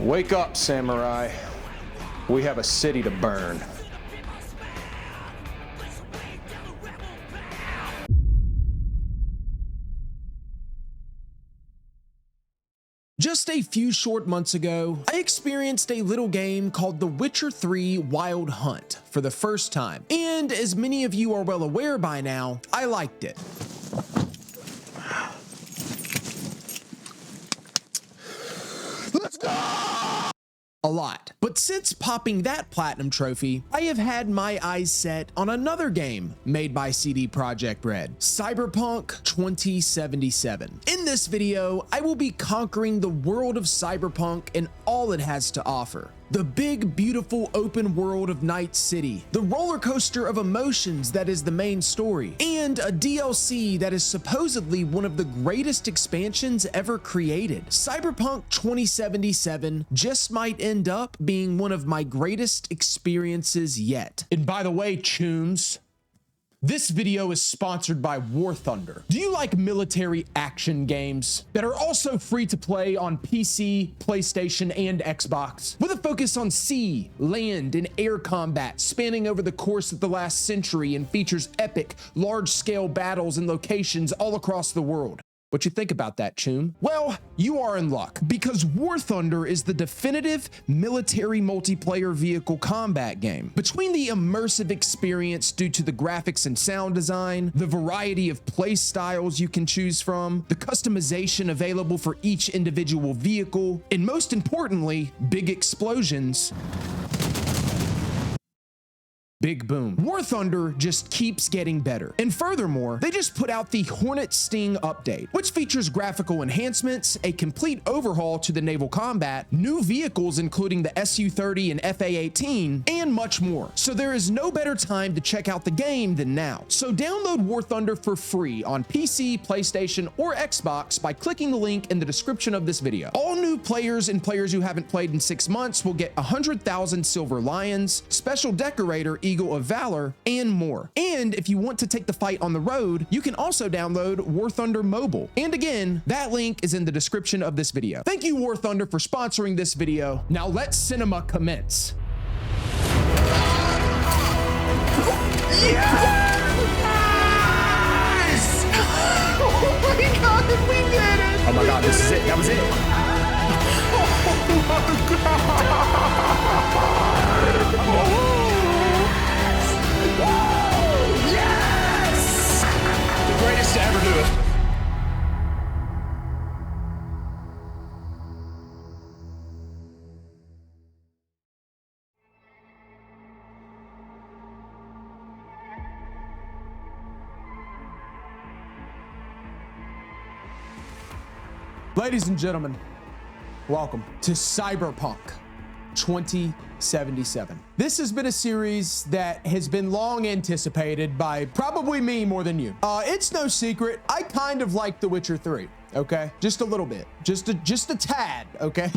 Wake up, samurai. We have a city to burn. Just a few short months ago, I experienced a little game called The Witcher 3 Wild Hunt for the first time. And as many of you are well aware by now, I liked it. Let's go! A lot. But since popping that platinum trophy, I have had my eyes set on another game made by CD Projekt Red, Cyberpunk 2077. In this video, I will be conquering the world of Cyberpunk and all it has to offer. The big, beautiful open world of Night City, the roller coaster of emotions that is the main story, and a DLC that is supposedly one of the greatest expansions ever created. Cyberpunk 2077 just might end up being one of my greatest experiences yet. And by the way, chooms, this video is sponsored by War Thunder. Do you like military action games that are also free to play on PC, PlayStation, and Xbox? With a focus on sea, land, and air combat spanning over the course of the last century and features epic, large-scale battles and locations all across the world. What you think about that, Choom? Well, you are in luck, because War Thunder is the definitive military multiplayer vehicle combat game. Between the immersive experience due to the graphics and sound design, the variety of play styles you can choose from, the customization available for each individual vehicle, and most importantly, big explosions, big boom. War Thunder just keeps getting better. And furthermore, they just put out the Hornet Sting update, which features graphical enhancements, a complete overhaul to the naval combat, new vehicles including the Su-30 and FA-18, and much more. So there is no better time to check out the game than now. So download War Thunder for free on PC, PlayStation, or Xbox by clicking the link in the description of this video. All new players and players who haven't played in 6 months will get 100,000 Silver Lions, Special Decorator Eagle of Valor, and more. And if you want to take the fight on the road, you can also download War Thunder Mobile. And again, that link is in the description of this video. Thank you, War Thunder, for sponsoring this video. Now let cinema commence. Yes! Oh my God, we did it! Oh my God, this is it. That was it. Oh my God! Yes! The greatest to ever do it. Ladies and gentlemen, welcome to Cyberpunk 2077. This has been a series that has been long anticipated by probably me more than you. It's no secret, I kind of like The Witcher 3, okay? Just a little bit, just a tad, okay?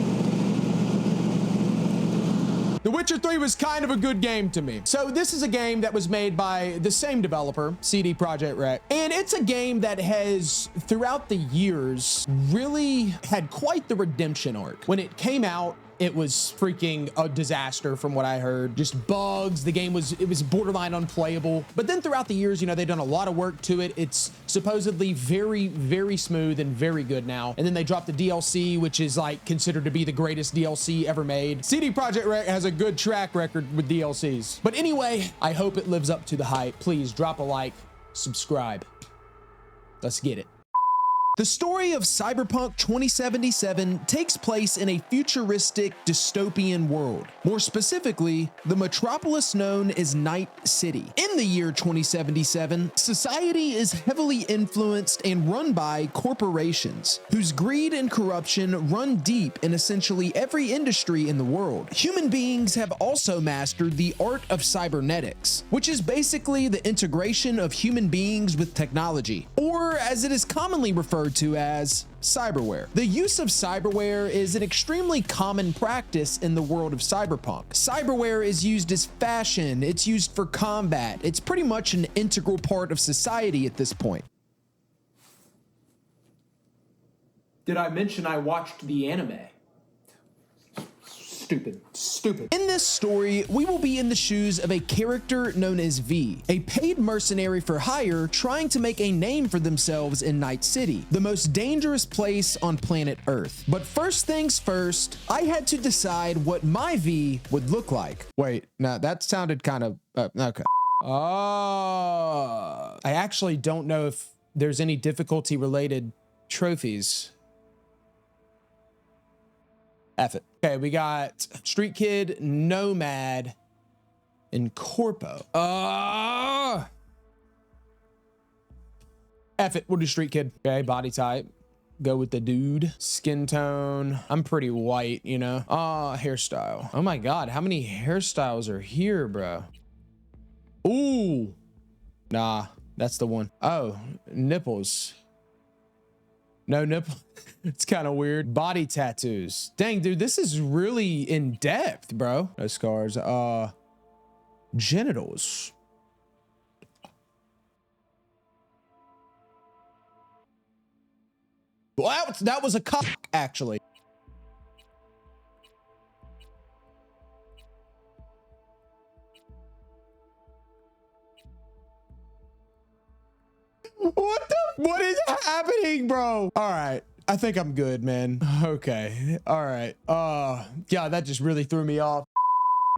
The Witcher 3 was kind of a good game to me. So this is a game that was made by the same developer, CD Projekt Red, and it's a game that has, throughout the years, really had quite the redemption arc. When it came out, it was freaking a disaster from what I heard. Just bugs, the game was borderline unplayable. But then throughout the years, you know, they've done a lot of work to it. It's supposedly very, very smooth and very good now. And then they dropped the DLC, which is like considered to be the greatest DLC ever made. CD Projekt Red has a good track record with DLCs. But anyway, I hope it lives up to the hype. Please drop a like, subscribe. Let's get it. The story of Cyberpunk 2077 takes place in a futuristic dystopian world. More specifically, the metropolis known as Night City. In the year 2077, society is heavily influenced and run by corporations, whose greed and corruption run deep in essentially every industry in the world. Human beings have also mastered the art of cybernetics, which is basically the integration of human beings with technology, or as it is commonly referred to as cyberware. The use of cyberware is an extremely common practice in the world of cyberpunk. Cyberware is used as fashion, it's used for combat, it's pretty much an integral part of society at this point. Did I mention I watched the anime? Stupid. In this story, we will be in the shoes of a character known as V, a paid mercenary for hire trying to make a name for themselves in Night City, the most dangerous place on planet Earth. But first things first, I had to decide what my V would look like. Wait, now that sounded kind of, okay. Oh, I actually don't know if there's any difficulty related trophies. F it. Okay, we got Street Kid, Nomad, and Corpo. F it, we'll do Street Kid. Okay, body type. Go with the dude. Skin tone. I'm pretty white, you know. Hairstyle. Oh my God, how many hairstyles are here, bro? Ooh. Nah, that's the one. Oh, nipples. No nipple. It's kind of weird. Body tattoos. Dang, dude, this is really in depth, bro. No scars. Genitals. Well, that was a cock, actually. What is happening, bro? All right. I think I'm good, man. Okay. All right. Yeah, that just really threw me off.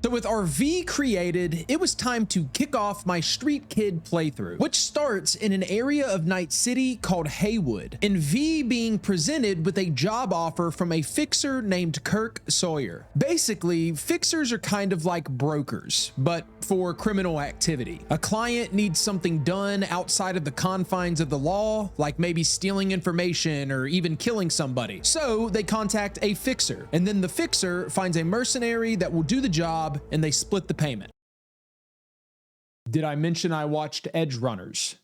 So with our V created, it was time to kick off my Street Kid playthrough, which starts in an area of Night City called Haywood, and V being presented with a job offer from a fixer named Kirk Sawyer. Basically, fixers are kind of like brokers, but for criminal activity. A client needs something done outside of the confines of the law, like maybe stealing information or even killing somebody. So they contact a fixer, and then the fixer finds a mercenary that will do the job, and they split the payment. Did I mention I watched Edge Runners?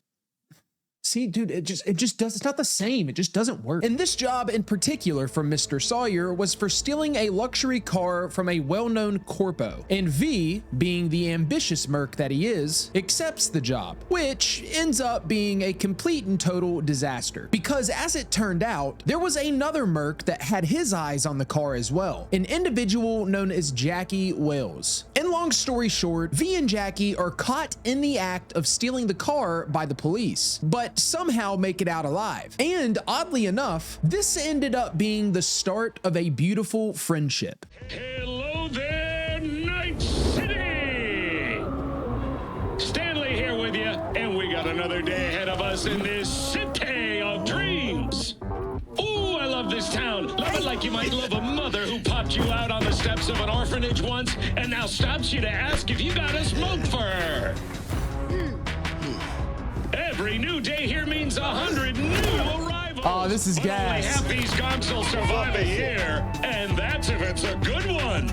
See, dude, it just does, it's not the same. It just doesn't work. And this job in particular from Mr. Sawyer was for stealing a luxury car from a well-known corpo. And V, being the ambitious merc that he is, accepts the job, which ends up being a complete and total disaster. Because as it turned out, there was another merc that had his eyes on the car as well, an individual known as Jackie Wells. And long story short, V and Jackie are caught in the act of stealing the car by the police, but somehow make it out alive. And oddly enough, this ended up being the start of a beautiful friendship. Hello there, Night City! Stanley here with you, and we got another day ahead of us in this city of dreams. Ooh, I love this town. Love it like you might love a mother who popped you out on the steps of an orphanage once and now stops you to ask if you got a smoke for her. Every new day here means 100 new arrivals. Oh, this is gas. Only half these gonks will survive a year, and that's if it's a good one.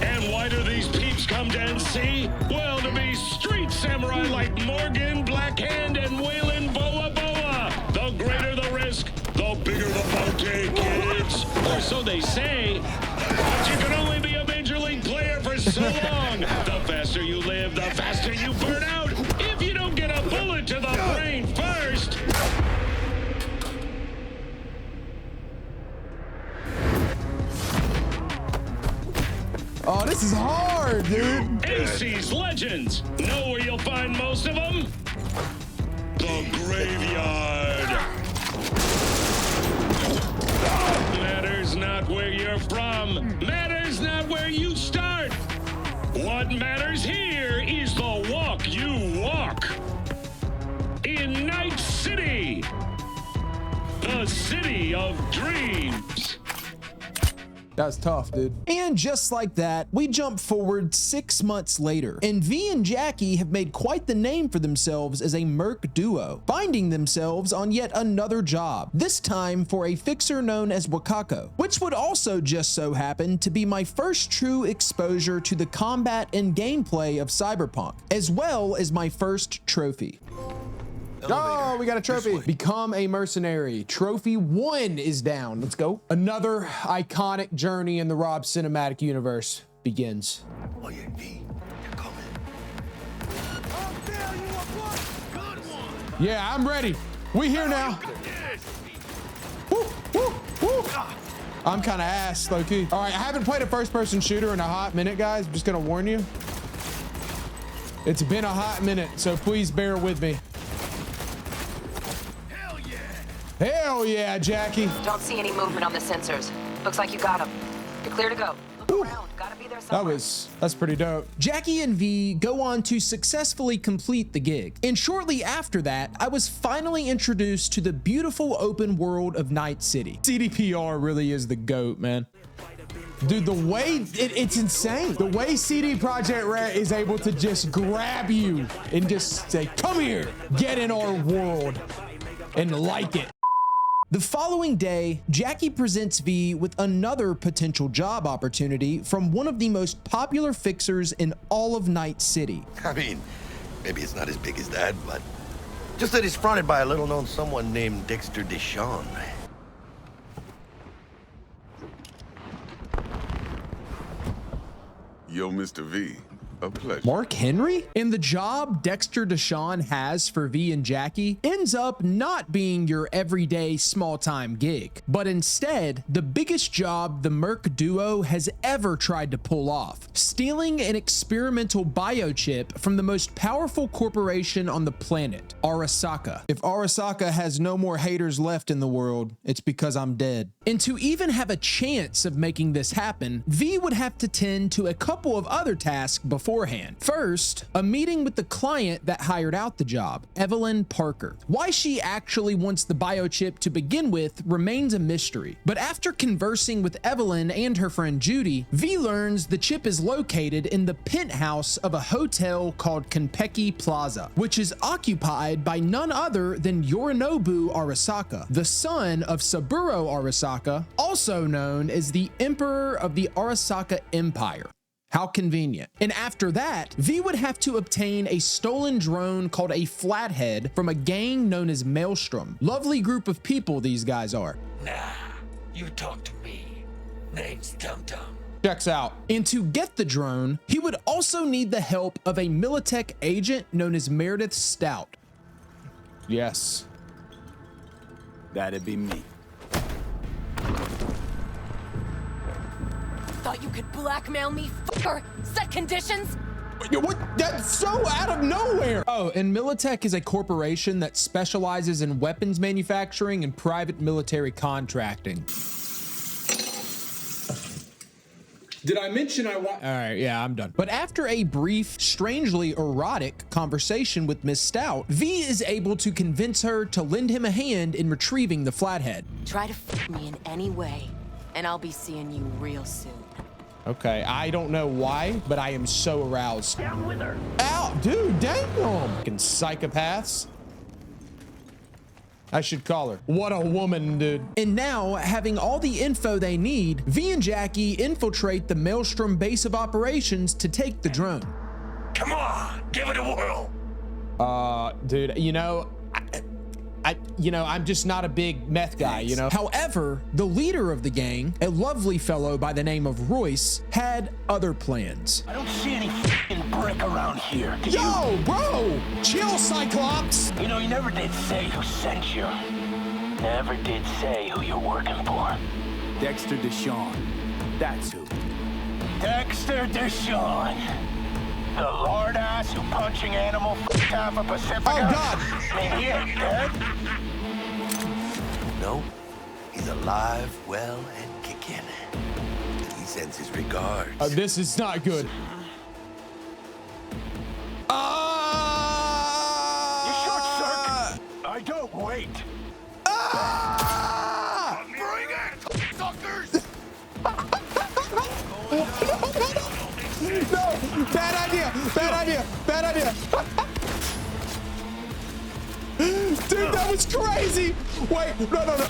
And why do these peeps come to NC? Well, to be street samurai like Morgan, Blackhand, and Waylon Boa Boa. The greater the risk, the bigger the bounty, kids. Or so they say. But you can only be a major league player for so long. The faster you live, the faster you burn out. If you don't get a bullet to the brain first. Oh, this is hard, dude. NC's legends. Know where you'll find most of them? The graveyard. Matters not where you're from. Matters not where you start. What matters here is the walk you walk. In Night City. The city of dreams. That's tough, dude. And just like that, we jump forward 6 months later, and V and Jackie have made quite the name for themselves as a merc duo, finding themselves on yet another job, this time for a fixer known as Wakako, which would also just so happen to be my first true exposure to the combat and gameplay of Cyberpunk, as well as my first trophy. Oh, we got a trophy. Become a mercenary. Trophy 1 is down. Let's go. Another iconic journey in the Rob cinematic universe begins. Oh yeah, V, you're coming. Yeah, I'm ready. We here now. Woo, woo, woo. I'm kind of ass, low key. All right, I haven't played a first-person shooter in a hot minute, guys. I'm just gonna warn you. It's been a hot minute, so please bear with me. Hell yeah! Hell yeah, Jackie. Don't see any movement on the sensors. Looks like you got him. You're clear to go. Look around. Gotta be there somewhere. That's pretty dope. Jackie and V go on to successfully complete the gig. And shortly after that, I was finally introduced to the beautiful open world of Night City. CDPR really is the GOAT, man. Dude, the way it's insane. The way CD Projekt Red is able to just grab you and just say, come here, get in our world and like it. The following day, Jackie presents V with another potential job opportunity from one of the most popular fixers in all of Night City. I mean, maybe it's not as big as that, but just that he's fronted by a little-known someone named Dexter Deshawn. Yo, Mr. V, a pleasure. Mark Henry? And the job Dexter Deshawn has for V and Jackie ends up not being your everyday small-time gig, but instead the biggest job the Merc duo has ever tried to pull off, stealing an experimental biochip from the most powerful corporation on the planet, Arasaka. If Arasaka has no more haters left in the world, it's because I'm dead. And to even have a chance of making this happen, V would have to tend to a couple of other tasks beforehand. First, a meeting with the client that hired out the job, Evelyn Parker. Why she actually wants the biochip to begin with remains a mystery. But after conversing with Evelyn and her friend Judy, V learns the chip is located in the penthouse of a hotel called Konpeki Plaza, which is occupied by none other than Yorinobu Arasaka, the son of Saburo Arasaka, also known as the Emperor of the Arasaka Empire. How convenient. And after that, V would have to obtain a stolen drone called a Flathead from a gang known as Maelstrom. Lovely group of people these guys are. Nah, you talk to me. Name's Tum Tum. Checks out. And to get the drone, he would also need the help of a Militech agent known as Meredith Stout. Yes. That'd be me. Thought you could blackmail me, fucker? Set conditions? What? That's so out of nowhere. Oh, and Militech is a corporation that specializes in weapons manufacturing and private military contracting. Did I mention all right, yeah, I'm done. But after a brief, strangely erotic conversation with Miss Stout, V is able to convince her to lend him a hand in retrieving the Flathead. Try to f me in any way, and I'll be seeing you real soon. Okay, I don't know why, but I am so aroused. Down with her. Ow, dude, damn. Fucking psychopaths. I should call her. What a woman, dude. And now, having all the info they need, V and Jackie infiltrate the Maelstrom base of operations to take the drone. Come on, give it a whirl. Dude, you know, I'm just not a big meth guy, you know? However, the leader of the gang, a lovely fellow by the name of Royce, had other plans. I don't see any f***ing brick around here. Do you? Yo, bro! Chill, Cyclops! You know, you never did say who sent you. Never did say who you're working for. Dexter Deshawn. That's who. Dexter Deshawn. The lord ass who punching animal half of Pacifica. Oh, God! I mean, he ain't dead. No, he's alive, well, and kicking. He sends his regards. This is not good. You short circuit. I don't wait. Bring it, suckers! No, bad idea, bad idea, bad idea. Dude, that was crazy. Wait, no.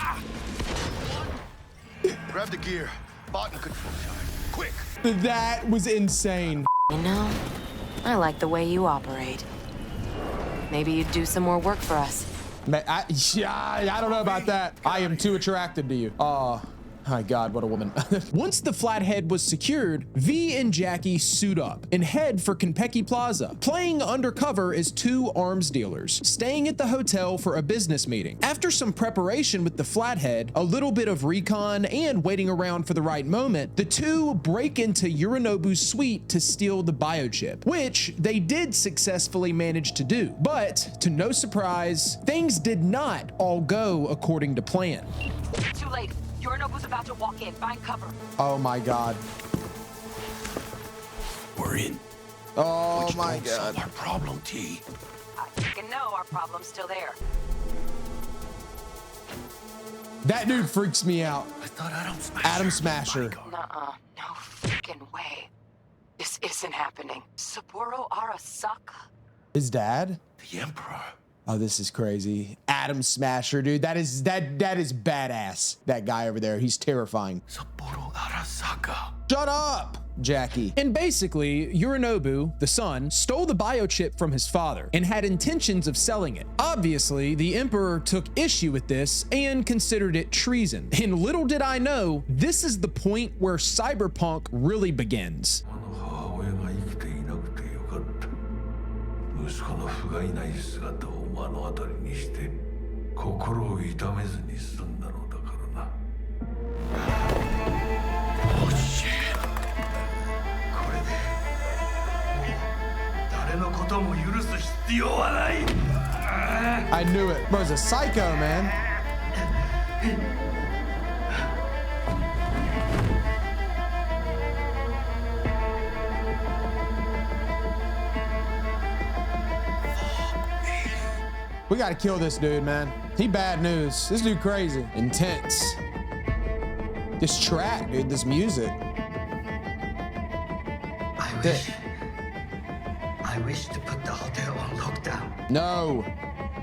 Grab the gear. Button control charge. Quick! That was insane. You know, I like the way you operate. Maybe you'd do some more work for us. I don't know about that. I am too attracted to you. My God, what a woman. Once the flathead was secured, V and Jackie suit up and head for Konpeki Plaza, playing undercover as two arms dealers, staying at the hotel for a business meeting. After some preparation with the flathead, a little bit of recon, and waiting around for the right moment, the two break into Yorinobu's suite to steal the biochip, which they did successfully manage to do. But, to no surprise, things did not all go according to plan. Too late. Yorinobu's about to walk in. Find cover. Oh my God. We're in. Oh Which my won't God. solve our problem, T. I fucking know our problem's still there. That dude freaks me out. I thought Adam Adam Smasher. Nuh-uh. No freaking way. This isn't happening. Saburo Arasaka? His dad? The Emperor. Oh, this is crazy. Adam Smasher, dude. That is badass. That guy over there. He's terrifying. Saburo Arasaka. Shut up, Jackie. And basically, Yorinobu, the son, stole the biochip from his father and had intentions of selling it. Obviously, the Emperor took issue with this and considered it treason. And little did I know, this is the point where Cyberpunk really begins. 息子の不甲斐ない姿を目の当たりにして心を痛めずに済んだのだからな。おしこれで誰のことも許す必要はない。I knew it. Bro's a psycho, man. We gotta kill this dude, man. He bad news. This dude crazy. Intense. This track, dude, this music. I wish to put the hotel on lockdown. No.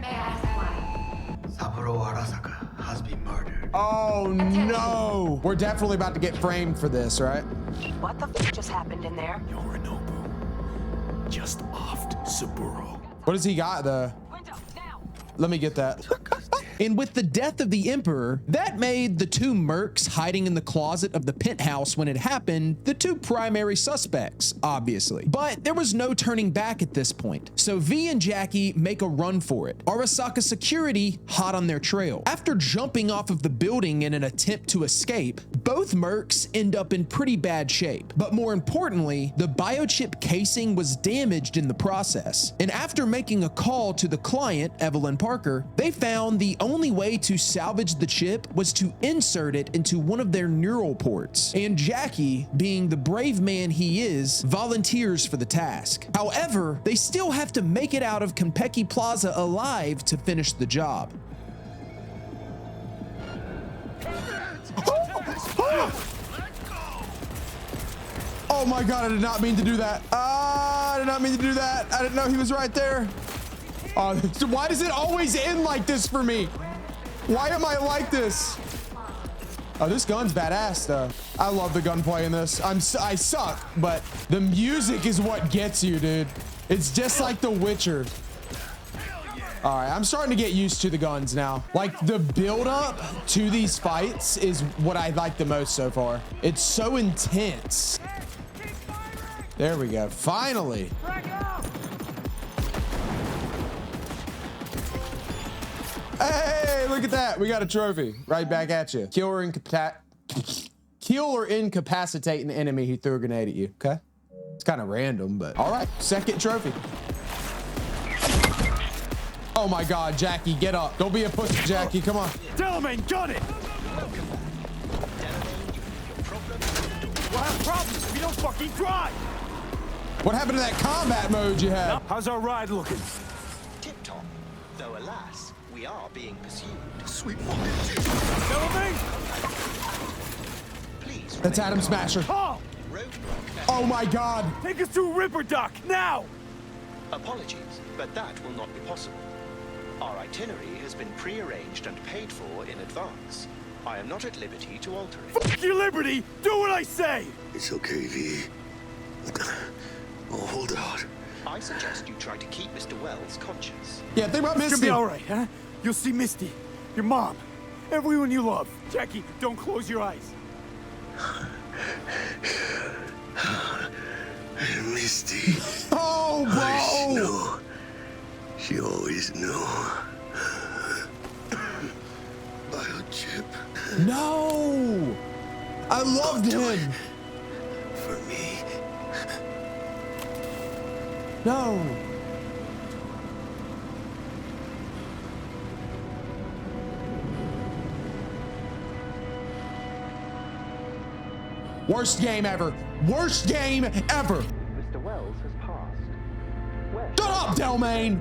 May I ask why? Saburo Arasaka has been murdered. Oh no. We're definitely about to get framed for this, right? What the f just happened in there? Yorinobu. Just offed Saburo. What does he got, though? Window, now! Let me get that. And with the death of the Emperor, that made the two mercs hiding in the closet of the penthouse when it happened the two primary suspects, obviously. But there was no turning back at this point. So V and Jackie make a run for it. Arasaka security hot on their trail. After jumping off of the building in an attempt to escape, both mercs end up in pretty bad shape. But more importantly, the biochip casing was damaged in the process. And after making a call to the client, Evelyn Parker, they found the only way to salvage the chip was to insert it into one of their neural ports. And Jackie, being the brave man he is, volunteers for the task. However, they still have to make it out of Konpeki Plaza alive to finish the job. Oh my God, I did not mean to do that. I did not mean to do that. I didn't know he was right there. Why does it always end like this for me? Why am I like this? Oh, this gun's badass though. I love the gunplay in this. I suck, but the music is what gets you, dude. It's just like The Witcher. All right, I'm starting to get used to the guns now. Like the build up to these fights is what I like the most so far. It's so intense. There we go, finally. Hey, look at that. We got a trophy right back at you. Kill or incapacitate an enemy who threw a grenade at you, okay? It's kind of random, but all right, second trophy. Oh my God, Jackie, get up. Don't be a pussy, Jackie, come on. Delamain, got it! We'll have problems if you don't fucking drive! What happened to that combat mode you had? How's our ride looking? Tip-top, though alas, we are being pursued. Sweet. Please. That's Adam Smasher. Oh! Oh my God. Take us to Ripper Duck, now! Apologies, but that will not be possible. Our itinerary has been pre-arranged and paid for in advance. I am not at liberty to alter it. Fuck your liberty! Do what I say! It's okay, V. Oh, hold out. I suggest you try to keep Mr. Wells conscious. Yeah, think about It's Misty. gonna be all right, huh? You'll see Misty, your mom, Everyone you love. Jackie, don't close your eyes. Misty. Oh, bro. She always knew. Biochip. No. I loved him. For me. No. Worst game ever. Worst game ever. Mr. Wells has passed. Where? Shut up, Delmain.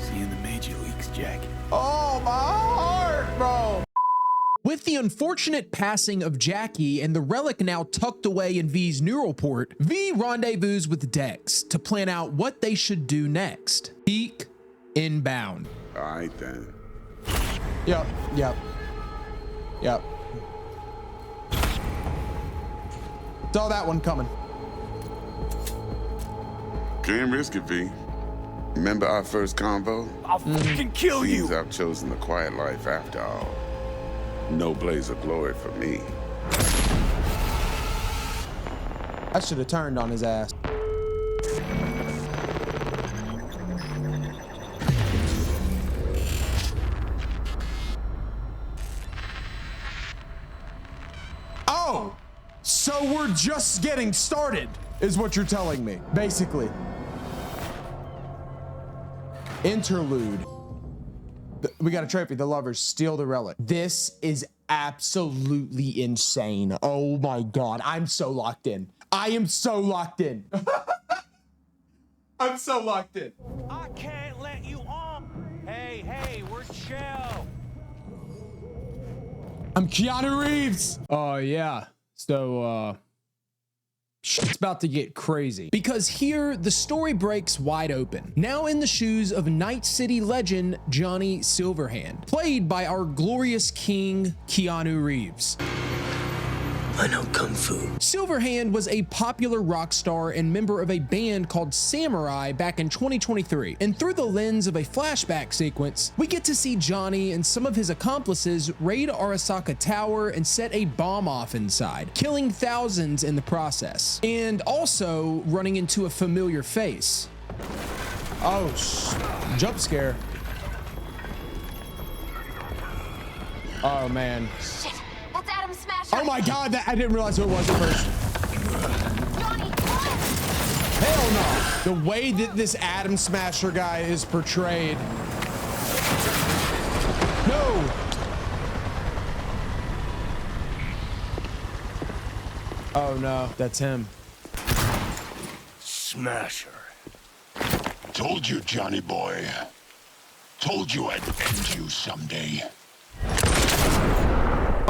See you in the major leagues, Jack. Oh, my heart, bro. With the unfortunate passing of Jackie and the relic now tucked away in V's neural port, V rendezvous with Dex to plan out what they should do next. Peek inbound. All right, then. Yep. Saw that one coming. Can't risk it, V. Remember our first convo? I'll fucking kill you. Seems I've chosen the quiet life after all. No blaze of glory for me. I should have turned on his ass. Oh, so we're just getting started, is what you're telling me, basically. Interlude. We got a trophy. The lovers steal the relic. This is absolutely insane. Oh my God. I'm so locked in. I am so locked in. I'm so locked in. I can't let you on. Hey, we're chill. I'm Keanu Reeves. Oh yeah. So shit's about to get crazy because here the story breaks wide open. Now in the shoes of Night City legend Johnny Silverhand, played by our glorious king Keanu Reeves. I know Kung Fu. Silverhand was a popular rock star and member of a band called Samurai back in 2023. And through the lens of a flashback sequence, we get to see Johnny and some of his accomplices raid Arasaka Tower and set a bomb off inside, killing thousands in the process. And also running into a familiar face. Oh, jump scare. Oh man. Shit, that's Adam Smasher. Oh my God, I didn't realize who it was at first. Johnny, Hell no. The way that this Adam Smasher guy is portrayed. No. Oh no, that's him. Smasher. Told you, Johnny boy. Told you I'd end you someday.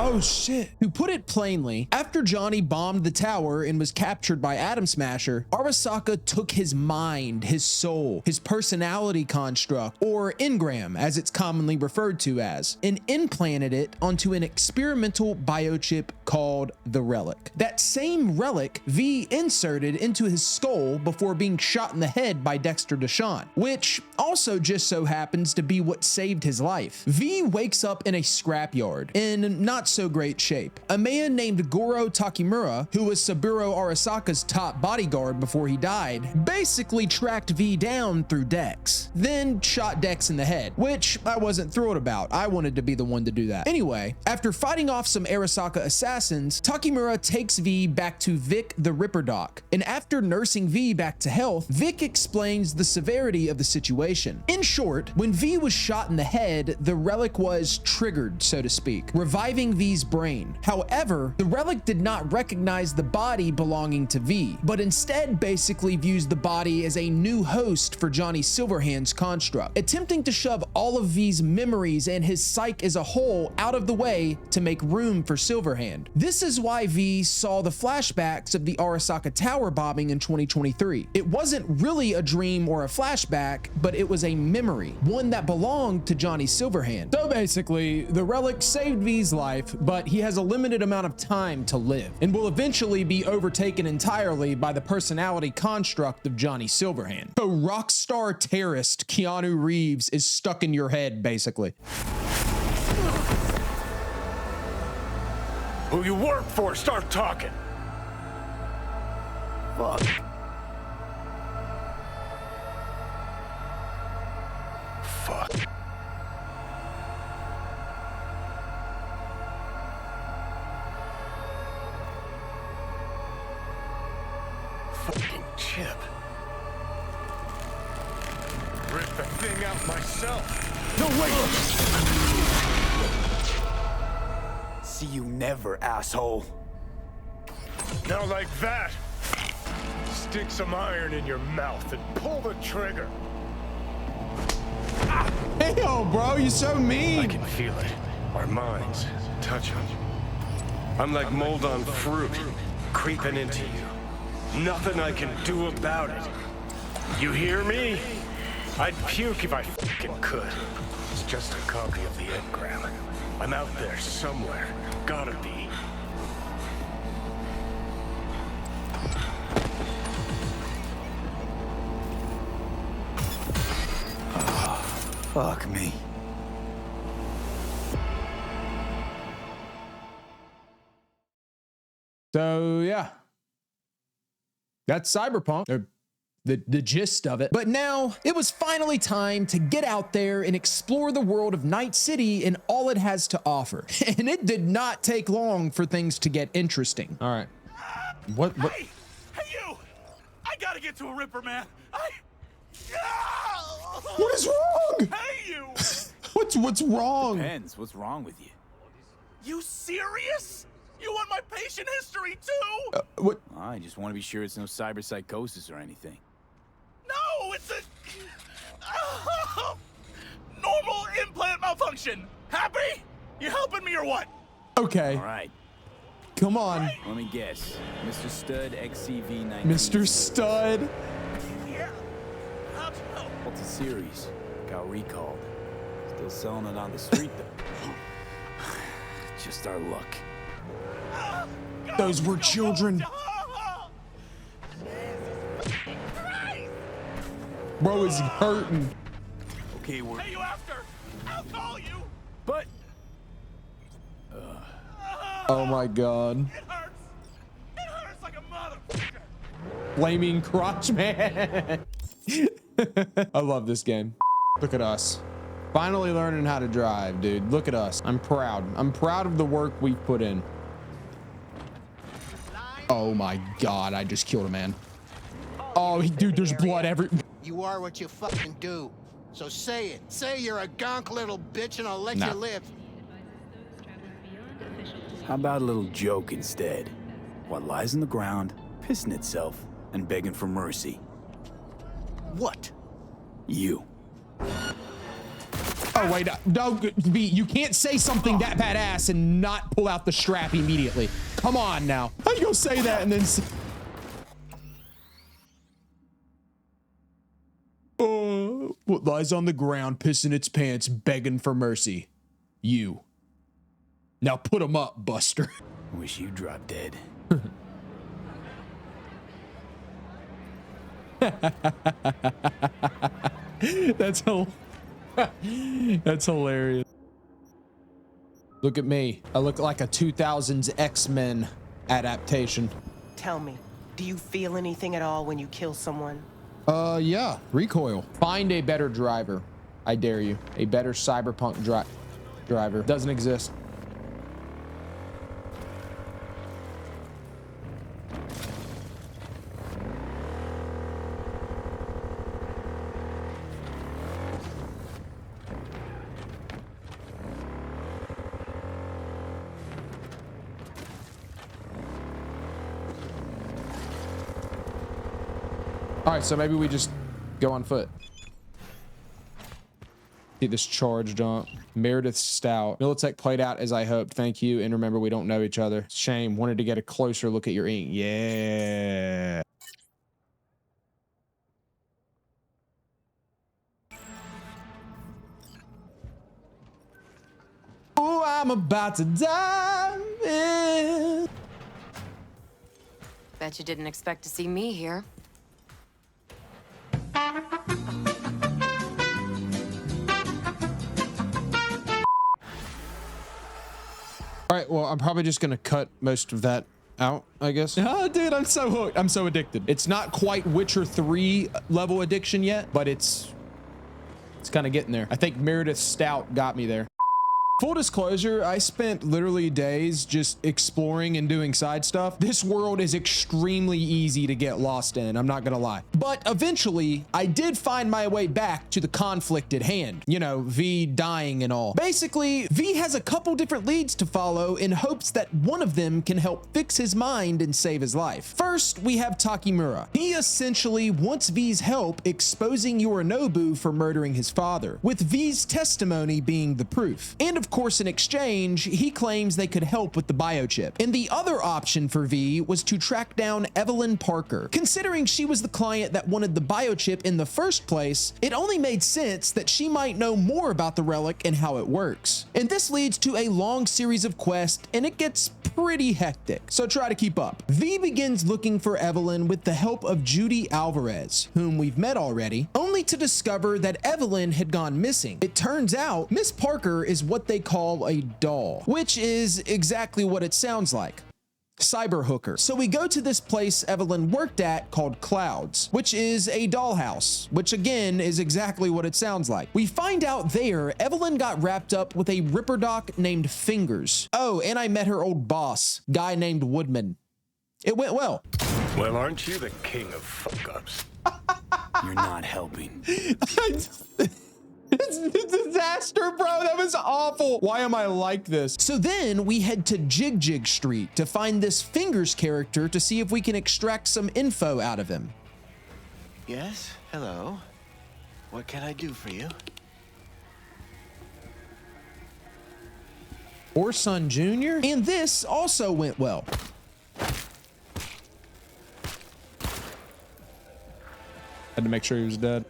Oh shit. To put it plainly, after Johnny bombed the tower and was captured by Adam Smasher, Arasaka took his mind, his soul, his personality construct, or engram as it's commonly referred to as, and implanted it onto an experimental biochip called the Relic. That same relic V inserted into his skull before being shot in the head by Dexter Deshawn, which also just so happens to be what saved his life. V wakes up in a scrapyard in not so great shape. A man named Goro Takimura, who was Saburo Arasaka's top bodyguard before he died, basically tracked V down through Dex, then shot Dex in the head, which I wasn't thrilled about. I wanted to be the one to do that. Anyway, after fighting off some Arasaka assassins, Takimura takes V back to Vic the Ripper Doc, and after nursing V back to health, Vic explains the severity of the situation. In short, when V was shot in the head, the relic was triggered, so to speak, reviving V's brain. However, the relic did not recognize the body belonging to V, but instead basically views the body as a new host for Johnny Silverhand's construct, attempting to shove all of V's memories and his psyche as a whole out of the way to make room for Silverhand. This is why V saw the flashbacks of the Arasaka Tower bombing in 2023. It wasn't really a dream or a flashback, but it was a memory, one that belonged to Johnny Silverhand. So basically, the relic saved V's life, life, but he has a limited amount of time to live and will eventually be overtaken entirely by the personality construct of Johnny Silverhand. So rockstar terrorist Keanu Reeves is stuck in your head, basically. Who you work for, start talking. Fuck. Fuck. Fucking chip. Rip the thing out myself. No, wait! See you never, asshole. Now like that. Stick some iron in your mouth and pull the trigger. Hey, yo, bro, you're so mean. I can feel it. Our minds touch them. I'm like mold on fruit, creeping into you. Nothing I can do about it. You hear me? I'd puke if I fucking could. It's just a copy of the engram. I'm out there somewhere. Gotta be. Fuck me. So yeah, that's Cyberpunk, or the gist of it. But now it was finally time to get out there and explore the world of Night City and all it has to offer. And it did not take long for things to get interesting. All right. What? Hey, you! I gotta get to a Ripper, man. What is wrong? Hey, you! What's wrong? Depends. What's wrong with you? You serious? You want my patient history too? What? I just want to be sure it's no cyberpsychosis or anything. No, it's a normal implant malfunction. Happy? You helping me or what? Okay. All right. Come on. Let me guess. Mr. Stud XCV19. Mr. Stud. Yeah. How'd you know? It's a series. Got recalled. Still selling it on the street though. Just our luck. Those were children. Bro is hurting. Okay, we're. Hey, you after? I'll call you. But. Oh my God. It hurts. It hurts like a motherfucker. Flaming crotch man. I love this game. Look at us. Finally learning how to drive, dude. Look at us. I'm proud. I'm proud of the work we've put in. Oh my God, I just killed a man. Oh, dude, there's blood every. You are what you fucking do. So say it. Say you're a gonk little bitch and I'll let you live. How about a little joke instead? What lies on the ground, pissing itself, and begging for mercy? What? You. Oh, wait, no, you can't say something that badass and not pull out the strap immediately. Come on now. How you gonna say that and then what lies on the ground, pissing its pants, begging for mercy? You. Now put him up, Buster. Wish you dropped dead. That's hilarious. Look at me. I look like a 2000s X-Men adaptation. Tell me, do you feel anything at all when you kill someone? Yeah, recoil. Find a better driver. I dare you. A better cyberpunk driver. Doesn't exist. All right, so maybe we just go on foot. See this charge jump. Meredith Stout. Militech played out as I hoped. Thank you. And remember, we don't know each other. Shame. Wanted to get a closer look at your ink. Yeah. Ooh, I'm about to dive in. Bet you didn't expect to see me here. All right, well, I'm probably just gonna cut most of that out, I guess. Oh, dude, I'm so hooked. I'm so addicted. It's not quite Witcher 3 level addiction yet, but it's kind of getting there. I think Meredith Stout got me there. Full disclosure, I spent literally days just exploring and doing side stuff. This world is extremely easy to get lost in, I'm not gonna lie. But eventually, I did find my way back to the conflict at hand. You know, V dying and all. Basically, V has a couple different leads to follow in hopes that one of them can help fix his mind and save his life. First, we have Takimura. He essentially wants V's help exposing Yorinobu for murdering his father, with V's testimony being the proof. And of course, in exchange, he claims they could help with the biochip. And the other option for V was to track down Evelyn Parker. Considering she was the client that wanted the biochip in the first place, it only made sense that she might know more about the relic and how it works. And this leads to a long series of quests, and it gets pretty hectic, so try to keep up. V begins looking for Evelyn with the help of Judy Alvarez, whom we've met already, only to discover that Evelyn had gone missing. It turns out Miss Parker is what they call a doll, which is exactly what it sounds like. Cyber hooker. So we go to this place Evelyn worked at called Clouds, which is a dollhouse, which again is exactly what it sounds like. We find out there Evelyn got wrapped up with a ripperdoc named Fingers. Oh, and I met her old boss, guy named Woodman. It went well. Well, aren't you the king of fuck-ups? You're not helping. It's a disaster, bro. That was awful. Why am I like this? So then we head to Jig Jig Street to find this Fingers character to see if we can extract some info out of him. Yes, hello. What can I do for you? Orson Jr. And this also went well. Had to make sure he was dead.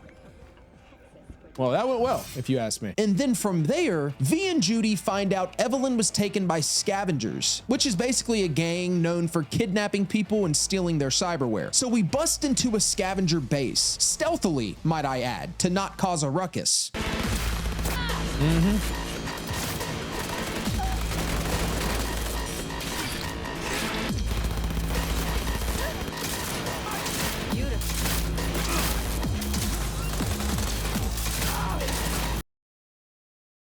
Well, that went well, if you ask me. And then from there, V and Judy find out Evelyn was taken by Scavengers, which is basically a gang known for kidnapping people and stealing their cyberware. So we bust into a scavenger base, stealthily, might I add, to not cause a ruckus.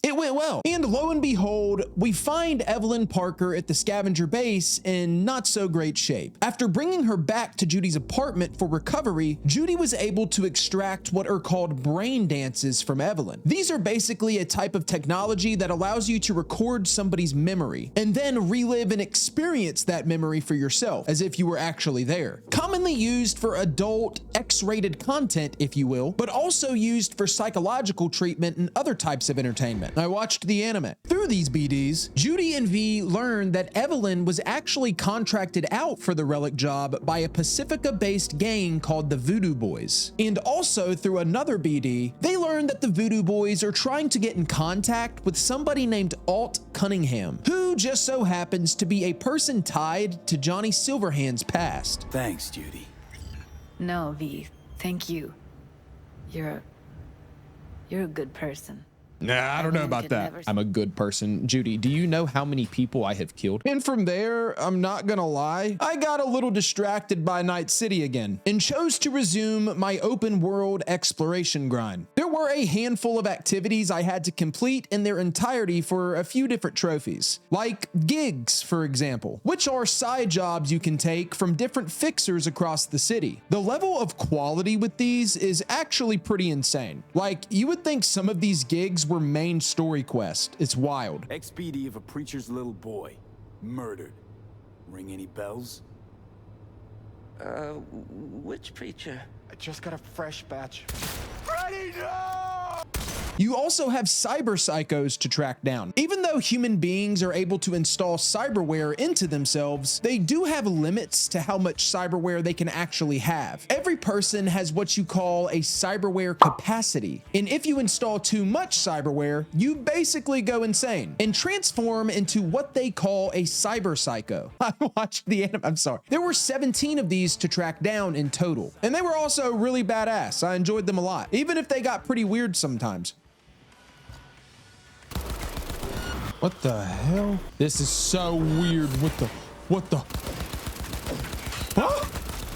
It went well. And lo and behold, we find Evelyn Parker at the scavenger base in not so great shape. After bringing her back to Judy's apartment for recovery, Judy was able to extract what are called brain dances from Evelyn. These are basically a type of technology that allows you to record somebody's memory and then relive and experience that memory for yourself as if you were actually there. Commonly used for adult X-rated content, if you will, but also used for psychological treatment and other types of entertainment. I watched the anime. Through these BDs, Judy and V learned that Evelyn was actually contracted out for the relic job by a Pacifica-based gang called the Voodoo Boys. And also through another BD, they learned that the Voodoo Boys are trying to get in contact with somebody named Alt Cunningham, who just so happens to be a person tied to Johnny Silverhand's past. Thanks, Judy. No, V. Thank you. You're a good person. Nah, I don't know about that. I'm a good person. Judy, do you know how many people I have killed? And from there, I'm not gonna lie, I got a little distracted by Night City again and chose to resume my open world exploration grind. There were a handful of activities I had to complete in their entirety for a few different trophies, like gigs, for example, which are side jobs you can take from different fixers across the city. The level of quality with these is actually pretty insane. Like, you would think some of these gigs were main story quest. It's wild. XPD of a preacher's little boy. Murdered. Ring any bells? Which preacher? I just got a fresh batch. Freddy, no! You also have cyber psychos to track down. Even though human beings are able to install cyberware into themselves, they do have limits to how much cyberware they can actually have. Every person has what you call a cyberware capacity, and if you install too much cyberware, you basically go insane and transform into what they call a cyber psycho. I watched the anime, I'm sorry. There were 17 of these to track down in total, and they were also really badass. I enjoyed them a lot, even if they got pretty weird sometimes. What the hell? This is so weird. What the? Huh?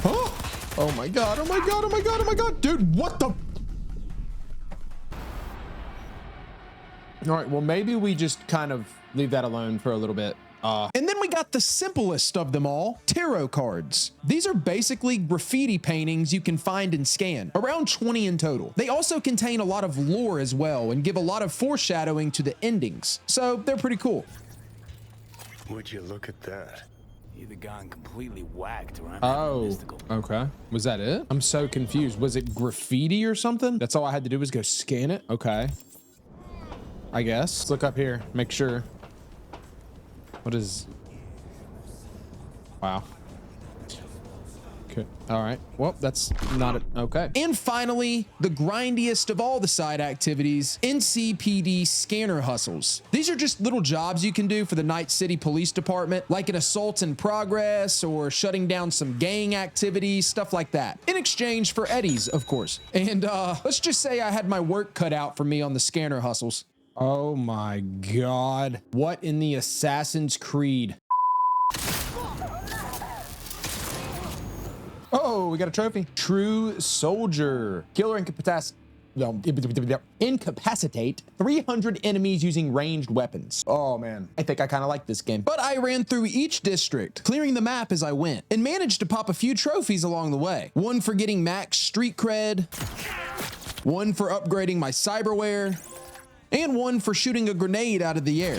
Huh? Oh my God, oh my God, oh my God, oh my God. Dude, what the? All right, well, maybe we just kind of leave that alone for a little bit. And then we got the simplest of them all, tarot cards. These are basically graffiti paintings you can find and scan, around 20 in total. They also contain a lot of lore as well and give a lot of foreshadowing to the endings. So they're pretty cool. Would you look at that? Either gone completely whacked or I'm mystical. Okay. Was that it? I'm so confused. Was it graffiti or something? That's all I had to do was go scan it? Okay. I guess. Let's look up here, make sure. What is? Wow. Okay. All right. Well, that's not it. Okay. And finally, the grindiest of all the side activities, NCPD scanner hustles. These are just little jobs you can do for the Night City Police Department, like an assault in progress or shutting down some gang activities, stuff like that. In exchange for eddies, of course. And let's just say I had my work cut out for me on the scanner hustles. Oh my God. What in the Assassin's Creed? Oh, we got a trophy. True soldier. Killer incapacitate 300 enemies using ranged weapons. Oh man, I think I kind of like this game. But I ran through each district, clearing the map as I went, and managed to pop a few trophies along the way. One for getting max street cred, one for upgrading my cyberware, and one for shooting a grenade out of the air.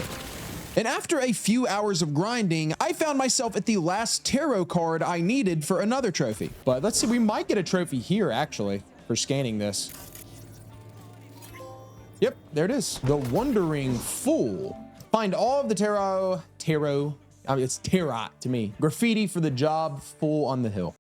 And after a few hours of grinding, I found myself at the last tarot card I needed for another trophy. But let's see, we might get a trophy here actually for scanning this. Yep, there it is. The Wandering Fool. Find all of the tarot, I mean, it's tarot to me. Graffiti for the job, Fool on the Hill.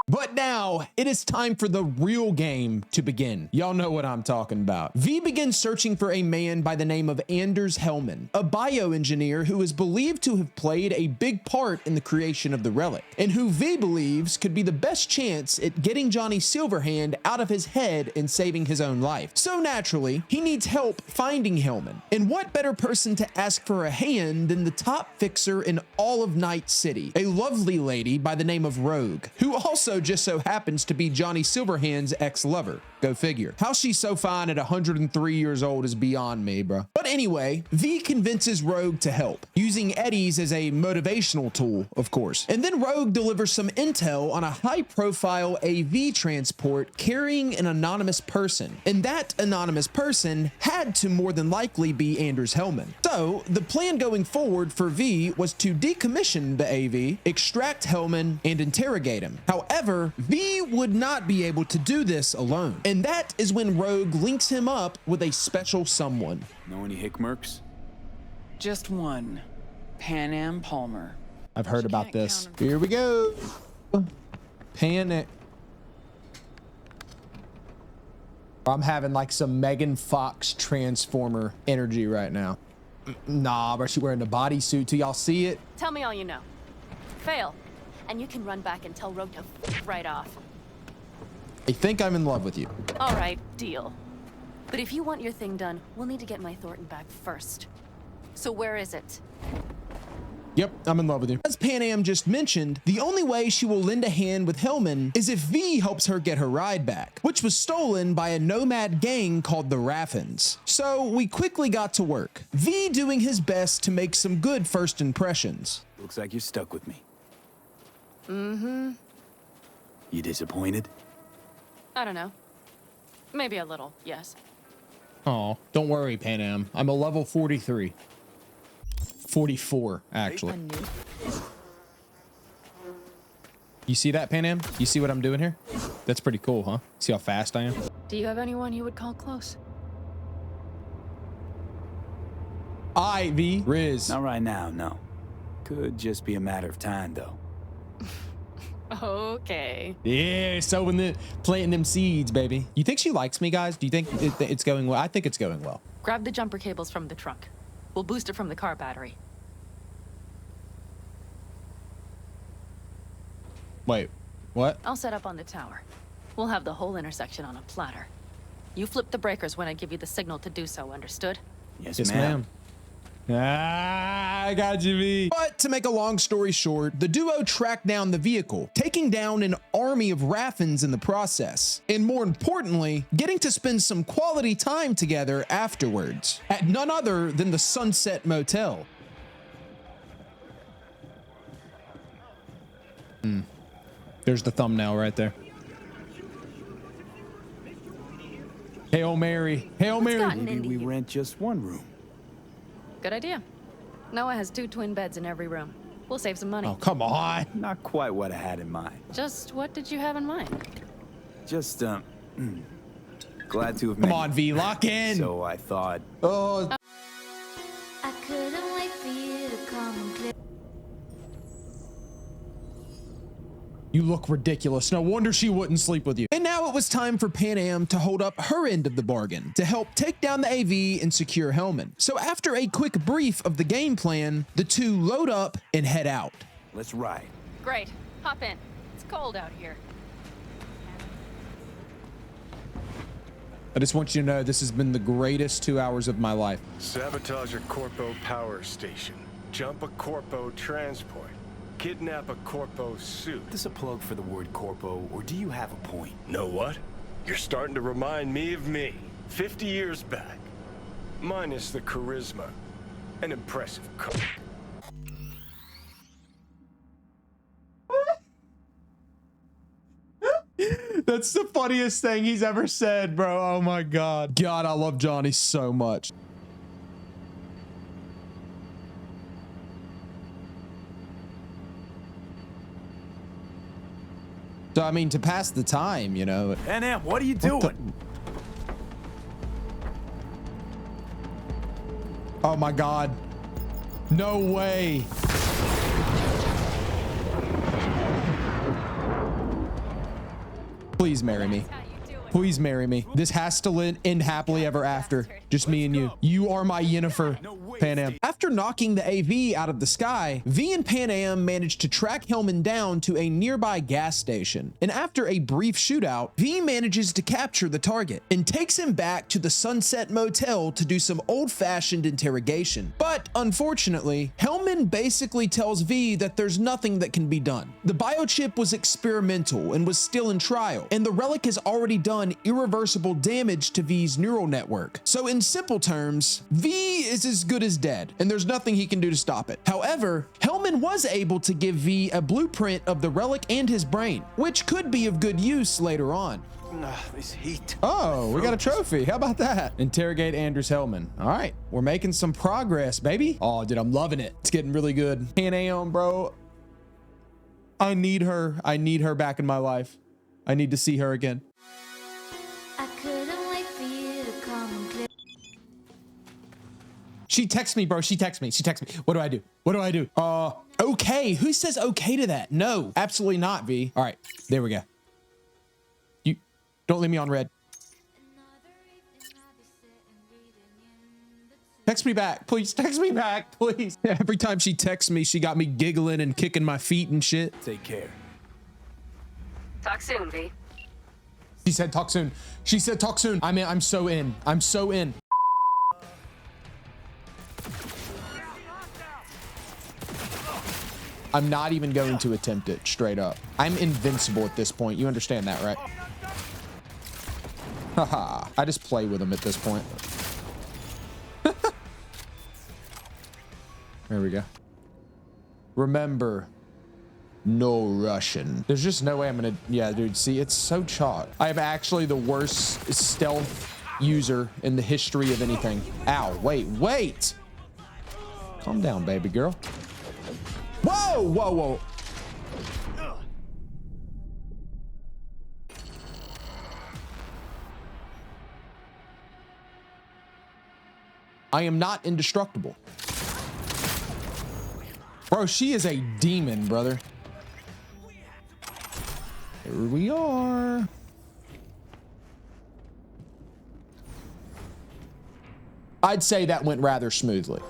But now it is time for the real game to begin. Y'all know what I'm talking about. V begins searching for a man by the name of Anders Hellman, a bioengineer who is believed to have played a big part in the creation of the relic, and who V believes could be the best chance at getting Johnny Silverhand out of his head and saving his own life. So naturally, he needs help finding Hellman. And what better person to ask for a hand than the top fixer in all of Night City, a lovely lady by the name of Rogue, who also just so happens to be Johnny Silverhand's ex-lover. Go figure. How she's so fine at 103 years old is beyond me, bro. But anyway, V convinces Rogue to help, using eddies as a motivational tool, of course. And then Rogue delivers some intel on a high-profile AV transport carrying an anonymous person. And that anonymous person had to more than likely be Anders Hellman. So the plan going forward for V was to decommission the AV, extract Hellman, and interrogate him. However, V would not be able to do this alone. And that is when Rogue links him up with a special someone. Know any hickmerks? Just one. Panam Palmer. I've heard about this. Here we go. Pan. I'm having like some Megan Fox Transformer energy right now. Nah, but she wearing a bodysuit too. Y'all see it? Tell me all you know. Fail, and you can run back and tell Rogue to right off. I think I'm in love with you. All right, deal. But if you want your thing done, we'll need to get my Thornton back first. So where is it? Yep, I'm in love with you. As Panam just mentioned, the only way she will lend a hand with Hellman is if V helps her get her ride back, which was stolen by a nomad gang called the Raffins. So we quickly got to work, V doing his best to make some good first impressions. Looks like you're stuck with me. Mm-hmm. You disappointed? I don't know. Maybe a little, yes. Oh, don't worry, Panam. I'm a level 43. 44, actually. You see that, Panam? You see what I'm doing here? That's pretty cool, huh? See how fast I am? Do you have anyone you would call close? Ivy, Riz. Not right now, no. Could just be a matter of time, though. Okay. Yeah, planting them seeds, baby. You think she likes me, guys? Do you think it's going well? I think it's going well. Grab the jumper cables from the trunk. We'll boost it from the car battery. Wait, what? I'll set up on the tower. We'll have the whole intersection on a platter. You flip the breakers when I give you the signal to do so, understood? Yes, ma'am. I got you, V. But to make a long story short, the duo tracked down the vehicle, taking down an army of Raffens in the process. And more importantly, getting to spend some quality time together afterwards at none other than the Sunset Motel. There's the thumbnail right there. Hail Mary. Hail Mary. Maybe we rent just one room. Good idea. Noah has 2 twin beds in every room. We'll save some money. Oh, come on. Not quite what I had in mind. Just what did you have in mind? Just, glad to have met you. Come on, V, lock in. So I thought... Oh. I couldn't wait for you to come and clear. You look ridiculous. No wonder she wouldn't sleep with you. And now it was time for Panam to hold up her end of the bargain to help take down the AV and secure Hellman. So after a quick brief of the game plan, the two load up and head out. Let's ride. Great. Hop in. It's cold out here. I just want you to know this has been the greatest 2 hours of my life. Sabotage a Corpo power station. Jump a Corpo transport. Kidnap a Corpo suit. Is this a plug for the word Corpo, or do you have a point? Know what? You're starting to remind me of me, 50 years back. Minus the charisma. An impressive cook. That's the funniest thing he's ever said, bro. Oh my God. God, I love Johnny so much. So, I mean, to pass the time, you know. Panam, what are you doing? Oh my God. No way. Please marry me. Please marry me. This has to end happily ever after. Just me and you. You are my Yennefer, Panam. After knocking the AV out of the sky, V and Panam managed to track Hellman down to a nearby gas station. And after a brief shootout, V manages to capture the target and takes him back to the Sunset Motel to do some old-fashioned interrogation. But unfortunately, Hellman basically tells V that there's nothing that can be done. The biochip was experimental and was still in trial, and the relic has already done irreversible damage to V's neural network. So in simple terms, V is as good as dead, and there's nothing he can do to stop it. However, Hellman was able to give V a blueprint of the relic and his brain, which could be of good use later on. This heat. Oh, we got a trophy. How about that? Interrogate Anders Hellman. All right, we're making some progress, baby. Oh, dude, I'm loving it. It's getting really good. Panam, bro. I need her. I need her back in my life. I need to see her again. I couldn't wait for you to come and clear. She texts me, bro. She texts me. What do I do? What do I do? Okay. Who says okay to that? No, absolutely not, V. All right, there we go. You don't leave me on red. Text me back, please. Text me back, please. Every time she texts me, she got me giggling and kicking my feet and shit. Take care. Talk soon, V. She said talk soon. She said talk soon. I mean, I'm so in. I'm so in. I'm not even going to attempt it, straight up. I'm invincible at this point. You understand that, right? Haha. I just play with him at this point. There we go. Remember, no Russian. There's just no way I'm gonna, yeah, dude, see, it's so chalk. I am actually the worst stealth user in the history of anything. Ow, wait. Calm down, baby girl. Whoa. I am not indestructible. Bro, she is a demon, brother. Here we are. I'd say that went rather smoothly.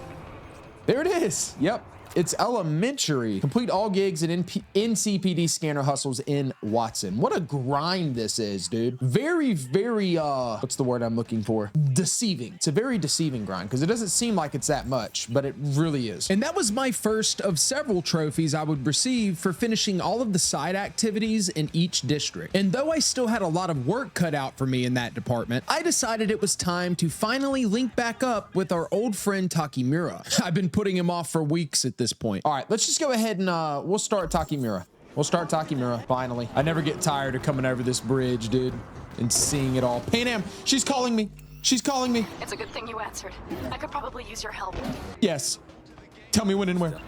There it is. Yep. It's elementary. Complete all gigs and NCPD scanner hustles in Watson. What a grind this is, dude. Very, very, what's the word I'm looking for? Deceiving. It's a very deceiving grind because it doesn't seem like it's that much, but it really is. And that was my first of several trophies I would receive for finishing all of the side activities in each district. And though I still had a lot of work cut out for me in that department, I decided it was time to finally link back up with our old friend Takimura. I've been putting him off for weeks at this point. All right, let's just go ahead and we'll start Takimura. We'll start Takimura finally. I never get tired of coming over this bridge, dude, and seeing it all. Panam, she's calling me. She's calling me. It's a good thing you answered. I could probably use your help. Yes. Tell me when and where.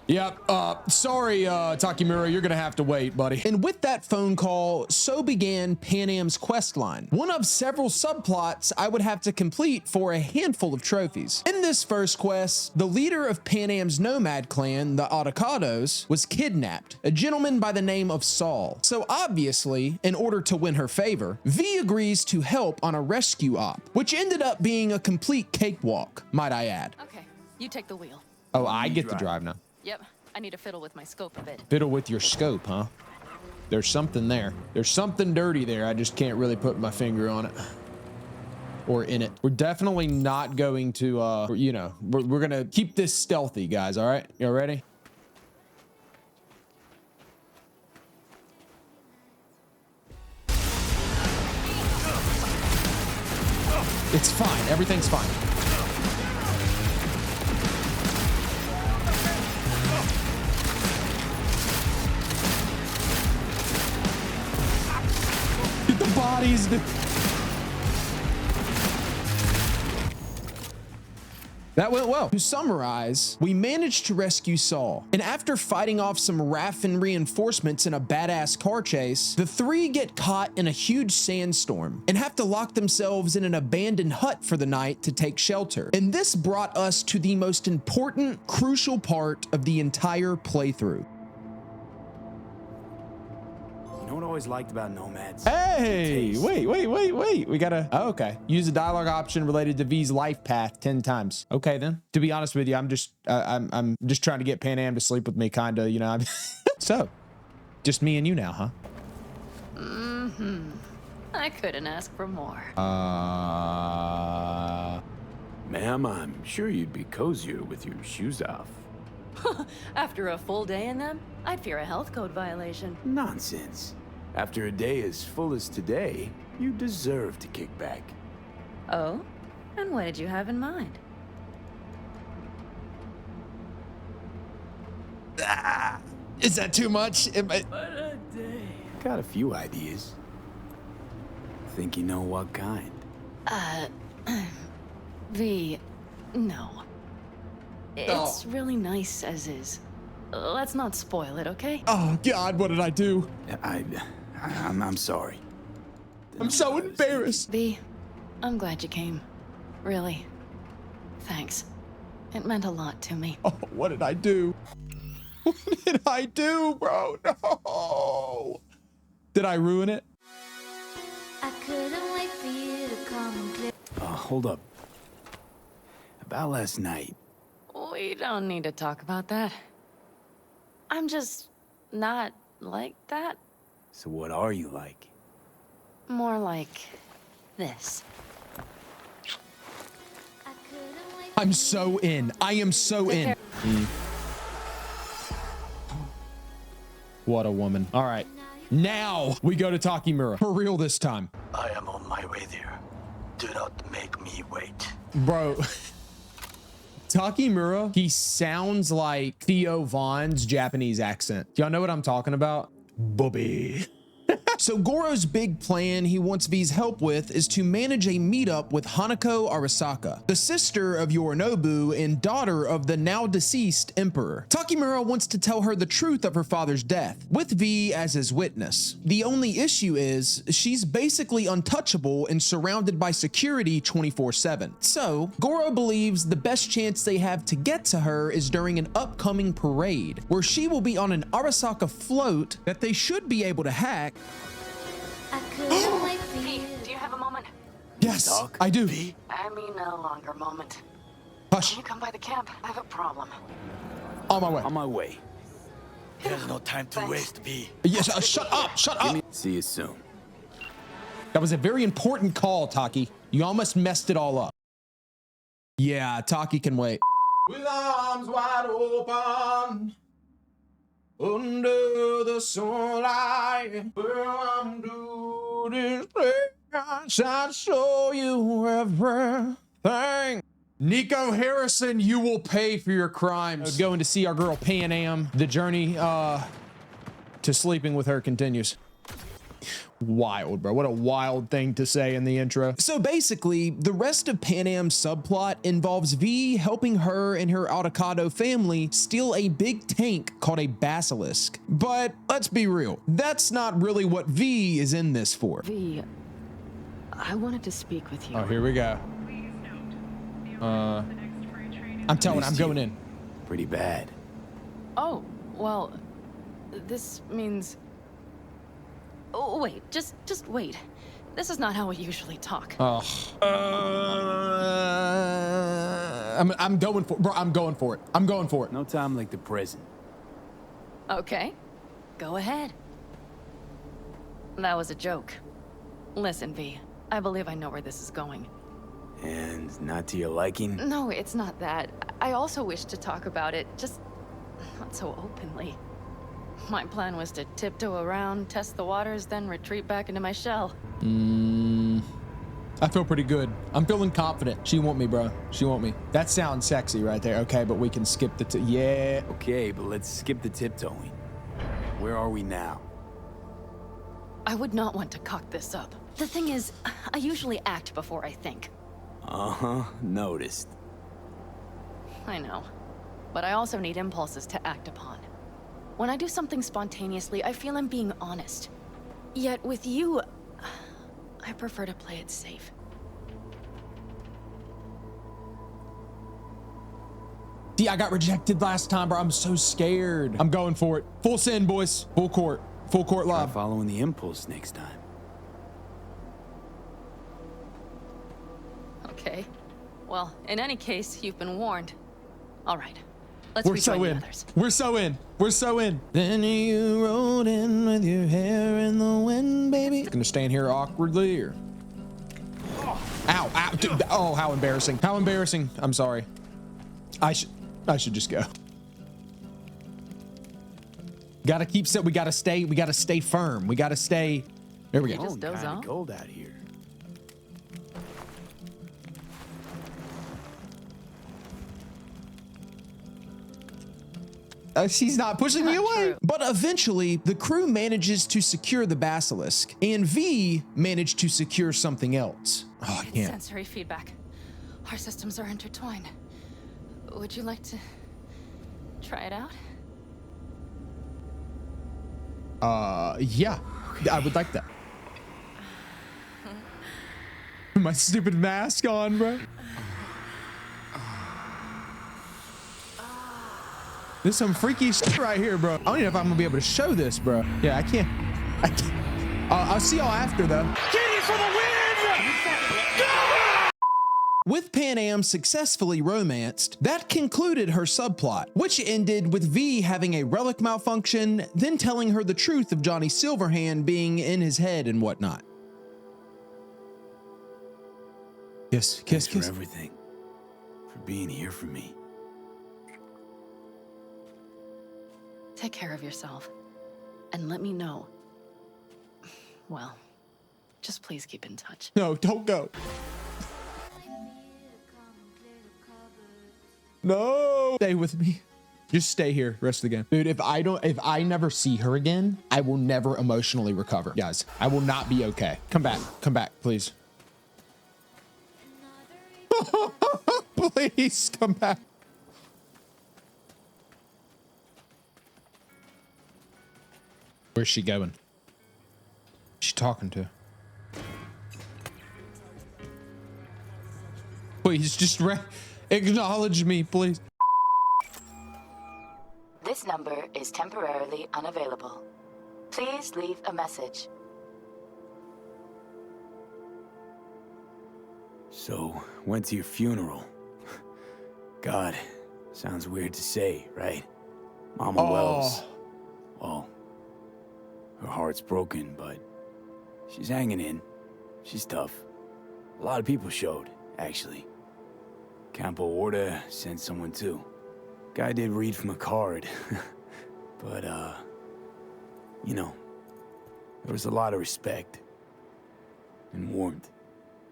Yep. Sorry, Takimura, you're gonna have to wait, buddy. And with that phone call, so began Panam's quest line. One of several subplots I would have to complete for a handful of trophies. In this first quest, the leader of Panam's nomad clan, the Avocados, was kidnapped, a gentleman by the name of Saul. So obviously, in order to win her favor, V agrees to help on a rescue op, which ended up being a complete cakewalk, might I add. Okay, you take the wheel. Oh, I get to drive now. Yep, I need to fiddle with my scope a bit. Fiddle with your scope, huh? There's something there. There's something dirty there. I just can't really put my finger on it or in it. We're definitely not going to, you know, we're gonna keep this stealthy, guys. All right, you ready? It's fine. Everything's fine. Bodies. That went well. To summarize, we managed to rescue Saul, and after fighting off some Raffin reinforcements in a badass car chase, the three get caught in a huge sandstorm and have to lock themselves in an abandoned hut for the night to take shelter. And this brought us to the most important, crucial part of the entire playthrough. You know what I always liked about nomads? Hey, wait. We gotta, oh, okay. Use the dialogue option related to V's life path 10 times. Okay, then. To be honest with you, I'm just trying to get Panam to sleep with me, kinda, you know. So, just me and you now, huh? Mm-hmm. I couldn't ask for more. Ma'am, I'm sure you'd be cozier with your shoes off. After a full day in them, I'd fear a health code violation. Nonsense. After a day as full as today, you deserve to kick back. Oh? And what did you have in mind? Is that too much? What a day. Got a few ideas. Think you know what kind? V, no. It's really nice as is. Let's not spoil it, okay? Oh God, what did I do? I'm sorry. I'm so embarrassed. V, I'm glad you came. Really. Thanks. It meant a lot to me. Oh, what did I do? What did I do, bro? No. Did I ruin it? I couldn't wait for you to come and clear. Hold up. About last night. We don't need to talk about that. I'm just not like that. So what are you like? More like this. I'm so in. I am so in. What a woman. All right. Now we go to Takimura. For real this time. I am on my way there. Do not make me wait. Bro. Takimura, he sounds like Theo Von's Japanese accent. Do y'all know what I'm talking about? Bobby. So Goro's big plan he wants V's help with is to manage a meetup with Hanako Arasaka, the sister of Yorinobu and daughter of the now deceased emperor. Takimura wants to tell her the truth of her father's death, with V as his witness. The only issue is she's basically untouchable and surrounded by security 24/7. So Goro believes the best chance they have to get to her is during an upcoming parade, where she will be on an Arasaka float that they should be able to hack. Pete, do you have a moment? Yes, I do. I mean, no longer moment. Hush. Can you come by the camp? I have a problem. On my way. On my way. There's no time to waste, V. Yes, shut up, shut up. See you soon. That was a very important call, Taki. You almost messed it all up. Yeah, Taki can wait. With arms wide open, under the sunlight, where I'm doing this, I'll show you everything. Nico Harrison, you will pay for your crimes. Going to see our girl Panam. The journey to sleeping with her continues. Wild, bro. What a wild thing to say in the intro. So basically, the rest of Panam's subplot involves V helping her and her Avocado family steal a big tank called a basilisk. But let's be real, that's not really what V is in this for. V, I wanted to speak with you. Oh, here we go. I'm telling, I'm going in. Pretty bad. Oh, well, this means... Oh, wait, just wait. This is not how we usually talk. Oh. I'm going for it, bro. I'm going for it. I'm going for it. No time like the present. Okay, go ahead. That was a joke. Listen, V, I believe I know where this is going. And not to your liking? No, it's not that. I also wish to talk about it, just not so openly. My plan was to tiptoe around, test the waters, then retreat back into my shell. I feel pretty good. I'm feeling confident. She want me, bro. She want me. That sounds sexy right there. Okay, but we can skip the yeah. Okay, but let's skip the tiptoeing. Where are we now? I would not want to cock this up. The thing is, I usually act before I think. Uh-huh, noticed. I know, but I also need impulses to act upon. When I do something spontaneously, I feel I'm being honest. Yet with you, I prefer to play it safe. See, I got rejected last time, bro. I'm so scared. I'm going for it. Full send, boys. Full court. Full court live. Try following the impulse next time. Okay. Well, in any case, you've been warned. All right. Let's We're so in. Others. We're so in. We're so in. Then you rode in with your hair in the wind, baby. Gonna stand here awkwardly or... Ow, ow, dude. Oh, how embarrassing. How embarrassing. I'm sorry. I should just go. Gotta keep set. We gotta stay firm. We gotta stay. There we go. Oh, just doze off. Cold out here. She's not pushing me away. But eventually, the crew manages to secure the basilisk, and V managed to secure something else. Oh, I can't. Sensory feedback. Our systems are intertwined. Would you like to try it out? Yeah, I would like that. My stupid mask on, bro. This is some freaky shit right here, bro. I don't even know if I'm gonna be able to show this, bro. Yeah, I can't. I'll see y'all after, though. Get it for the win! With Panam successfully romanced, that concluded her subplot, which ended with V having a relic malfunction, then telling her the truth of Johnny Silverhand being in his head and whatnot. Kiss, kiss, Thanks kiss. for everything. For being here for me. Take care of yourself. And let me know. Well, just please keep in touch. No, don't go. No. Stay with me. Just stay here rest of the game. Dude, if I never see her again, I will never emotionally recover. Guys, I will not be okay. Come back, please. Please come back. Where's she going? She's talking to. Please just acknowledge me, please. This number is temporarily unavailable. Please leave a message. So, went to your funeral. God, sounds weird to say, right? Mama Wells. Well, her heart's broken, but she's hanging in. She's tough. A lot of people showed, actually. Campo Orta sent someone too. Guy did read from a card. But, you know, there was a lot of respect and warmth.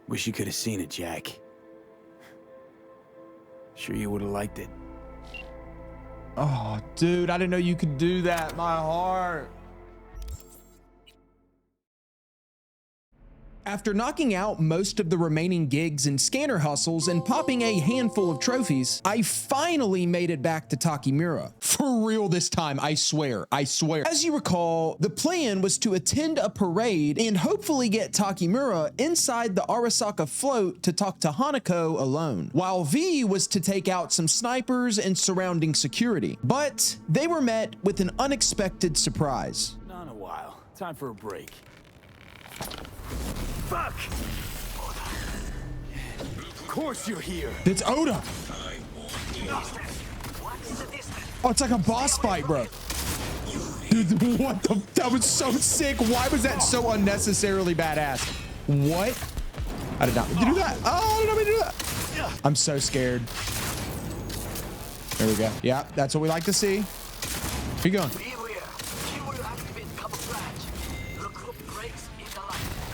Wish you could have seen it, Jack. Sure you would have liked it. Oh, dude, I didn't know you could do that. My heart. After knocking out most of the remaining gigs and scanner hustles and popping a handful of trophies, I finally made it back to Takimura. For real this time, I swear. As you recall, the plan was to attend a parade and hopefully get Takimura inside the Arasaka float to talk to Hanako alone, while V was to take out some snipers and surrounding security. But they were met with an unexpected surprise. Not in a while. Time for a break. Fuck! Of course you're here. It's Oda. Oh, it's like a boss fight, bro. Dude, what the? That was so sick. Why was that so unnecessarily badass? What? I did not mean to do that. Oh, I did not mean to do that. I'm so scared. There we go. Yeah, that's what we like to see. Where you going?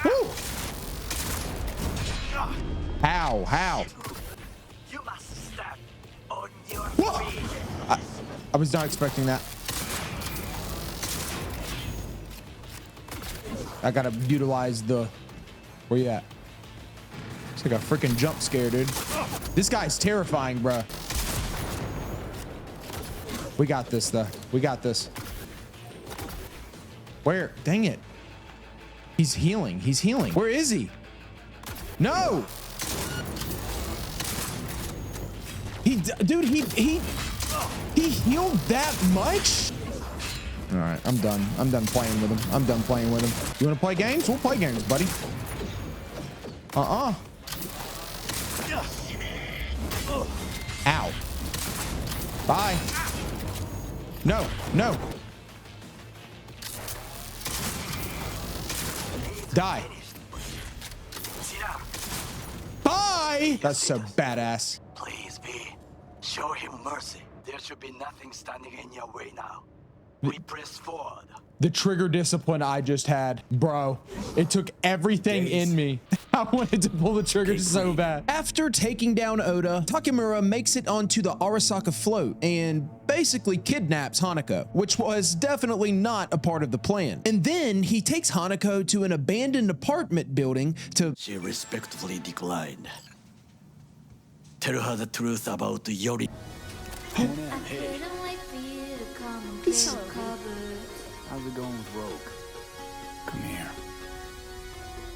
Woo! How? You must stand on your feet. I was not expecting that. I gotta utilize the... Where you at? It's like a freaking jump scare, dude. This guy's terrifying, bruh. We got this, though. We got this. Where? Dang it. He's healing. He's healing. Where is he? No! Dude, he healed that much? All right, I'm done. I'm done playing with him. I'm done playing with him. You want to play games? We'll play games, buddy. Ow. Bye. No. Die. Bye. That's so badass. Please, V. Show him mercy. There should be nothing standing in your way now. We press forward. The trigger discipline I just had, bro. It took everything in me. I wanted to pull the trigger so bad. After taking down Oda, Takimura makes it onto the Arasaka float and basically kidnaps Hanako, which was definitely not a part of the plan. And then he takes Hanako to an abandoned apartment building to... She respectfully declined. Tell her the truth about the Yori. Hey. How's it going with Rogue? Come here.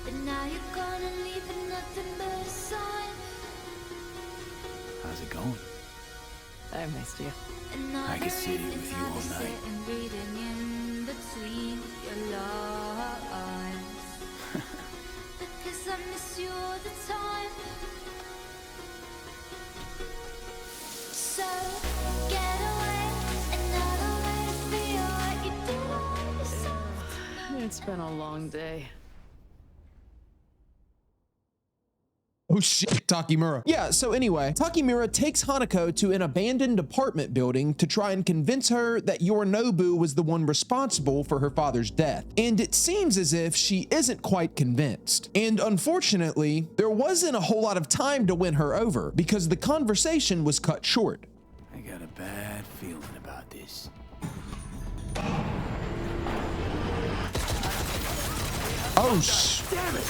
But now you're gonna leave it nothing but a sign. How's it going? I missed you. I could sit here with you all night. And reading in between your lines. Because I miss you all the time. So get away and not always be what you did on yourself. It's been a long day. Oh shit, Takimura. Yeah, so anyway, Takimura takes Hanako to an abandoned apartment building to try and convince her that Yorinobu was the one responsible for her father's death. And it seems as if she isn't quite convinced. And unfortunately, there wasn't a whole lot of time to win her over because the conversation was cut short. I got a bad feeling about this. Oh, damn it!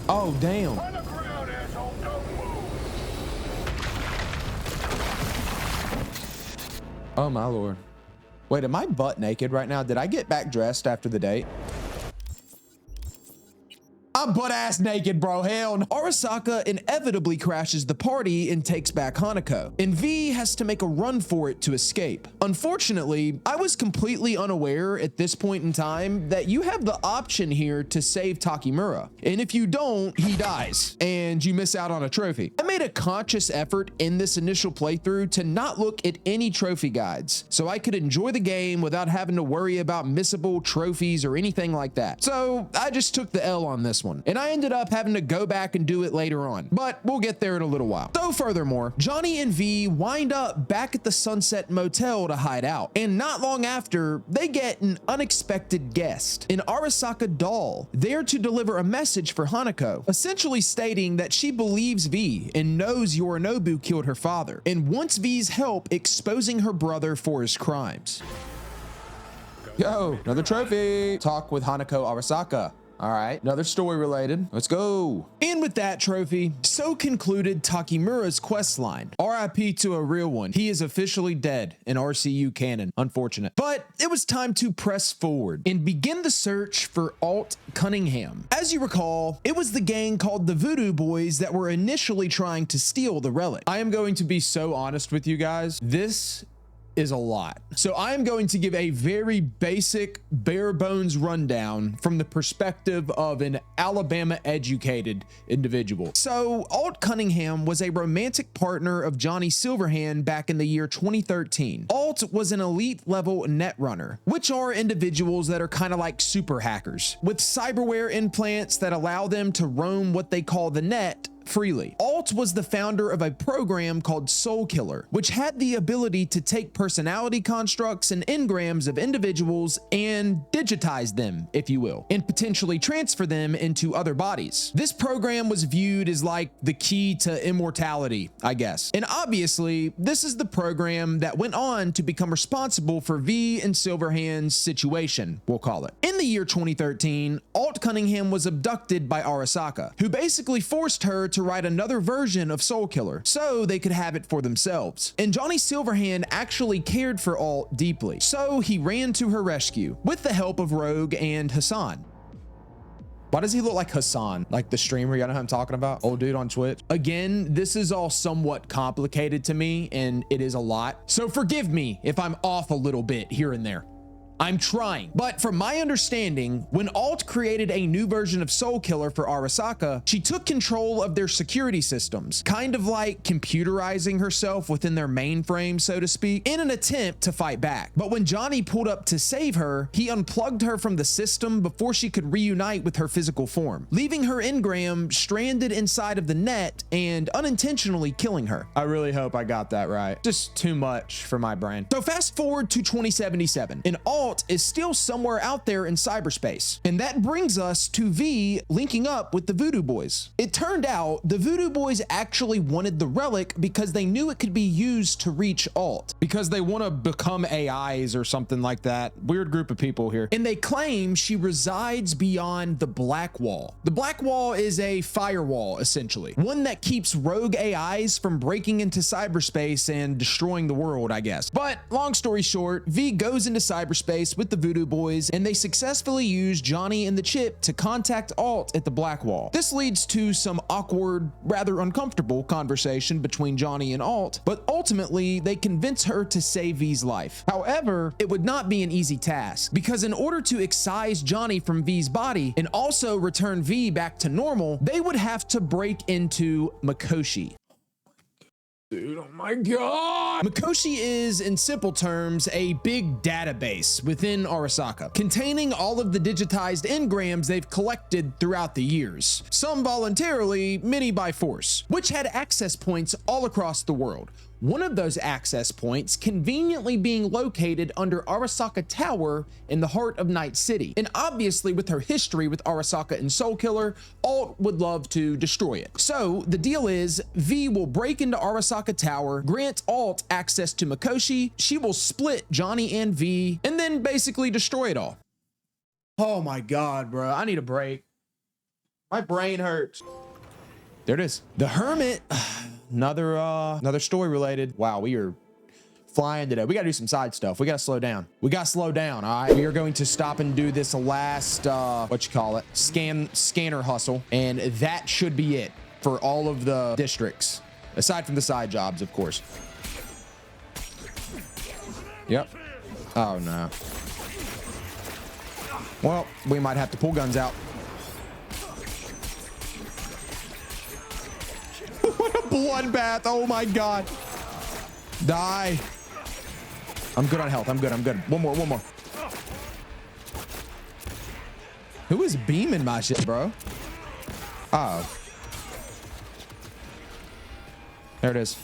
Oh, damn. Oh, my lord. Wait, am I butt naked right now? Did I get back dressed after the date? I'm butt-ass naked, bro. Hell no. Arasaka inevitably crashes the party and takes back Hanako, and V has to make a run for it to escape. Unfortunately, I was completely unaware at this point in time that you have the option here to save Takimura, and if you don't, he dies, and you miss out on a trophy. I made a conscious effort in this initial playthrough to not look at any trophy guides, so I could enjoy the game without having to worry about missable trophies or anything like that. So I just took the L on this one, and I ended up having to go back and do it later on, but we'll get there in a little while. So furthermore, Johnny and V wind up back at the Sunset Motel to hide out, and not long after, they get an unexpected guest, an Arasaka doll, there to deliver a message for Hanako, essentially stating that she believes V and knows Yorinobu killed her father, and wants V's help exposing her brother for his crimes. Yo, another trophy. Talk with Hanako Arasaka. All right, another story related. Let's go. And with that trophy, so concluded Takimura's questline. RIP to a real one. He is officially dead in RCU canon. Unfortunate. But it was time to press forward and begin the search for Alt Cunningham. As you recall, it was the gang called the Voodoo Boys that were initially trying to steal the relic. I am going to be so honest with you guys. This is a lot. So I am going to give a very basic, bare bones rundown from the perspective of an Alabama educated individual. So Alt Cunningham was a romantic partner of Johnny Silverhand back in the year 2013. Alt was an elite level net runner, which are individuals that are kind of like super hackers with cyberware implants that allow them to roam what they call the net freely. Alt was the founder of a program called Soul Killer, which had the ability to take personality constructs and engrams of individuals and digitize them, if you will, and potentially transfer them into other bodies. This program was viewed as like the key to immortality, I guess. And obviously, this is the program that went on to become responsible for V and Silverhand's situation, we'll call it. In the year 2013, Alt Cunningham was abducted by Arasaka, who basically forced her to write another version of Soul Killer so they could have it for themselves. And Johnny Silverhand actually cared for Alt deeply, so he ran to her rescue with the help of Rogue and Hassan. Why does he look like Hassan? Like the streamer, you know who I'm talking about? Old dude on Twitch. Again, this is all somewhat complicated to me, and it is a lot. So forgive me if I'm off a little bit here and there. I'm trying. But from my understanding, when Alt created a new version of Soul Killer for Arasaka, she took control of their security systems, kind of like computerizing herself within their mainframe, so to speak, in an attempt to fight back. But when Johnny pulled up to save her, he unplugged her from the system before she could reunite with her physical form, leaving her engram stranded inside of the net and unintentionally killing her. I really hope I got that right. Just too much for my brain. So fast forward to 2077, and Alt is still somewhere out there in cyberspace. And that brings us to V linking up with the Voodoo Boys. It turned out the Voodoo Boys actually wanted the relic because they knew it could be used to reach Alt, because they want to become AIs or something like that. Weird group of people here. And they claim she resides beyond the Black Wall. The Black Wall is a firewall, essentially, one that keeps rogue AIs from breaking into cyberspace and destroying the world, I guess. But long story short, V goes into cyberspace with the Voodoo Boys, and they successfully use Johnny and the Chip to contact Alt at the Black Wall. This leads to some awkward, rather uncomfortable conversation between Johnny and Alt, but ultimately they convince her to save V's life. However, it would not be an easy task, because in order to excise Johnny from V's body and also return V back to normal, they would have to break into Mikoshi. Dude, oh my God. Mikoshi is, in simple terms, a big database within Arasaka, containing all of the digitized engrams they've collected throughout the years, some voluntarily, many by force, which had access points all across the world. One of those access points conveniently being located under Arasaka Tower in the heart of Night City. And obviously with her history with Arasaka and Soul Killer, Alt would love to destroy it. So the deal is V will break into Arasaka Tower, grant Alt access to Mikoshi, she will split Johnny and V, and then basically destroy it all. Oh my God, bro. I need a break. My brain hurts. There it is. The Hermit. Another story related. Wow, we are flying today. We gotta do some side stuff. We gotta slow down. We gotta slow down, all right? We are going to stop and do this last, scanner hustle. And that should be it for all of the districts. Aside from the side jobs, of course. Yep. Oh, no. Well, we might have to pull guns out. What a bloodbath. Oh my God. Die. I'm good on health. I'm good. One more. Who is beaming my shit, bro? Oh. There it is.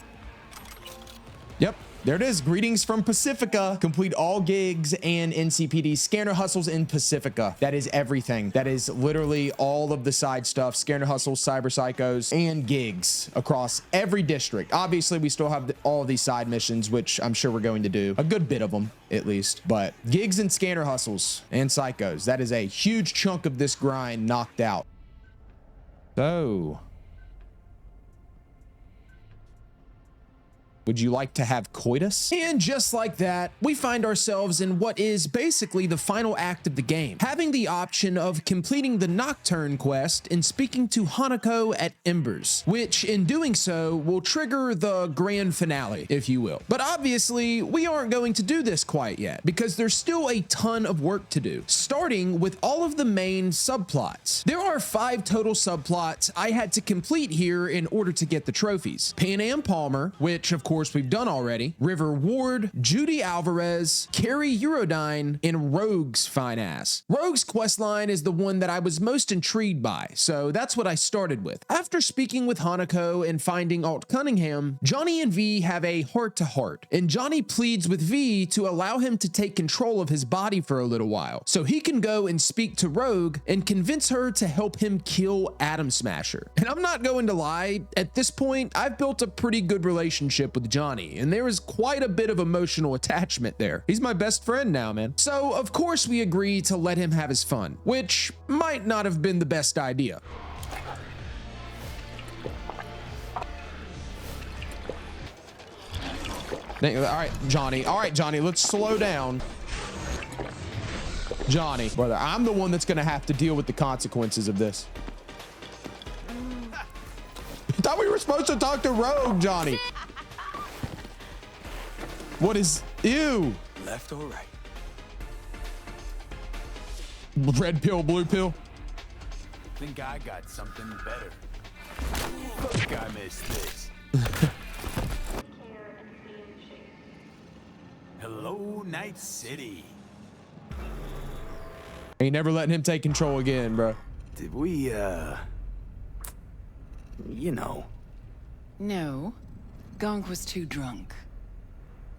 Yep. There it is. Greetings from Pacifica. Complete all gigs and NCPD scanner hustles in Pacifica. That is everything. That is literally all of the side stuff. Scanner hustles, cyber psychos, and gigs across every district. Obviously, we still have all of these side missions, which I'm sure we're going to do a good bit of them at least. But gigs and scanner hustles and psychos. That is a huge chunk of this grind knocked out. So... would you like to have coitus? And just like that, we find ourselves in what is basically the final act of the game, having the option of completing the Nocturne quest and speaking to Hanako at Embers, which in doing so will trigger the grand finale, if you will. But obviously, we aren't going to do this quite yet because there's still a ton of work to do, starting with all of the main subplots. There are 5 total subplots I had to complete here in order to get the trophies. Panam Palmer, which of course we've done already, River Ward, Judy Alvarez, Carrie Eurodyne, and Rogue's fine ass. Rogue's questline is the one that I was most intrigued by, so that's what I started with. After speaking with Hanako and finding Alt Cunningham, Johnny and V have a heart-to-heart, and Johnny pleads with V to allow him to take control of his body for a little while, so he can go and speak to Rogue and convince her to help him kill Atom Smasher. And I'm not going to lie, at this point, I've built a pretty good relationship with Johnny, and there is quite a bit of emotional attachment there. He's my best friend now, man. So of course we agree to let him have his fun, which might not have been the best idea. All right, Johnny, let's slow down. Johnny, brother, I'm the one that's gonna have to deal with the consequences of this. I thought we were supposed to talk to Rogue, Johnny. What is, ew. Left or right? Red pill, blue pill. Think I got something better. Fuck, I missed this. Hello, Night City. Ain't never letting him take control again, bro. Did we, you know. No. Gonk was too drunk.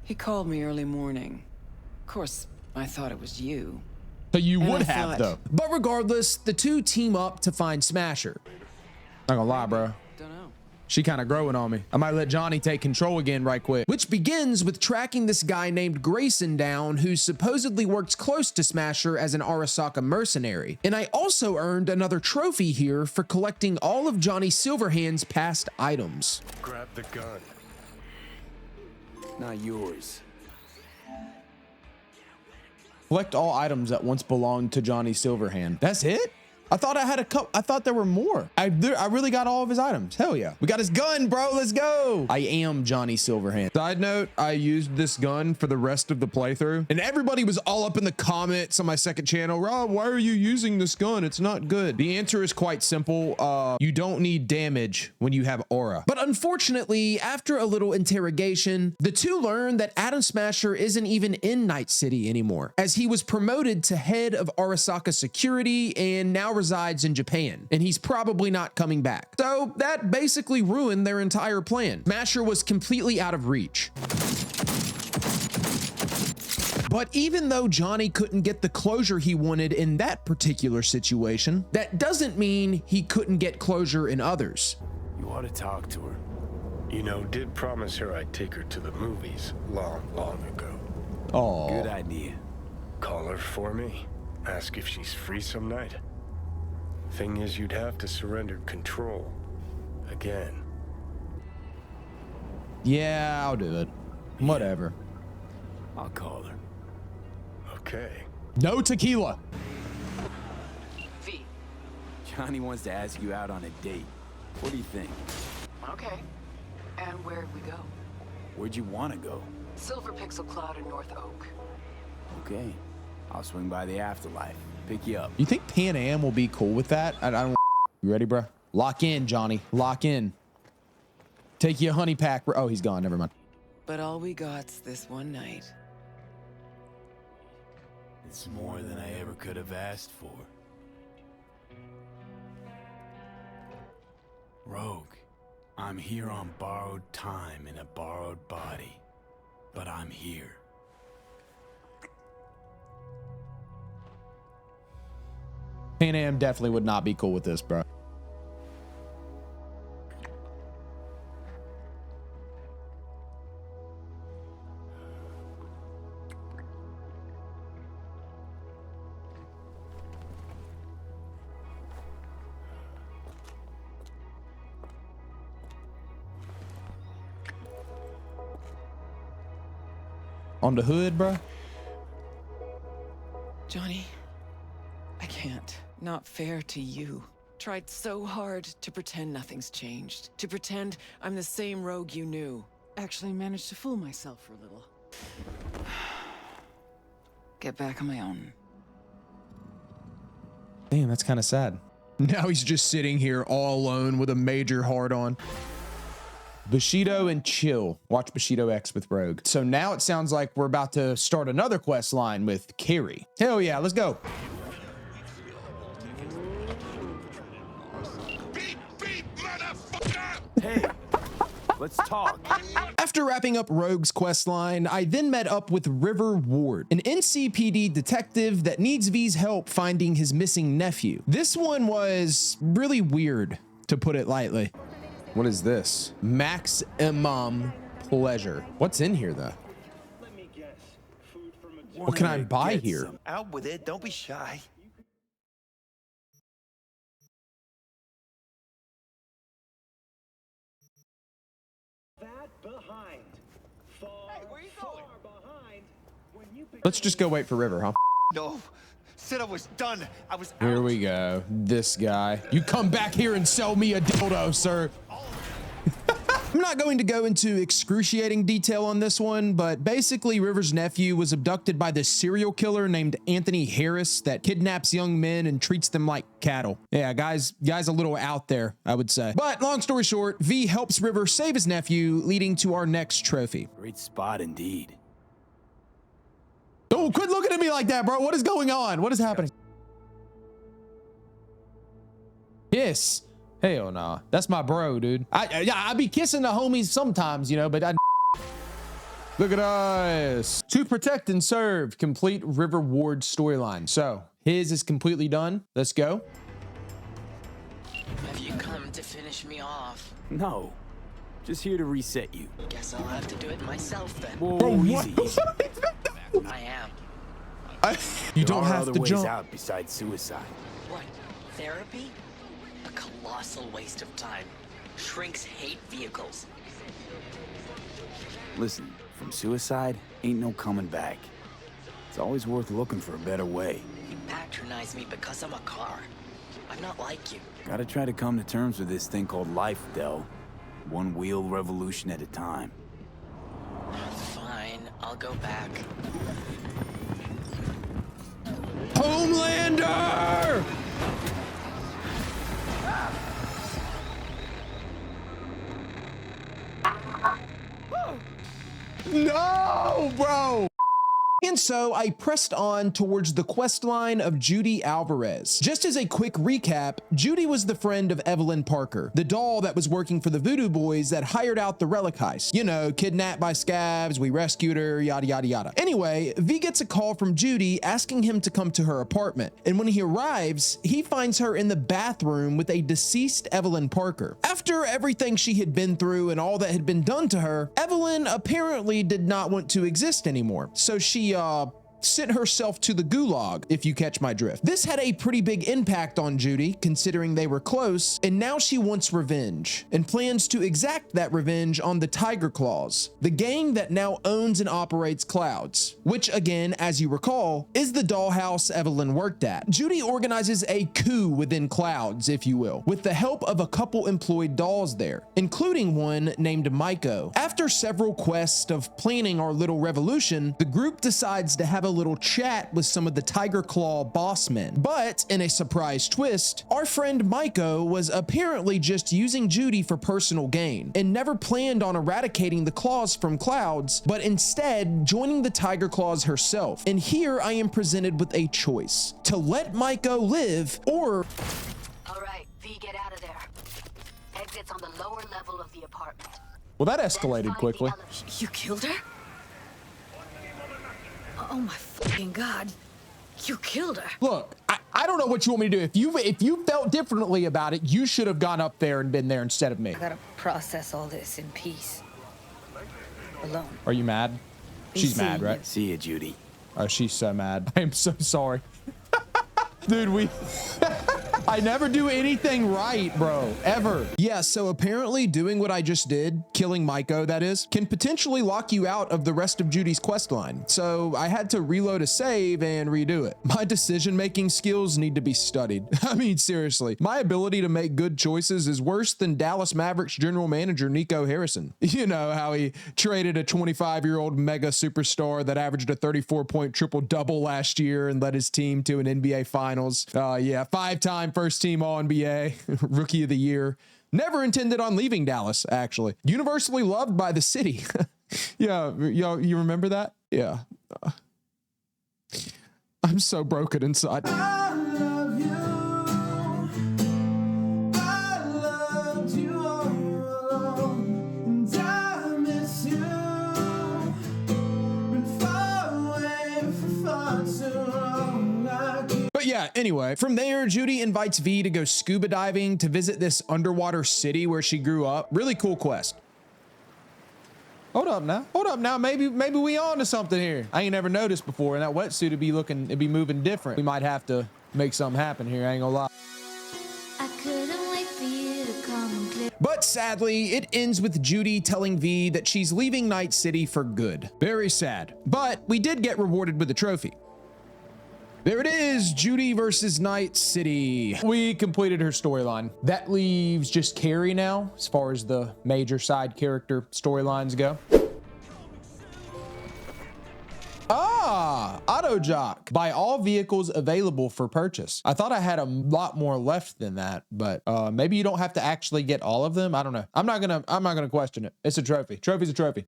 He called me early morning. Of course, I thought it was you. So you And would I have, thought- though. But regardless, the two team up to find Smasher. Not gonna lie, bro. Dunno. She kind of growing on me. I might let Johnny take control again right quick. Which begins with tracking this guy named Grayson down, who supposedly works close to Smasher as an Arasaka mercenary. And I also earned another trophy here for collecting all of Johnny Silverhand's past items. Grab the gun. Not yours. Collect all items that once belonged to Johnny Silverhand. That's it? I thought I had a couple. I thought there were more. I really got all of his items. Hell yeah. We got his gun, bro. Let's go. I am Johnny Silverhand. Side note, I used this gun for the rest of the playthrough, and everybody was all up in the comments on my second channel. Rob, why are you using this gun? It's not good. The answer is quite simple. You don't need damage when you have aura. But unfortunately, after a little interrogation, the two learn that Atom Smasher isn't even in Night City anymore, as he was promoted to head of Arasaka security and now resides in Japan, and he's probably not coming back. So that basically ruined their entire plan. Smasher was completely out of reach. But even though Johnny couldn't get the closure he wanted in that particular situation, that doesn't mean he couldn't get closure in others. You ought to talk to her. You know, did promise her I'd take her to the movies long ago. Oh, good idea. Call her for me. Ask if she's free some night. Thing is, you'd have to surrender control. Again. Yeah, I'll do it. Whatever. I'll call her. Okay. No tequila. V. Johnny wants to ask you out on a date. What do you think? Okay. And where'd we go? Where'd you want to go? Silver Pixel Cloud in North Oak. Okay. I'll swing by the afterlife. Pick you up. You think Panam will be cool with that? I don't. You ready, bro? Lock in, Johnny. Lock in. Take you a honey pack. Oh, he's gone. Never mind. But all we got's this one night. It's more than I ever could have asked for. Rogue, I'm here on borrowed time in a borrowed body, but I'm here. Panam definitely would not be cool with this, bro. On the hood, bro. Johnny, I can't. Not fair to you. Tried so hard to pretend nothing's changed. To pretend I'm the same Rogue you knew. Actually managed to fool myself for a little. Get back on my own. Damn, that's kind of sad. Now he's just sitting here all alone with a major hard-on. Bushido and chill. Watch Bushido X with Rogue. So now it sounds like we're about to start another quest line with Carrie. Hell yeah, let's go. Hey, let's talk. After wrapping up Rogue's quest line, I then met up with River Ward, an NCPD detective that needs V's help finding his missing nephew. This one was really weird, to put it lightly. What is this? Maximum pleasure. What's in here, though? What can I buy here? Out with it. Don't be shy. Let's just go wait for River, huh? No. Said I was done. I was out. Here we go. This guy. You come back here and sell me a dildo, sir. I'm not going to go into excruciating detail on this one, but basically River's nephew was abducted by this serial killer named Anthony Harris that kidnaps young men and treats them like cattle. Yeah, guy's a little out there, I would say. But long story short, V helps River save his nephew, leading to our next trophy. Great spot indeed. Oh, quit looking at me like that, bro. What is going on? What is happening? Kiss. Hell no. That's my bro, dude. I be kissing the homies sometimes, you know, but look at us. To protect and serve, complete River Ward storyline. So his is completely done. Let's go. Have you come to finish me off? No, just here to reset you. Guess I'll have to do it myself then. Whoa, easy. I am. You don't have other to ways jump. out besides suicide. What? Therapy? A colossal waste of time. Shrinks hate vehicles. Listen, from suicide, ain't no coming back. It's always worth looking for a better way. You patronize me because I'm a car. I'm not like you. Gotta try to come to terms with this thing called life, Del. One wheel revolution at a time. Fine, I'll go back. Homelander! No, bro. And so I pressed on towards the quest line of Judy Alvarez. Just as a quick recap, Judy was the friend of Evelyn Parker, the doll that was working for the Voodoo Boys that hired out the relic heist. You know, kidnapped by scabs, we rescued her, yada, yada, yada. Anyway, V gets a call from Judy asking him to come to her apartment. And when he arrives, he finds her in the bathroom with a deceased Evelyn Parker. After everything she had been through and all that had been done to her, Evelyn apparently did not want to exist anymore. So she, sent herself to the gulag, if you catch my drift. This had a pretty big impact on Judy, considering they were close, and now she wants revenge, and plans to exact that revenge on the Tiger Claws, the gang that now owns and operates Clouds, which again, as you recall, is the dollhouse Evelyn worked at. Judy organizes a coup within Clouds, if you will, with the help of a couple employed dolls there, including one named Maiko. After several quests of planning our little revolution, the group decides to have a little chat with some of the Tiger Claw boss men. But in a surprise twist, our friend Maiko was apparently just using Judy for personal gain and never planned on eradicating the claws from Clouds, but instead joining the Tiger Claws herself. And here I am presented with a choice: to let Maiko live or... All right, V, get out of there. Exit's on the lower level of the apartment. Well, that escalated quickly. You killed her? Oh my fucking God. You killed her. Look, I don't know what you want me to do. If you felt differently about it, you should have gone up there and been there instead of me. I gotta process all this in peace. Alone. Are you mad? She's mad, right? See ya, Judy. Oh, she's so mad. I am so sorry. Dude, I never do anything right, bro, ever. Yeah, so apparently doing what I just did, killing Maiko, that is, can potentially lock you out of the rest of Judy's quest line. So I had to reload a save and redo it. My decision-making skills need to be studied. I mean, seriously, my ability to make good choices is worse than Dallas Mavericks general manager Nico Harrison. You know how he traded a 25-year-old mega superstar that averaged a 34-point triple-double last year and led his team to an NBA Finals. Yeah, 5-time first team All-NBA, rookie of the year. Never intended on leaving Dallas, actually. Universally loved by the city. Yeah, you remember that? Yeah. I'm so broken inside. I love you. I loved you all along, and I miss you. Been far away for far too long. But yeah, anyway, from there, Judy invites V to go scuba diving to visit this underwater city where she grew up. Really cool quest. Hold up now. Maybe we on to something here. I ain't never noticed before, and that wetsuit it'd be moving different. We might have to make something happen here, I ain't gonna lie. I couldn't wait for you to come and clear. But sadly, it ends with Judy telling V that she's leaving Night City for good. Very sad. But we did get rewarded with a trophy. There it is, Judy versus Night City. We completed her storyline. That leaves just Carrie now, as far as the major side character storylines go. Auto Jock. Buy all vehicles available for purchase. I thought I had a lot more left than that, but maybe you don't have to actually get all of them. I don't know. I'm not gonna question it. It's a trophy. Trophy's a trophy.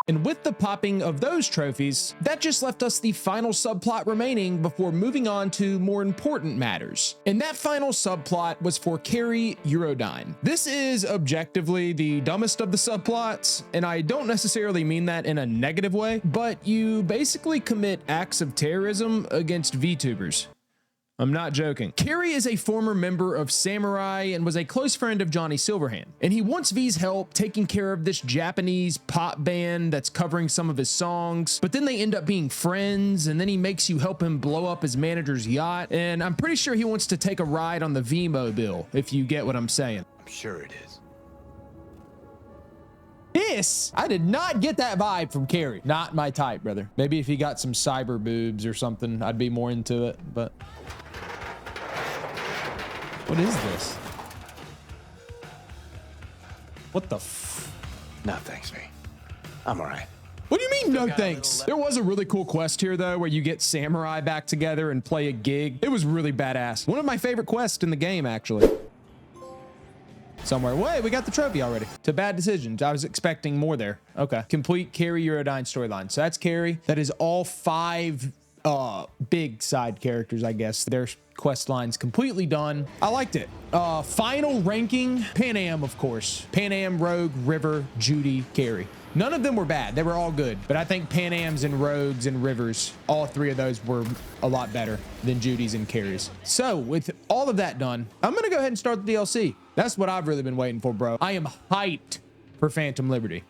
And with the popping of those trophies, that just left us the final subplot remaining before moving on to more important matters. And that final subplot was for Carrie Eurodyne. This is objectively the dumbest of the subplots, and I don't necessarily mean that in a negative way, but you basically commit acts of terrorism against VTubers. I'm not joking. Carrie is a former member of Samurai and was a close friend of Johnny Silverhand. And he wants V's help taking care of this Japanese pop band that's covering some of his songs. But then they end up being friends, and then he makes you help him blow up his manager's yacht. And I'm pretty sure he wants to take a ride on the V-Mobile, if you get what I'm saying. I'm sure it is. This, I did not get that vibe from Carrie. Not my type, brother. Maybe if he got some cyber boobs or something, I'd be more into it, but... What is this? What the f... No, thanks, V. I'm all right. What do you mean, no thanks? There was a really cool quest here, though, where you get Samurai back together and play a gig. It was really badass. One of my favorite quests in the game, actually. somewhere. Wait, we got the trophy already. To bad decisions. I was expecting more there. Okay. Complete Carrie Eurodyne storyline. So that's Carrie. That is all 5 big side characters, I guess. Their quest lines completely done. I liked it. Final ranking, Panam, of course. Panam, Rogue, River, Judy, Carrie. None of them were bad. They were all good. But I think Panam's and Rogue's and River's, all 3 of those were a lot better than Judy's and Carrie's. So with all of that done, I'm going to go ahead and start the DLC. That's what I've really been waiting for, bro. I am hyped for Phantom Liberty.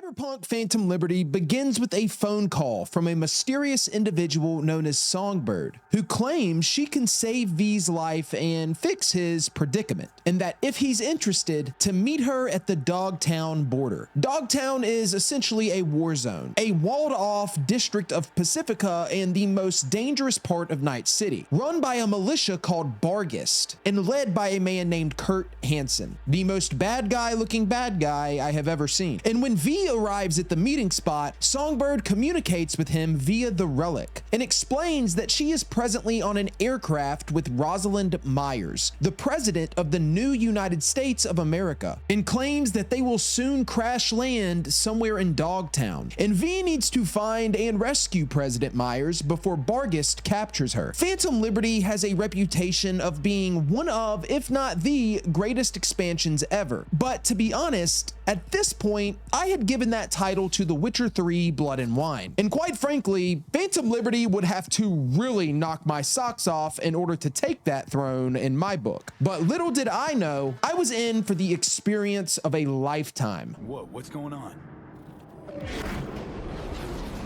Cyberpunk Phantom Liberty begins with a phone call from a mysterious individual known as Songbird, who claims she can save V's life and fix his predicament, and that if he's interested, to meet her at the Dogtown border. Dogtown is essentially a war zone, a walled-off district of Pacifica and the most dangerous part of Night City, run by a militia called Bargist, and led by a man named Kurt Hansen, the most bad guy-looking bad guy I have ever seen. And when V arrives at the meeting spot, Songbird communicates with him via the relic and explains that she is presently on an aircraft with Rosalind Myers, the president of the new United States of America, and claims that they will soon crash land somewhere in Dogtown. And V needs to find and rescue President Myers before Bargist captures her. Phantom Liberty has a reputation of being one of, if not the greatest expansions ever. But to be honest, at this point, I had given that title to The Witcher 3 Blood and Wine. And quite frankly, Phantom Liberty would have to really knock my socks off in order to take that throne in my book. But little did I know, I was in for the experience of a lifetime. What's going on?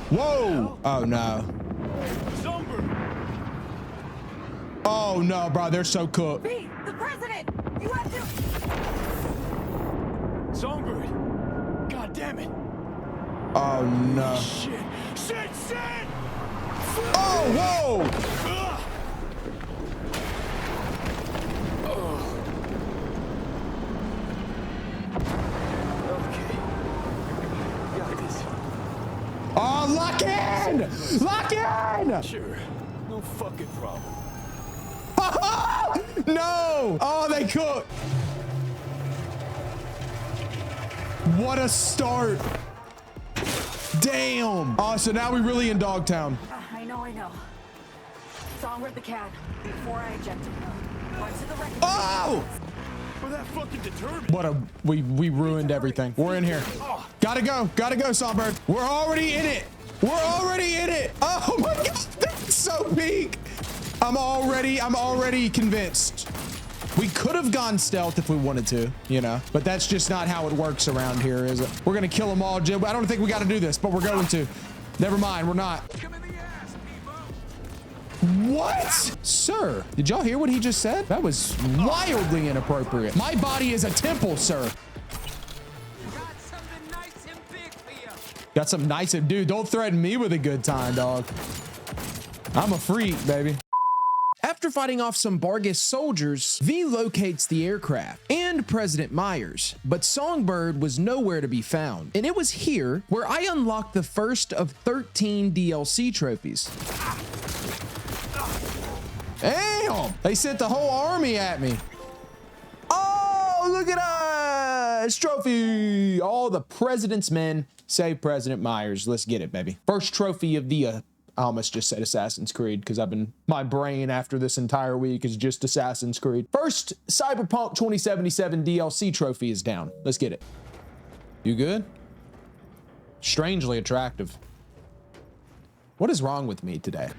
Whoa! Oh no. Songbird! Oh no, bro, they're so cooked. V, the president! You have to... Songbird! God damn it! Oh no. Shit! Shit! Shit! Oh, whoa! Okay. Got this. Oh, lock in! Lock in! Sure. No fucking problem. No! Oh, they cooked. What a start. Damn. Oh, so now we really in Dogtown. I know. Songbird the cat, before I eject him. Run to the wreck. Oh! Well, that fucking determined. What a, we ruined everything. We're in here. Gotta go, Songbird. We're already in it. Oh my God, that's so peak. I'm already convinced. We could have gone stealth if we wanted to, you know, but that's just not how it works around here, is it? We're gonna kill them all, Jim. I don't think we got to do this, but we're going to. Never mind, we're not. What? Sir, did y'all hear what he just said? That was wildly inappropriate. My body is a temple, sir. Got something nice and dude, don't threaten me with a good time, dog. I'm a freak, baby. After fighting off some Bargist soldiers, V locates the aircraft and President Myers, but Songbird was nowhere to be found. And it was here where I unlocked the first of 13 DLC trophies. Damn! They sent the whole army at me. Oh, look at us! Trophy! All the president's men save President Myers. Let's get it, baby. First trophy of the I almost just said Assassin's Creed because my brain after this entire week is just Assassin's Creed. First Cyberpunk 2077 DLC trophy is down. Let's get it. You good? Strangely attractive. What is wrong with me today?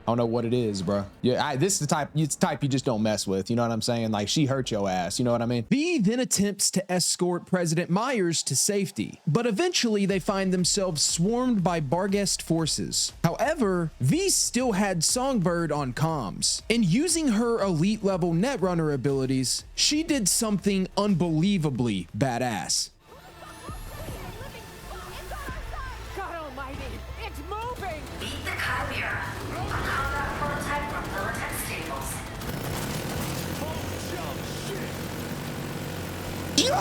I don't know what it is, bro. Yeah, this is the type, it's the type you just don't mess with. You know what I'm saying? Like, she hurt your ass. You know what I mean? V then attempts to escort President Myers to safety, but eventually they find themselves swarmed by Bargist forces. However, V still had Songbird on comms, and using her elite level Netrunner abilities, she did something unbelievably badass. God almighty, it's moving! Meet the Chimera. A combat prototype from Militech Stables. Yo!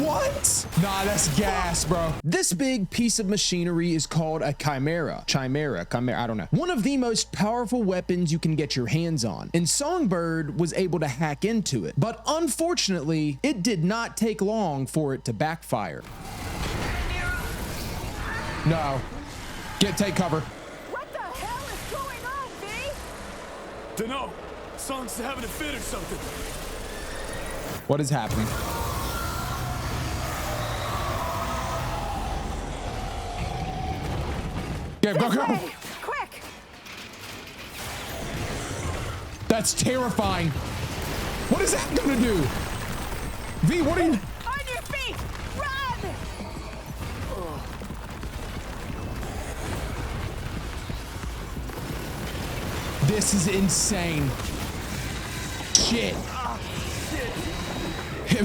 What? Nah, that's gas, bro. This big piece of machinery is called a chimera. Chimera, I don't know. One of the most powerful weapons you can get your hands on. And Songbird was able to hack into it. But unfortunately, it did not take long for it to backfire. No. Take cover. What the hell is going on, V? Dunno. Song's having a fit or something. What is happening? Yeah, go. Quick! That's terrifying. What is that gonna do? V, what are you? On your feet! Run! This is insane. Shit.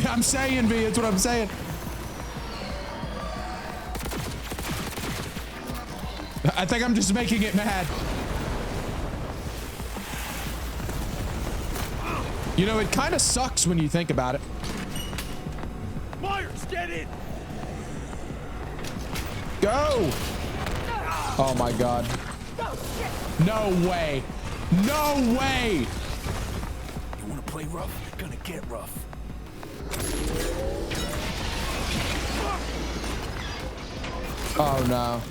I'm saying, V, that's what I'm saying. I think I'm just making it mad. You know, it kind of sucks when you think about it. Myers, get in! Go! Oh my God. No way. No way! You wanna play rough? You're gonna get rough. Oh no.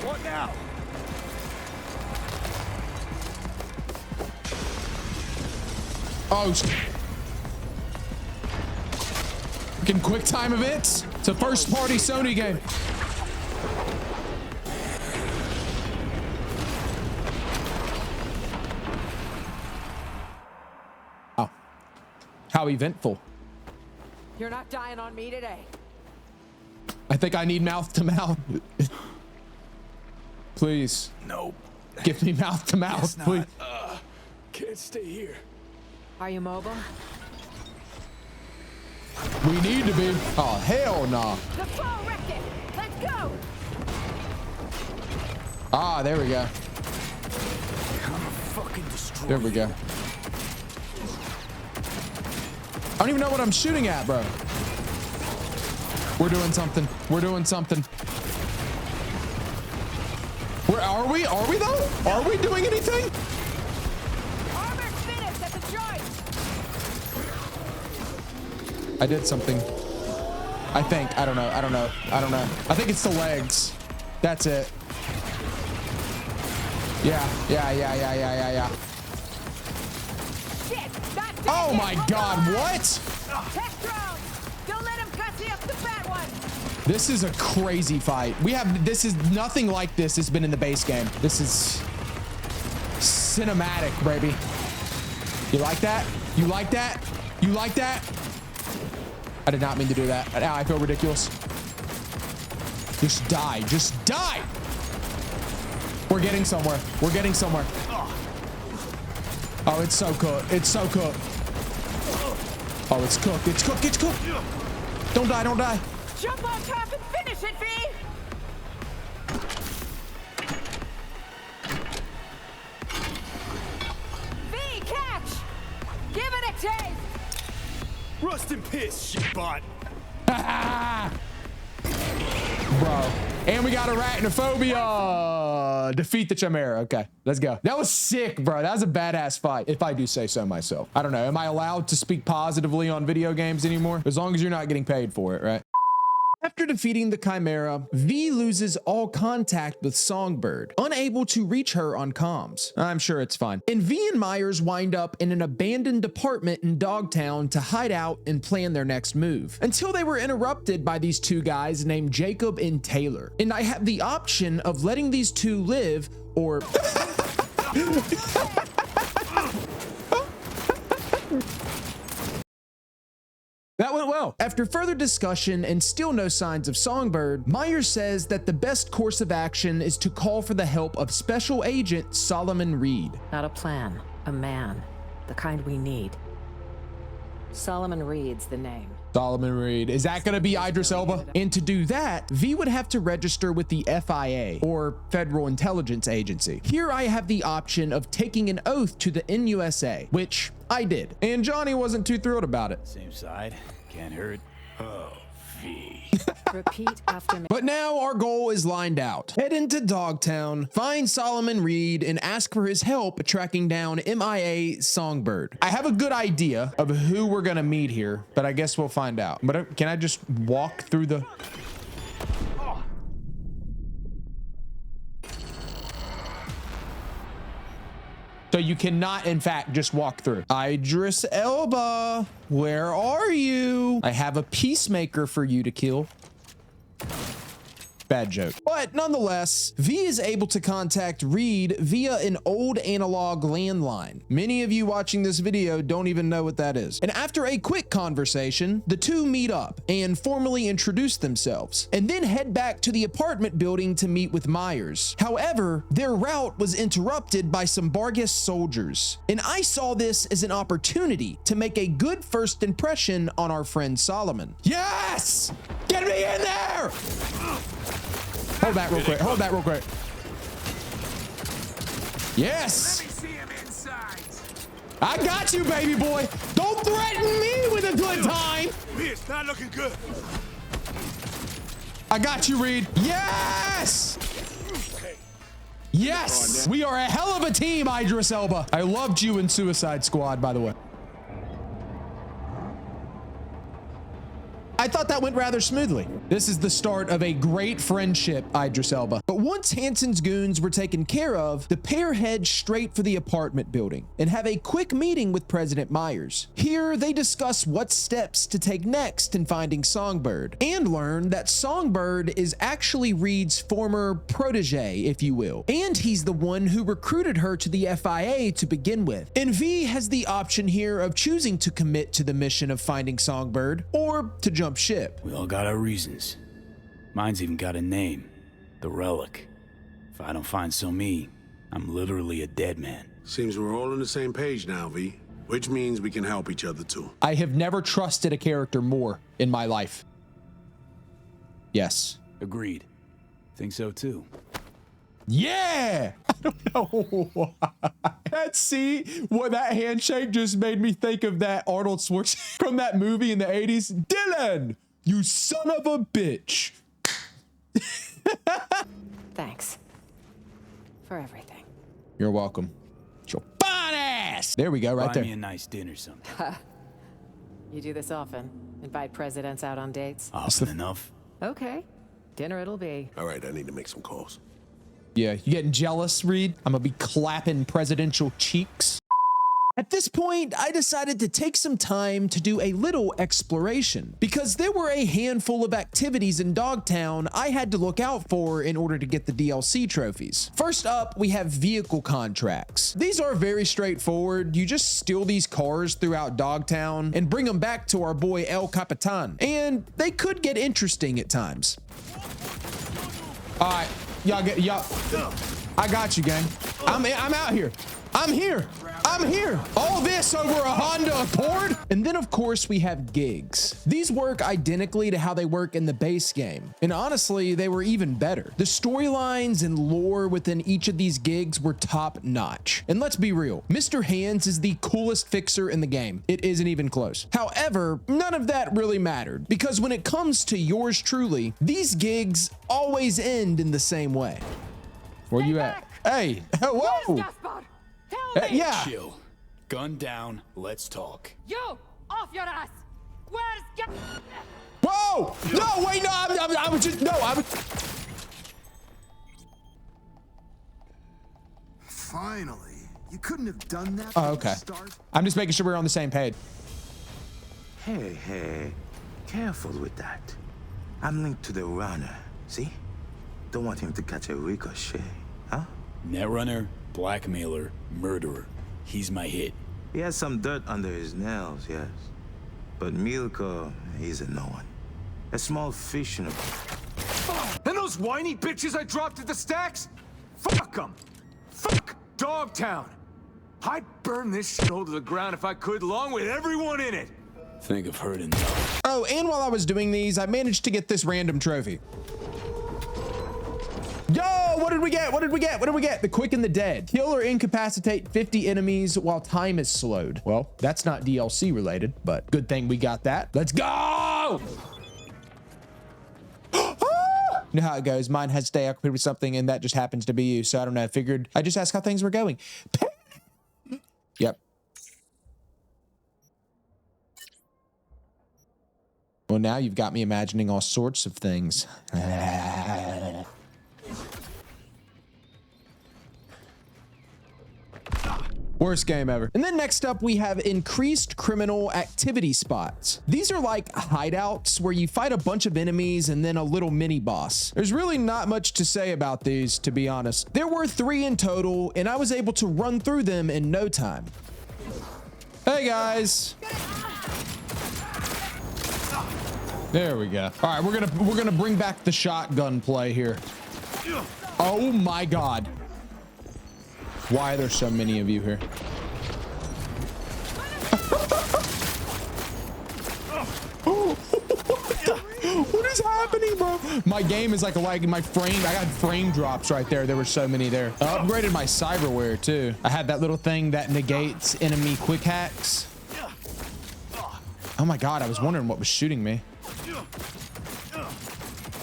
What now? Oh, fucking quick time events. It's a first party Sony game. Oh, how eventful. You're not dying on me today. I think I need mouth to mouth. Please. Nope. Give me mouth to mouth, please. Can't stay here. Are you mobile? We need to be. Oh, hell no. The fall wrecked it. Let's go. Ah, there we go. There we go. I don't even know what I'm shooting at, bro. We're doing something. We're doing something. Where are we? Are we though? Are we doing anything? Armored finished at the joint. I did something. I think. I don't know. I don't know. I don't know. I think it's the legs. That's it. Yeah. Shit, that Oh my God, what? Test drones. Don't let him cuss you up the fat one. This is a crazy fight. This is nothing like this has been in the base game. This is cinematic, baby. You like that? You like that? You like that? I did not mean to do that. Now I feel ridiculous. Just die. Just die. We're getting somewhere. We're getting somewhere. Oh, it's so cooked. It's so cooked. Oh, it's cooked. It's cooked. It's cooked. Don't die. Don't die. Jump on top and finish it, V. V, catch. Give it a taste. Rust and piss, shitbot. Bro. And we got arachnophobia. Defeat the Chimera. Okay, let's go. That was sick, bro. That was a badass fight, if I do say so myself. I don't know. Am I allowed to speak positively on video games anymore? As long as you're not getting paid for it, right? After defeating the Chimera, V loses all contact with Songbird, unable to reach her on comms. I'm sure it's fine. And V and Myers wind up in an abandoned apartment in Dogtown to hide out and plan their next move, until they were interrupted by these two guys named Jacob and Taylor. And I have the option of letting these two live or... That went well. After further discussion and still no signs of Songbird, Myers says that the best course of action is to call for the help of Special Agent Solomon Reed. Not a plan, a man. The kind we need. Solomon Reed's the name. Solomon Reed. Is that going to be Idris Elba? And to do that, V would have to register with the FIA, or Federal Intelligence Agency. Here I have the option of taking an oath to the NUSA, which I did. And Johnny wasn't too thrilled about it. Same side. Can't hurt. Oh, V. Repeat after me. But now our goal is lined out. Head into Dogtown, find Solomon Reed, and ask for his help tracking down MIA Songbird. I have a good idea of who we're gonna meet here, but I guess we'll find out. But can I just walk through the... So you cannot, in fact, just walk through. Idris Elba, where are you? I have a peacemaker for you to kill. Bad joke. But nonetheless, V is able to contact Reed via an old analog landline. Many of you watching this video don't even know what that is. And after a quick conversation, the two meet up and formally introduce themselves, and then head back to the apartment building to meet with Myers. However, their route was interrupted by some Barghest soldiers, and I saw this as an opportunity to make a good first impression on our friend Solomon. Yes! Get me in there! Hold that real quick. Hold that real quick. Yes. Let me see him inside. I got you, baby boy. Don't threaten me with a good time. It's not looking good. I got you, Reed. Yes. Yes. We are a hell of a team, Idris Elba. I loved you in Suicide Squad, by the way. I thought that went rather smoothly. This is the start of a great friendship, Idris Elba. But once Hansen's goons were taken care of, the pair head straight for the apartment building and have a quick meeting with President Myers. Here, they discuss what steps to take next in finding Songbird, and learn that Songbird is actually Reed's former protege, if you will. And he's the one who recruited her to the FIA to begin with. And V has the option here of choosing to commit to the mission of finding Songbird, or to jump ship. We all got our reasons. Mine's even got a name. The Relic. If I don't find So-Mi, I'm literally a dead man. Seems we're all on the same page now, V. Which means we can help each other too. I have never trusted a character more in my life. Yes. Agreed. Think so too. Yeah! I don't know why. That handshake just made me think of that Arnold Schwarzenegger from that movie in the 80s. Dylan, you son of a bitch. Thanks for everything. You're welcome. Your fine ass. There we go, right there. Buy me a nice dinner sometime. You do this often? Invite presidents out on dates? Often enough. Okay. Dinner it'll be. All right, I need to make some calls. Yeah, you getting jealous, Reed? I'm gonna be clapping presidential cheeks. At this point, I decided to take some time to do a little exploration, because there were a handful of activities in Dogtown I had to look out for in order to get the DLC trophies. First up, we have vehicle contracts. These are very straightforward. You just steal these cars throughout Dogtown and bring them back to our boy El Capitan, and they could get interesting at times. All right, y'all, I got you, gang. I'm out here. I'm here. All this over a Honda Accord? And then, of course, we have gigs. These work identically to how they work in the base game. And honestly, they were even better. The storylines and lore within each of these gigs were top notch. And let's be real, Mr. Hands is the coolest fixer in the game. It isn't even close. However, none of that really mattered, because when it comes to yours truly, these always end in the same way. Where you at? Hey, whoa. Yeah. Chill. Gun down. Let's talk. You! Off your ass! Where's Whoa! No, wait, no, I was just, no, I was... Finally. You couldn't have done that Oh, okay. I'm just making sure we're on the same page. Hey, careful with that. I'm linked to the runner, see? Don't want him to catch a ricochet, huh? Netrunner, blackmailer, murderer. He's my hit. He has some dirt under his nails, yes. But Milko, he's a no one. A small fish in a... And those whiny bitches I dropped at the stacks? Fuck them! Fuck Dogtown! I'd burn this shithole to the ground if I could, along with everyone in it! Think of hurting them. Oh, and while I was doing these, I managed to get this random trophy. Yo, what did we get? What did we get? What did we get? The quick and the dead. Kill or incapacitate 50 enemies while time is slowed. Well, that's not DLC related, but good thing we got that. Let's go! You know how it goes. Mine has to stay occupied with something, and that just happens to be you. So I don't know. I figured I just asked how things were going. Yep. Well, now you've got me imagining all sorts of things. Worst game ever. And then next up, we have increased criminal activity spots. These are like hideouts where you fight a bunch of enemies and then a little mini boss. There's really not much to say about these, to be honest. There were 3 in total, and I was able to run through them in no time. Hey guys. There we go. All right, we're gonna bring back the shotgun play here. Oh my God. Why are there so many of you here? What is happening, bro? My game is like my frame. I got frame drops right there. There were so many there. I upgraded my cyberware too. I had that little thing that negates enemy quick hacks. Oh my God, I was wondering what was shooting me.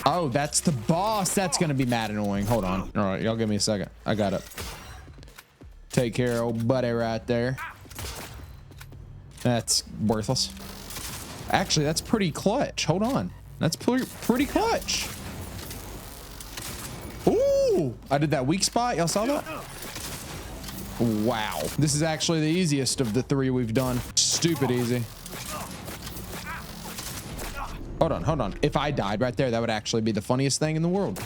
Oh, that's the boss. That's gonna be mad annoying. Hold on. All right, y'all give me a second. I got it. Take care of old buddy right there. That's worthless. Actually, that's pretty clutch. Hold on. That's pretty clutch. Ooh, I did that weak spot. Y'all saw that? Wow. This is actually the easiest of the 3 we've done. Stupid easy. Hold on, hold on. If I died right there, that would actually be the funniest thing in the world.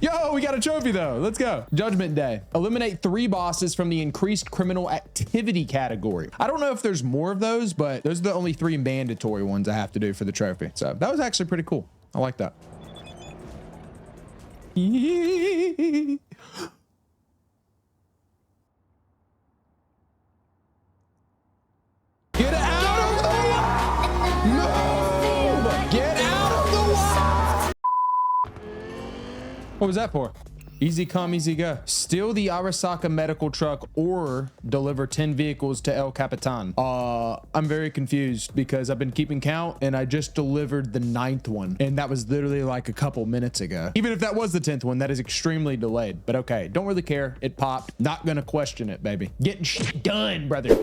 Yo, we got a trophy though. Let's go. Judgment Day. Eliminate 3 bosses from the increased criminal activity category. I don't know if there's more of those, but those are the only 3 mandatory ones I have to do for the trophy. So that was actually pretty cool. I like that. Get out of the way! Move! Get out of the way! What was that for? Easy come, easy go. Steal the Arasaka medical truck or deliver 10 vehicles to El Capitan. I'm very confused because I've been keeping count and I just delivered the 9th one. And that was literally like a couple minutes ago. Even if that was the 10th one, that is extremely delayed. But okay, don't really care. It popped. Not gonna question it, baby. Getting shit done, brother.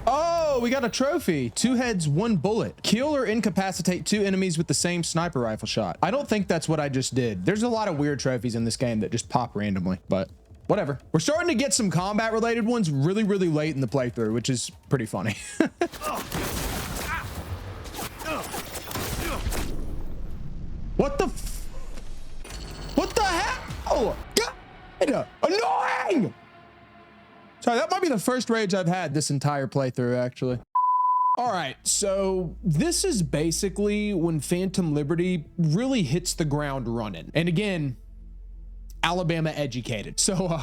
Oh, we got a trophy. 2 heads, 1 bullet. Kill or incapacitate 2 enemies with the same sniper rifle shot. I don't think that's what I just did. There's a lot of weird trophies in this game that just pop randomly, but whatever. We're starting to get some combat related ones really, really late in the playthrough, which is pretty funny. What the what the hell? God, annoying! Sorry, that might be the first rage I've had this entire playthrough, actually. All right, so this is basically when Phantom Liberty really hits the ground running. And again, Alabama educated. So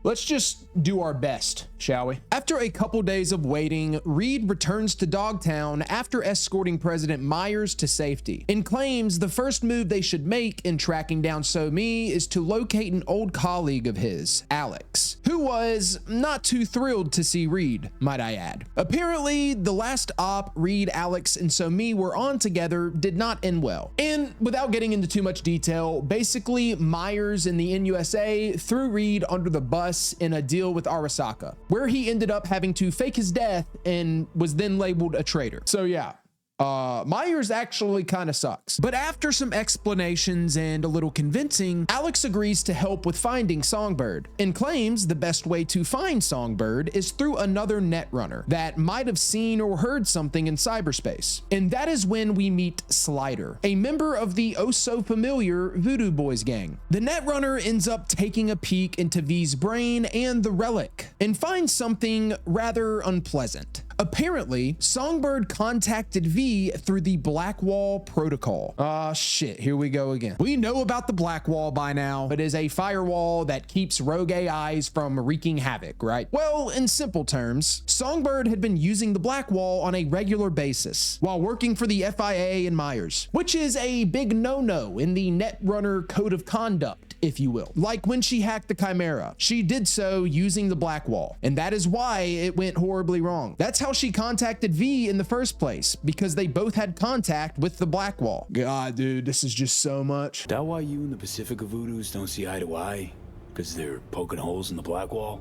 let's just do our best, shall we? After a couple days of waiting, Reed returns to Dogtown after escorting President Myers to safety and claims the first move they should make in tracking down So-Mi is to locate an old colleague of his, Alex, who was not too thrilled to see Reed, might I add. Apparently, the last op Reed, Alex, and So-Mi were on together did not end well. And without getting into too much detail, basically Myers and the NUSA threw Reed under the bus in a deal with Arasaka, where he ended up having to fake his death and was then labeled a traitor. So yeah, Myers actually kind of sucks. But after some explanations and a little convincing, Alex agrees to help with finding Songbird and claims the best way to find Songbird is through another netrunner that might have seen or heard something in cyberspace. And that is when we meet Slider, a member of the oh-so-familiar Voodoo Boys gang. The netrunner ends up taking a peek into V's brain and the relic and finds something rather unpleasant. Apparently, Songbird contacted V through the Blackwall protocol. Ah, shit, here we go again. We know about the Blackwall by now. It is a firewall that keeps rogue AIs from wreaking havoc, right? Well, in simple terms, Songbird had been using the Blackwall on a regular basis while working for the FIA and Myers, which is a big no-no in the Netrunner code of conduct, if you will. Like when she hacked the Chimera, she did so using the Blackwall, and that is why it went horribly wrong. That's how she contacted V in the first place, because they both had contact with the Blackwall. God, dude, this is just so much. That why you and the Pacifica Voodoos don't see eye to eye? Because they're poking holes in the Blackwall?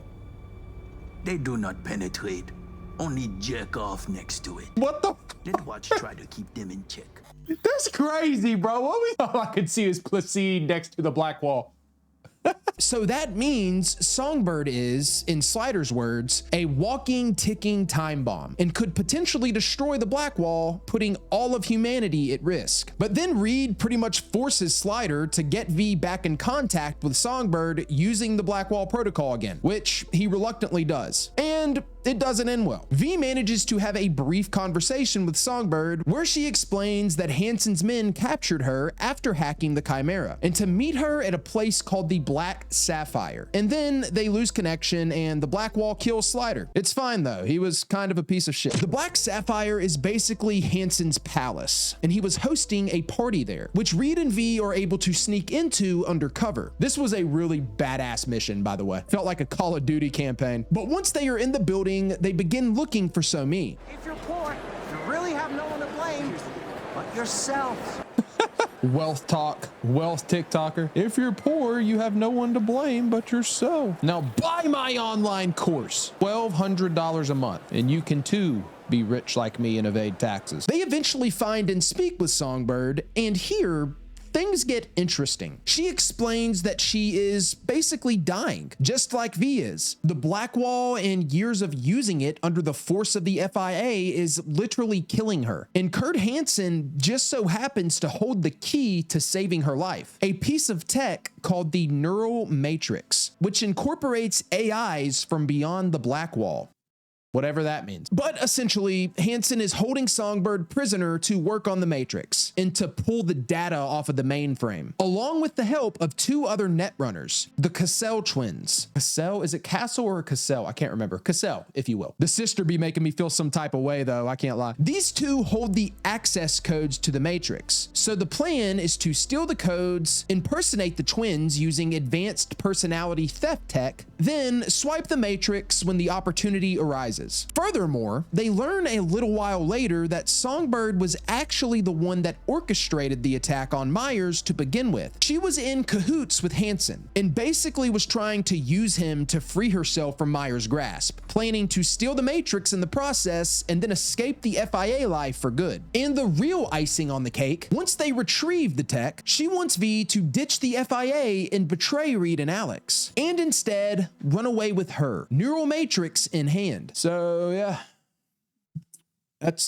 They do not penetrate, only jerk off next to it. What the? Let Watch try to keep them in check. That's crazy, bro. What we thought I could see is Placide next to the Blackwall. So that means Songbird is, in Slider's words, a walking, ticking time bomb and could potentially destroy the Blackwall, putting all of humanity at risk. But then Reed pretty much forces Slider to get V back in contact with Songbird using the Blackwall protocol again, which he reluctantly does. And it doesn't end well. V manages to have a brief conversation with Songbird where she explains that Hansen's men captured her after hacking the Chimera and to meet her at a place called the Black Sapphire. And then they lose connection and the Blackwall kills Slider. It's fine though, he was kind of a piece of shit. The Black Sapphire is basically Hansen's palace, and he was hosting a party there, which Reed and V are able to sneak into undercover. This was a really badass mission, by the way. Felt like a Call of Duty campaign. But once they are in the building, they begin looking for So-Mi. If you're poor, you really have no one to blame but yourself. Wealth talk, wealth TikToker. If you're poor, you have no one to blame but yourself. Now buy my online course, $1,200 a month, and you can too be rich like me and evade taxes. They eventually find and speak with Songbird, and here things get interesting. She explains that she is basically dying, just like V is. The Blackwall and years of using it under the force of the FIA is literally killing her. And Kurt Hansen just so happens to hold the key to saving her life, a piece of tech called the Neural Matrix, which incorporates AIs from beyond the Blackwall. Whatever that means. But essentially, Hansen is holding Songbird prisoner to work on the Matrix and to pull the data off of the mainframe, along with the help of two other Netrunners, the Cassell twins. Cassell? Is it Castle or Cassell? I can't remember. Cassell, if you will. The sister be making me feel some type of way though, I can't lie. These two hold the access codes to the Matrix. So the plan is to steal the codes, impersonate the twins using advanced personality theft tech, then swipe the Matrix when the opportunity arises. Furthermore, they learn a little while later that Songbird was actually the one that orchestrated the attack on Myers to begin with. She was in cahoots with Hansen and basically was trying to use him to free herself from Myers' grasp, planning to steal the Matrix in the process and then escape the FIA life for good. And the real icing on the cake, once they retrieve the tech, she wants V to ditch the FIA and betray Reed and Alex, and instead run away with her, Neural Matrix in hand. So yeah, that's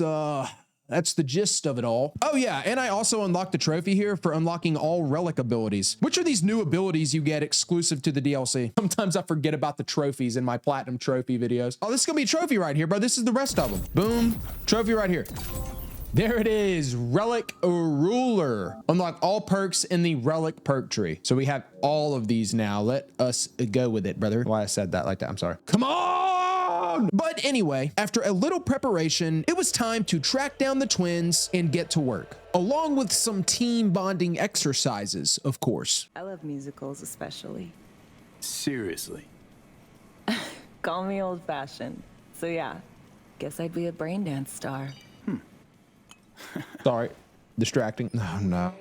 the gist of it all. Oh yeah, and I also unlocked the trophy here for unlocking all relic abilities, which are these new abilities you get exclusive to the DLC. Sometimes I forget about the trophies in my platinum trophy videos. Oh, this is gonna be a trophy right here, bro. This is the rest of them. Boom, trophy right here. There it is, Relic Ruler. Unlock all perks in the Relic perk tree. So we have all of these now. Let us go with it, brother. Why I said that like that, I'm sorry. Come on! But anyway, after a little preparation, it was time to track down the twins and get to work, along with some team bonding exercises, of course. I love musicals especially. Seriously? Call me old-fashioned. So yeah, guess I'd be a brain dance star. Sorry, distracting. Oh no.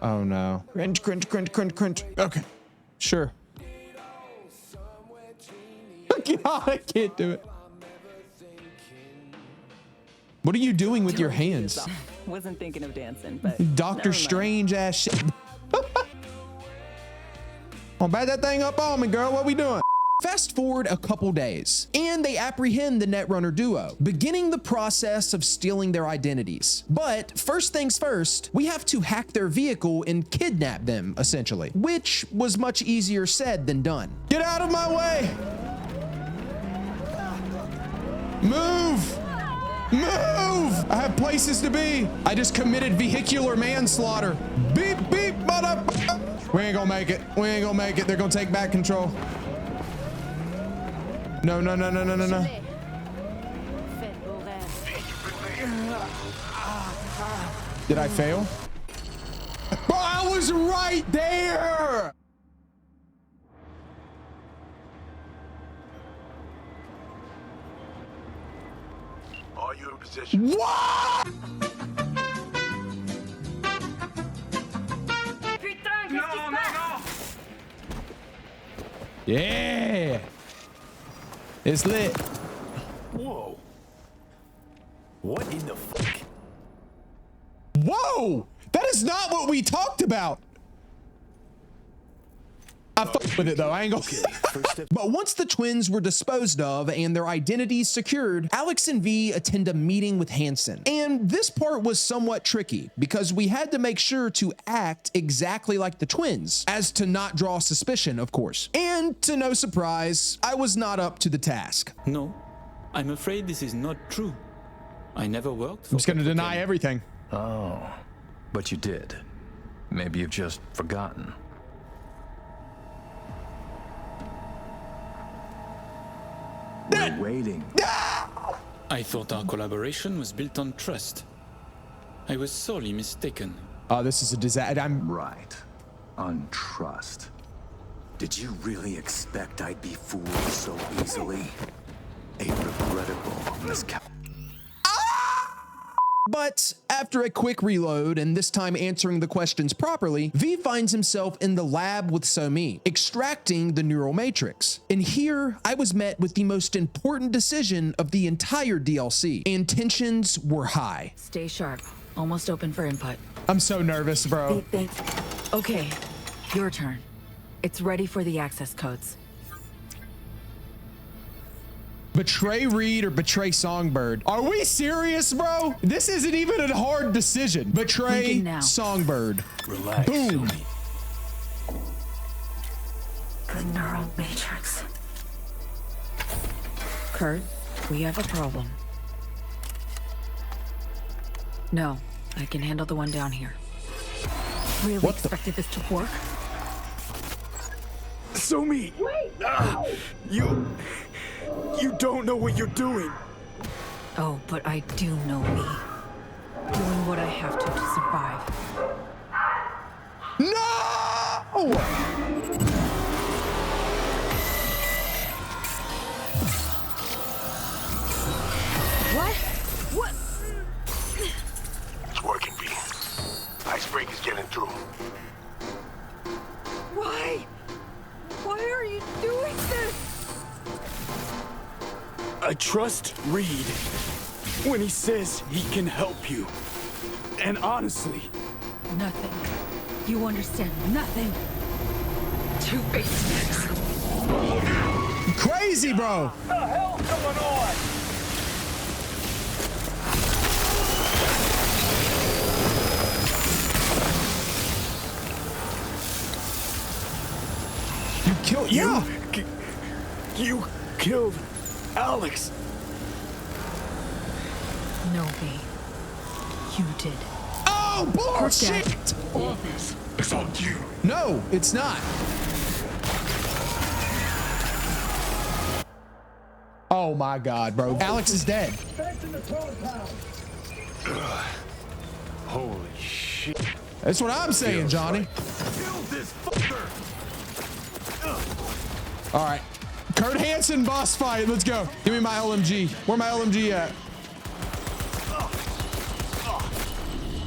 Oh no. Cringe, cringe, cringe, cringe, cringe. Okay, sure. God, I can't do it. What are you doing with your hands? Wasn't thinking of dancing, but Doctor Strange ass shit. Well, bat that thing up on me, girl. What we doing? Fast forward a couple days, and they apprehend the Netrunner duo, beginning the process of stealing their identities. But first things first, we have to hack their vehicle and kidnap them, essentially, which was much easier said than done. Get out of my way! Move! Move! I have places to be. I just committed vehicular manslaughter. Beep, beep, motherfucker. We ain't gonna make it. We ain't gonna make it. They're gonna take back control. No, no, no, no, no, no, no. Did I fail? Bro, I was right there. Are you in position? What? Yeah. It's lit. Whoa. What in the fuck? Whoa! That is not what we talked about. I fucked with it though, I ain't gonna. But once the twins were disposed of and their identities secured, Alex and V attend a meeting with Hansen. And this part was somewhat tricky because we had to make sure to act exactly like the twins, as to not draw suspicion, of course. And to no surprise, I was not up to the task. No, I'm afraid this is not true. I never worked for I'm just gonna deny everything. Oh, but you did. Maybe you've just forgotten. We're waiting. I thought our collaboration was built on trust. I was sorely mistaken. Oh, this is a disaster. I'm right. On trust. Did you really expect I'd be fooled so easily? A regrettable miscalculation. But after a quick reload, and this time answering the questions properly, V finds himself in the lab with Somi, extracting the neural matrix. And here, I was met with the most important decision of the entire DLC, and tensions were high. Stay sharp. Almost open for input. I'm so nervous, bro. Okay, your turn. It's ready for the access codes. Betray Reed or betray Songbird? Are we serious, bro? This isn't even a hard decision. Betray Songbird. Relax. Boom. The neural matrix. Kurt, we have a problem. No, I can handle the one down here. Really expected this to work? Somi! Wait! You don't know what you're doing. Oh, but I do know me. Doing what I have to survive. No! What? What? It's working, V. Icebreaker's getting through. Why? Why are you doing this? I trust Reed when he says he can help you. And honestly... Nothing. You understand nothing. Too basic. Crazy, bro. What the hell's going on? You killed... Yeah! You killed Alex. No, V. You did. Oh, bullshit! All this is on you. No, it's not. Oh my God, bro. Alex is dead. Holy shit. That's what I'm saying, Johnny. Kill this fucker. All right. Kurt Hansen boss fight. Let's go. Give me my LMG. Where my LMG at?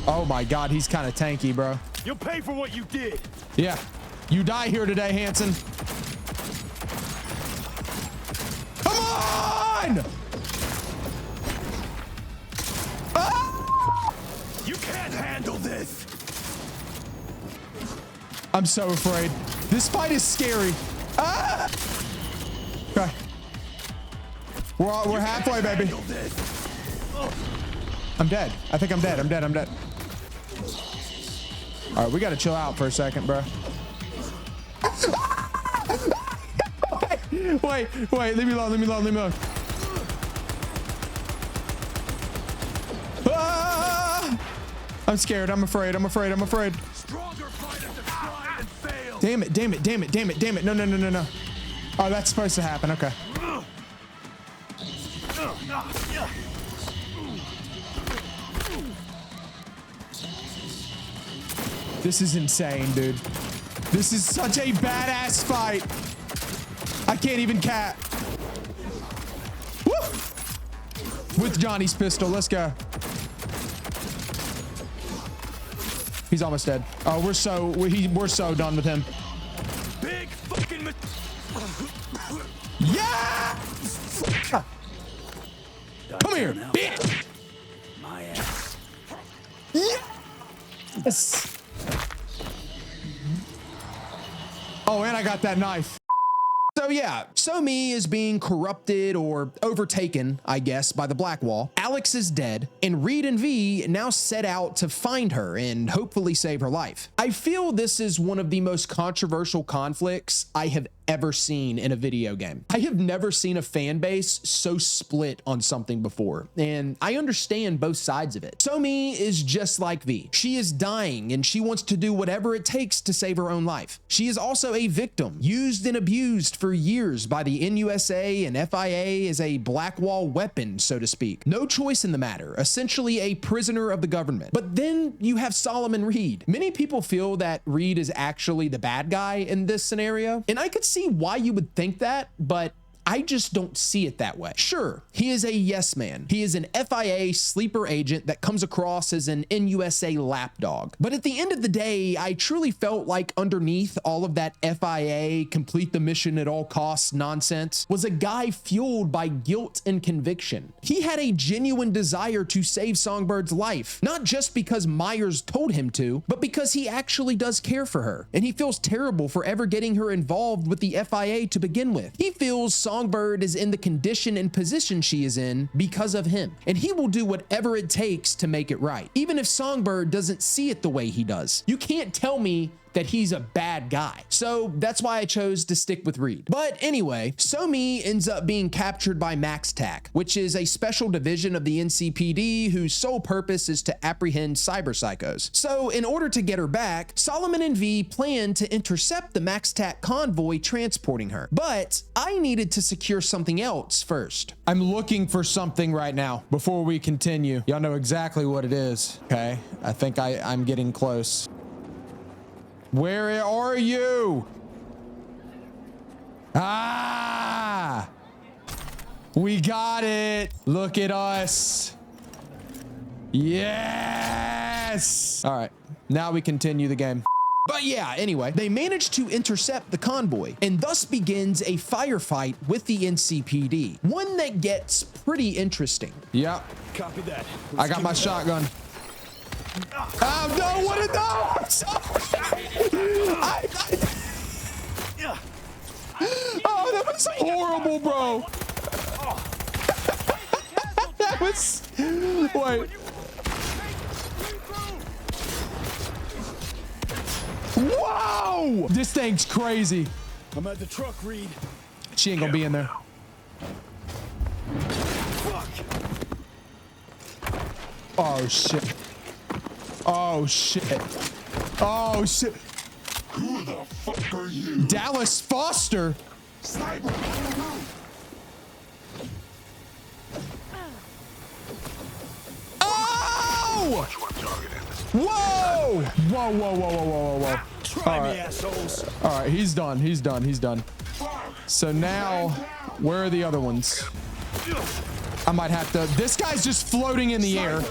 Oh my God, he's kind of tanky, bro. You'll pay for what you did. Yeah. You die here today, Hansen. Come on! Ah! You can't handle this. I'm so afraid. This fight is scary. Ah! Okay. We're halfway, baby. I'm dead. I think I'm dead. I'm dead. I'm dead. All right, we got to chill out for a second, bro. Wait, leave me alone, leave me alone, leave me alone. I'm scared. I'm afraid. I'm afraid. I'm afraid. Damn it. Damn it. Damn it. Damn it. Damn it. No, no, no, no, no. Oh, that's supposed to happen. Okay. This is insane, dude. This is such a badass fight. I can't even cap. Woo! With Johnny's pistol. Let's go. He's almost dead. Oh, we're so done with him. Big fucking yeah! Come here, bitch! My ass. Yes! Oh, and I got that knife. So yeah, Somi is being corrupted or overtaken, I guess, by the Black Wall. Alex is dead, and Reed and V now set out to find her and hopefully save her life. I feel this is one of the most controversial conflicts I have ever seen in a video game. I have never seen a fan base so split on something before, and I understand both sides of it. Somi is just like V. She is dying, and she wants to do whatever it takes to save her own life. She is also a victim, used and abused for years by the NUSA and FIA as a Black Wall weapon, so to speak. No choice in the matter, essentially a prisoner of the government. But then you have Solomon Reed. Many people feel that Reed is actually the bad guy in this scenario, and I could see why you would think that, but I just don't see it that way. Sure, he is a yes man. He is an FIA sleeper agent that comes across as an NUSA lapdog. But at the end of the day, I truly felt like underneath all of that FIA complete the mission at all costs nonsense was a guy fueled by guilt and conviction. He had a genuine desire to save Songbird's life, not just because Myers told him to, but because he actually does care for her. And he feels terrible for ever getting her involved with the FIA to begin with. He feels Songbird is in the condition and position she is in because of him, and he will do whatever it takes to make it right, even if Songbird doesn't see it the way he does. You can't tell me that he's a bad guy. So that's why I chose to stick with Reed. But anyway, Somi ends up being captured by MaxTac, which is a special division of the NCPD whose sole purpose is to apprehend cyber psychos. So in order to get her back, Solomon and V plan to intercept the MaxTac convoy transporting her. But I needed to secure something else first. I'm looking for something right now before we continue. Y'all know exactly what it is. Okay, I think I'm getting close. Where are you? Ah! We got it. Look at us. Yes! All right, now we continue the game. But yeah, anyway, they managed to intercept the convoy, and thus begins a firefight with the NCPD. One that gets pretty interesting. Yep. Copy that. I got my shotgun. Oh, no, what a no! I'm sorry. Oh, that was horrible, bro. That was... Wait. Whoa! This thing's crazy. I'm at the truck, Reed. She ain't gonna be in there. Fuck. Oh, shit. Oh, shit. Oh, shit. Who the fuck are you? Dallas Foster? Sniper on the roof. Oh! Whoa! Whoa, whoa, whoa, whoa, whoa, whoa, whoa. Try me, assholes. All right, he's done. He's done. He's done. So now, where are the other ones? I might have to... This guy's just floating in the air.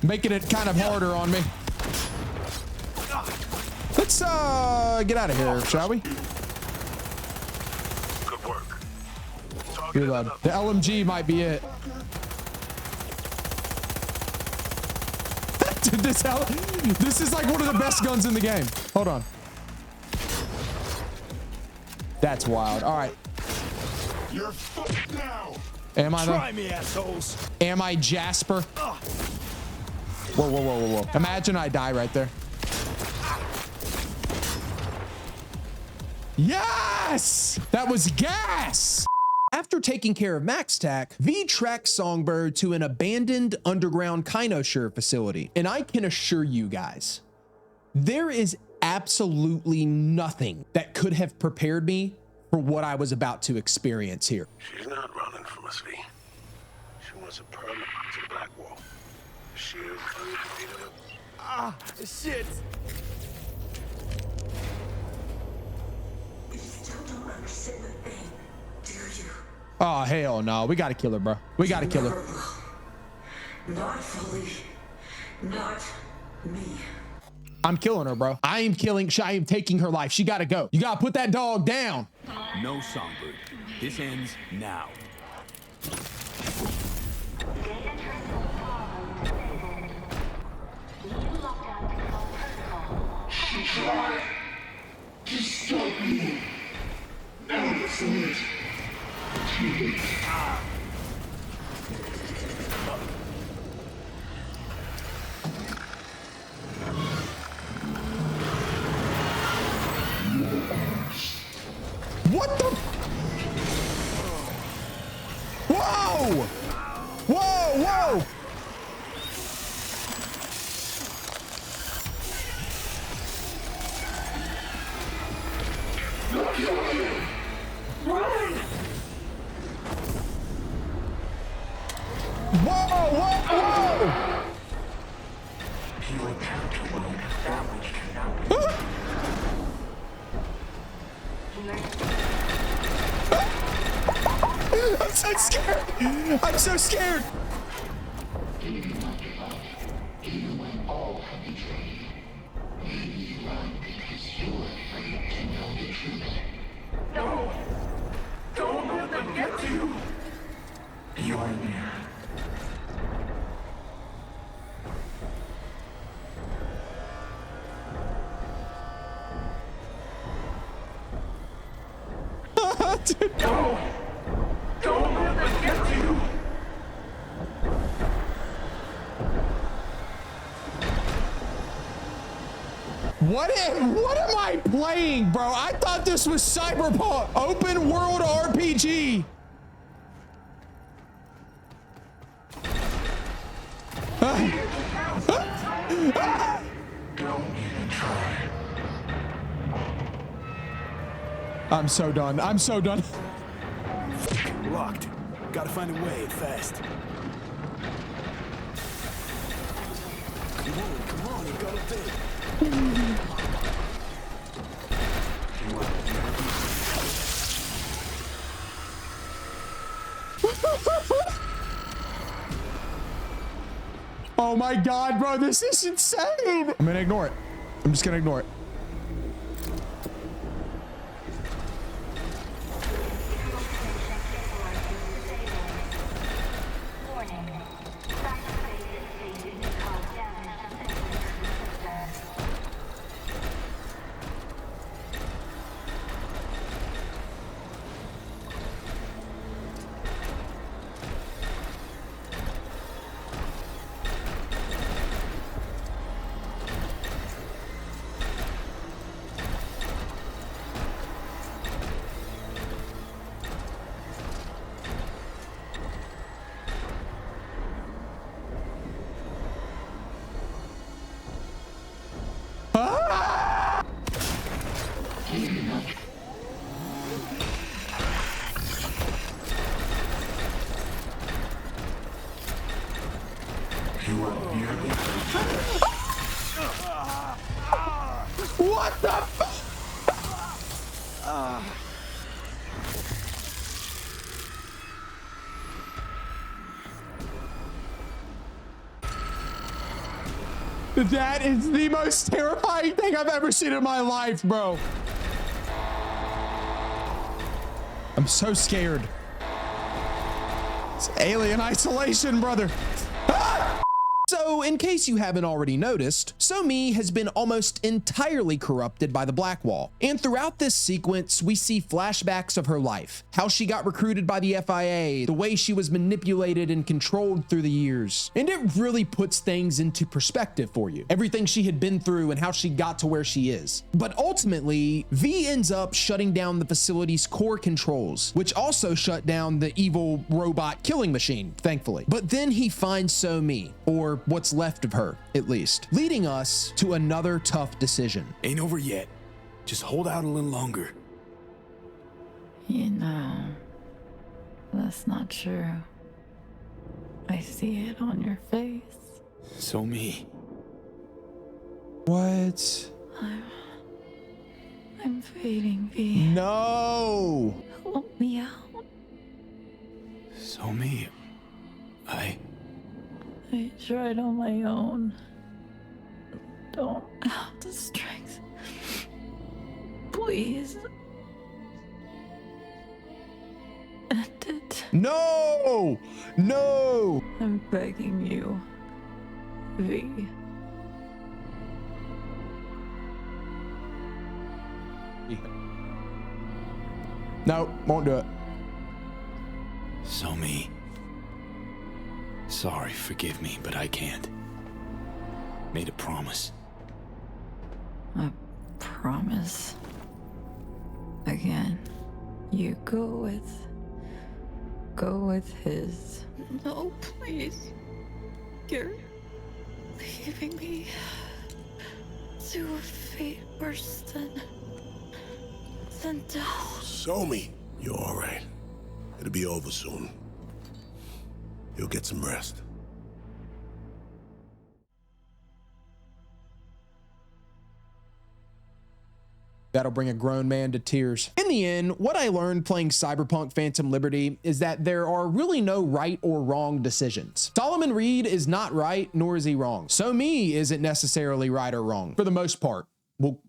Making it kind of harder on me. Let's get out of here, shall we? Good work. Reload. The LMG might be it. Dude, this is like one of the best guns in the game. Hold on. That's wild. All right. You're fucked now. Am I Try me, assholes. Am I Jasper? Whoa, whoa, whoa, whoa, whoa. Imagine I die right there. Yes! That was gas! After taking care of MaxTac, V tracks Songbird to an abandoned underground Kynosure facility. And I can assure you guys, there is absolutely nothing that could have prepared me for what I was about to experience here. She's not running from us, V. She wants a permit to Blackwall. She'll Ah, shit! You still don't understand the thing, do you? Oh, hell no. We gotta kill her, bro. We gotta kill her. Not fully. Not me. I'm killing her, bro. I am taking her life. She gotta go. You gotta put that dog down. No, Songbird. This ends now. She tried to stop me. Now it's it. What the? Whoa! Whoa, whoa! Whoa, whoa, whoa! You encounter one of the family cannot. I'm so scared! I'm so scared! Even when all have betrayed, maybe you run because you're afraid to know the truth. No! Don't let them get to you! You are near. No! Don't let them get to you! What am I playing, bro? I thought this was Cyberpunk open world RPG. Don't even try. I'm so done. I'm so done. Locked. Gotta find a way fast. Come on, you got a bit. Oh my God, bro, this is insane. I'm gonna ignore it. I'm just gonna ignore it. What the That is the most terrifying thing I've ever seen in my life, bro. I'm so scared. It's alien isolation, brother. Ah! So So in case you haven't already noticed, So-Mi has been almost entirely corrupted by the Black Wall. And throughout this sequence, we see flashbacks of her life, how she got recruited by the FIA, the way she was manipulated and controlled through the years. And it really puts things into perspective for you, everything she had been through and how she got to where she is. But ultimately, V ends up shutting down the facility's core controls, which also shut down the evil robot killing machine, thankfully. But then he finds So-Mi, or what's left of her, at least, leading us to another tough decision. Ain't over yet. Just hold out a little longer. You know, that's not true. I see it on your face. So-Mi. What? I'm fading, V. No! Help me out. So-Mi. I tried on my own. Don't have the strength. Please. End it. No! No! I'm begging you, V. No, won't do it. So-Mi. Sorry, forgive me, but I can't. Made a promise. A promise. Again. You go with his. No, please. You're leaving me to a fate worse than death. So-Mi, you're all right. It'll be over soon. You'll get some rest. That'll bring a grown man to tears. In the end, what I learned playing Cyberpunk Phantom Liberty is that there are really no right or wrong decisions. Solomon Reed is not right, nor is he wrong. So-Mi isn't necessarily right or wrong, for the most part.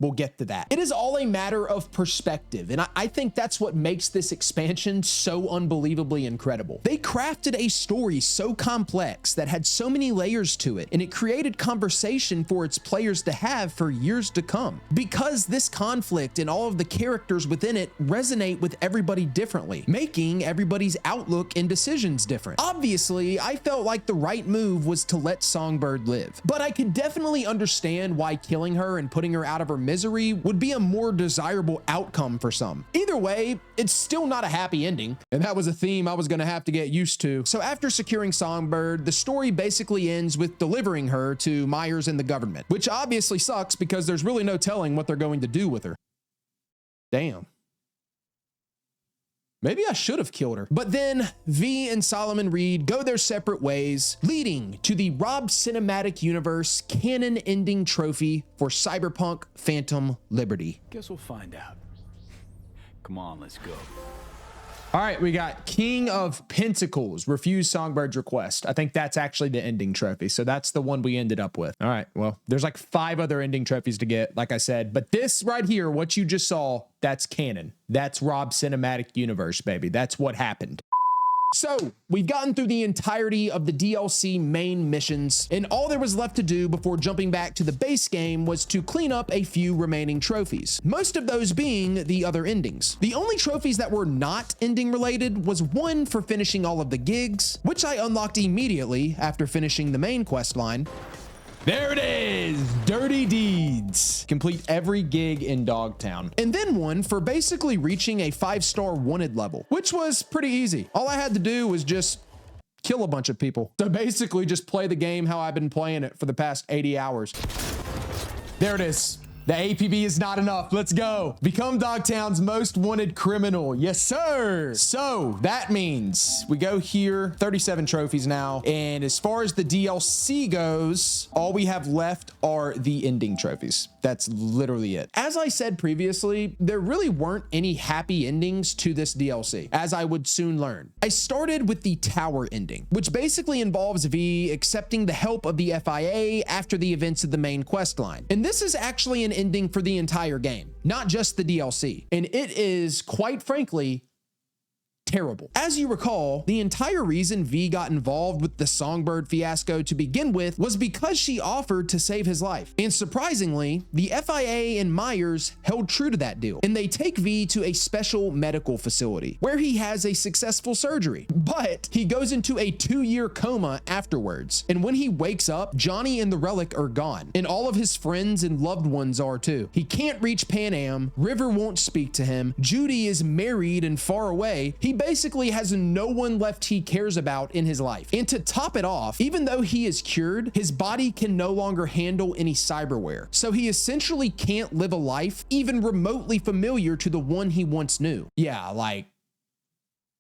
We'll get to that. It is all a matter of perspective, and I think that's what makes this expansion so unbelievably incredible. They crafted a story so complex that had so many layers to it, and it created conversation for its players to have for years to come. Because this conflict and all of the characters within it resonate with everybody differently, making everybody's outlook and decisions different. Obviously, I felt like the right move was to let Songbird live, but I could definitely understand why killing her and putting her out of her misery would be a more desirable outcome for some. Either way, it's still not a happy ending, and that was a theme I was gonna have to get used to. So after securing Songbird, the story basically ends with delivering her to Myers and the government, which obviously sucks because there's really no telling what they're going to do with her. Damn. Maybe I should have killed her. But then V and Solomon Reed go their separate ways, leading to the ROB Cinematic Universe canon ending trophy for Cyberpunk Phantom Liberty. Guess we'll find out. Come on, let's go. All right, we got King of Pentacles, refuse Songbird's request. I think that's actually the ending trophy. So that's the one we ended up with. All right, well, there's like 5 other ending trophies to get, like I said, but this right here, what you just saw, that's canon. That's ROB Cinematic Universe, baby. That's what happened. So we've gotten through the entirety of the DLC main missions, and all there was left to do before jumping back to the base game was to clean up a few remaining trophies, most of those being the other endings. The only trophies that were not ending related was one for finishing all of the gigs, which I unlocked immediately after finishing the main quest line. There it is, Dirty Deeds. Complete every gig in Dogtown. And then one for basically reaching a 5-star wanted level, which was pretty easy. All I had to do was just kill a bunch of people. So basically just play the game how I've been playing it for the past 80 hours. There it is. The APB is not enough. Let's go. Become Dogtown's most wanted criminal. Yes, sir. So that means we go here, 37 trophies now. And as far as the DLC goes, all we have left are the ending trophies. That's literally it. As I said previously, there really weren't any happy endings to this DLC, as I would soon learn. I started with the tower ending, which basically involves V accepting the help of the FIA after the events of the main quest line. And this is actually an ending for the entire game, not just the DLC. And it is, quite frankly, terrible. As you recall, the entire reason V got involved with the Songbird fiasco to begin with was because she offered to save his life. And surprisingly, the FIA and Myers held true to that deal, and they take V to a special medical facility where he has a successful surgery. But he goes into a 2-year coma afterwards. And when he wakes up, Johnny and the relic are gone, and all of his friends and loved ones are too. He can't reach Panam, River won't speak to him, Judy is married and far away. He basically has no one left he cares about in his life. And to top it off, even though he is cured, his body can no longer handle any cyberware. So he essentially can't live a life even remotely familiar to the one he once knew. Yeah, like,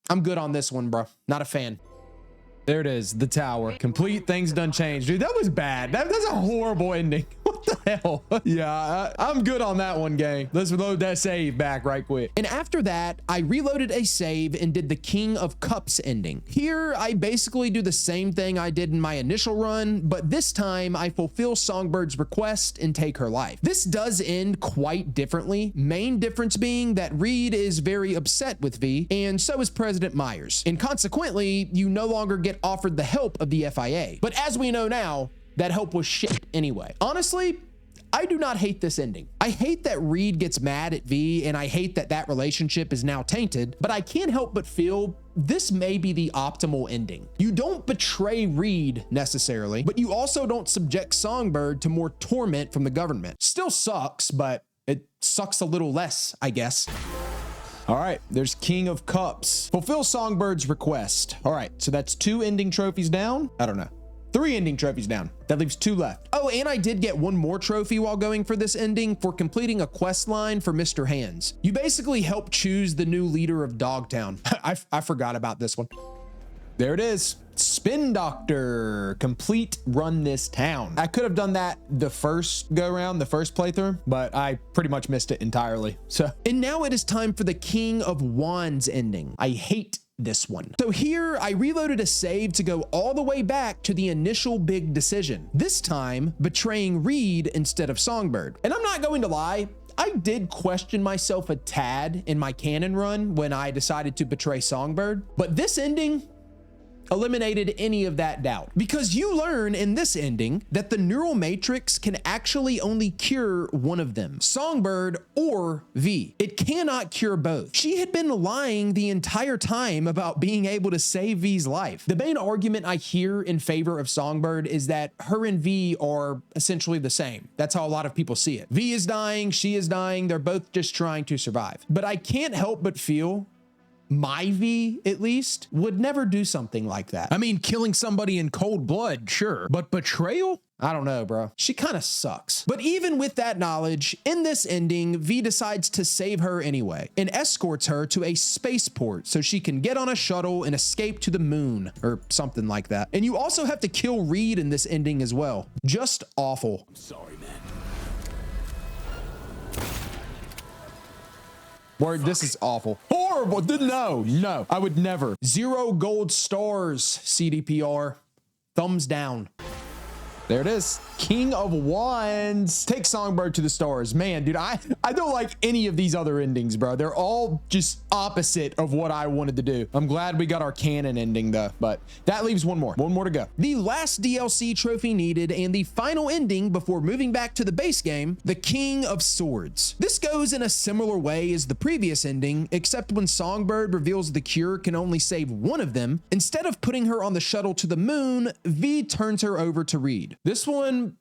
I'm good on this one, bro. Not a fan. There it is, the tower. Complete, things done changed. Dude, that was bad. That's a horrible ending. What the hell? Yeah, I'm good on that one, gang. Let's load that save back right quick. And after that, I reloaded a save and did the King of Cups ending. Here, I basically do the same thing I did in my initial run, but this time I fulfill Songbird's request and take her life. This does end quite differently. Main difference being that Reed is very upset with V, and so is President Myers. And consequently, you no longer get offered the help of the FIA. But as we know now, that help was shit anyway. Honestly, I do not hate this ending. I hate that Reed gets mad at V, and I hate that that relationship is now tainted, but I can't help but feel this may be the optimal ending. You don't betray Reed necessarily, but you also don't subject Songbird to more torment from the government. Still sucks, but it sucks a little less, I guess. All right, there's King of Cups. Fulfill Songbird's request. All right, so that's 2 ending trophies down. I don't know. 3 ending trophies down. That leaves 2 left. Oh, and I did get 1 more trophy while going for this ending for completing a quest line for Mr. Hands. You basically help choose the new leader of Dogtown. I forgot about this one. There it is. Spin Doctor. Complete run this town. I could have done that the first go round, the first playthrough, but I pretty much missed it entirely. So, and now it is time for the King of Wands ending. I hate this one. So here I reloaded a save to go all the way back to the initial big decision. This time betraying Reed instead of Songbird. And I'm not going to lie, I did question myself a tad in my canon run when I decided to betray Songbird, but this ending eliminated any of that doubt, because you learn in this ending that the neural matrix can actually only cure one of them, Songbird or V. It cannot cure both. She had been lying the entire time about being able to save V's life. The main argument I hear in favor of Songbird is that her and V are essentially the same. That's how a lot of people see it. V is dying, she is dying, they're both just trying to survive. But I can't help but feel my V, at least, would never do something like that. I mean, killing somebody in cold blood, sure, but betrayal? I don't know, bro. She kind of sucks. But even with that knowledge, in this ending, V decides to save her anyway and escorts her to a spaceport so she can get on a shuttle and escape to the moon or something like that. And you also have to kill Reed in this ending as well. Just awful. I'm sorry, man. Word, this is awful. Horrible. No, I would never. 0 gold stars, CDPR. Thumbs down. There it is. King of Wands. Take Songbird to the stars. Man, dude, I don't like any of these other endings, bro. They're all just opposite of what I wanted to do. I'm glad we got our canon ending though, but that leaves 1 more. 1 more to go. The last DLC trophy needed and the final ending before moving back to the base game, the King of Swords. This goes in a similar way as the previous ending, except when Songbird reveals the cure can only save one of them, instead of putting her on the shuttle to the moon, V turns her over to Reed. This one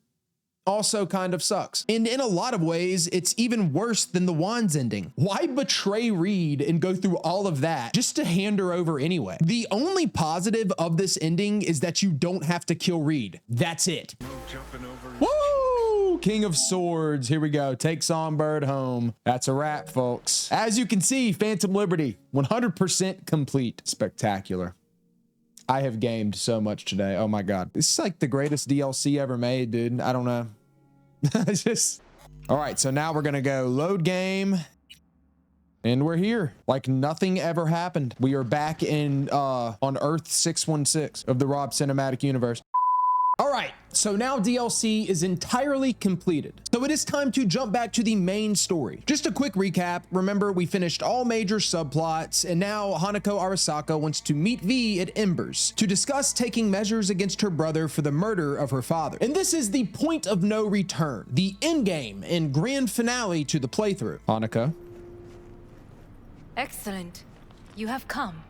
also kind of sucks. And in a lot of ways, it's even worse than the Wands ending. Why betray Reed and go through all of that just to hand her over anyway? The only positive of this ending is that you don't have to kill Reed. That's it. No jumping over. Woo! King of Swords. Here we go. Take Songbird home. That's a wrap, folks. As you can see, Phantom Liberty, 100% complete. Spectacular. I have gamed so much today. Oh my God. This is like the greatest DLC ever made, dude. I don't know. It's just, all right. So now we're going to go load game and we're here like nothing ever happened. We are back in, on Earth 616 of the ROB cinematic universe. All right, so now DLC is entirely completed. So it is time to jump back to the main story. Just a quick recap. Remember, we finished all major subplots, and now Hanako Arasaka wants to meet V at Embers to discuss taking measures against her brother for the murder of her father. And this is the point of no return, the endgame and grand finale to the playthrough. Hanako? Excellent. You have come.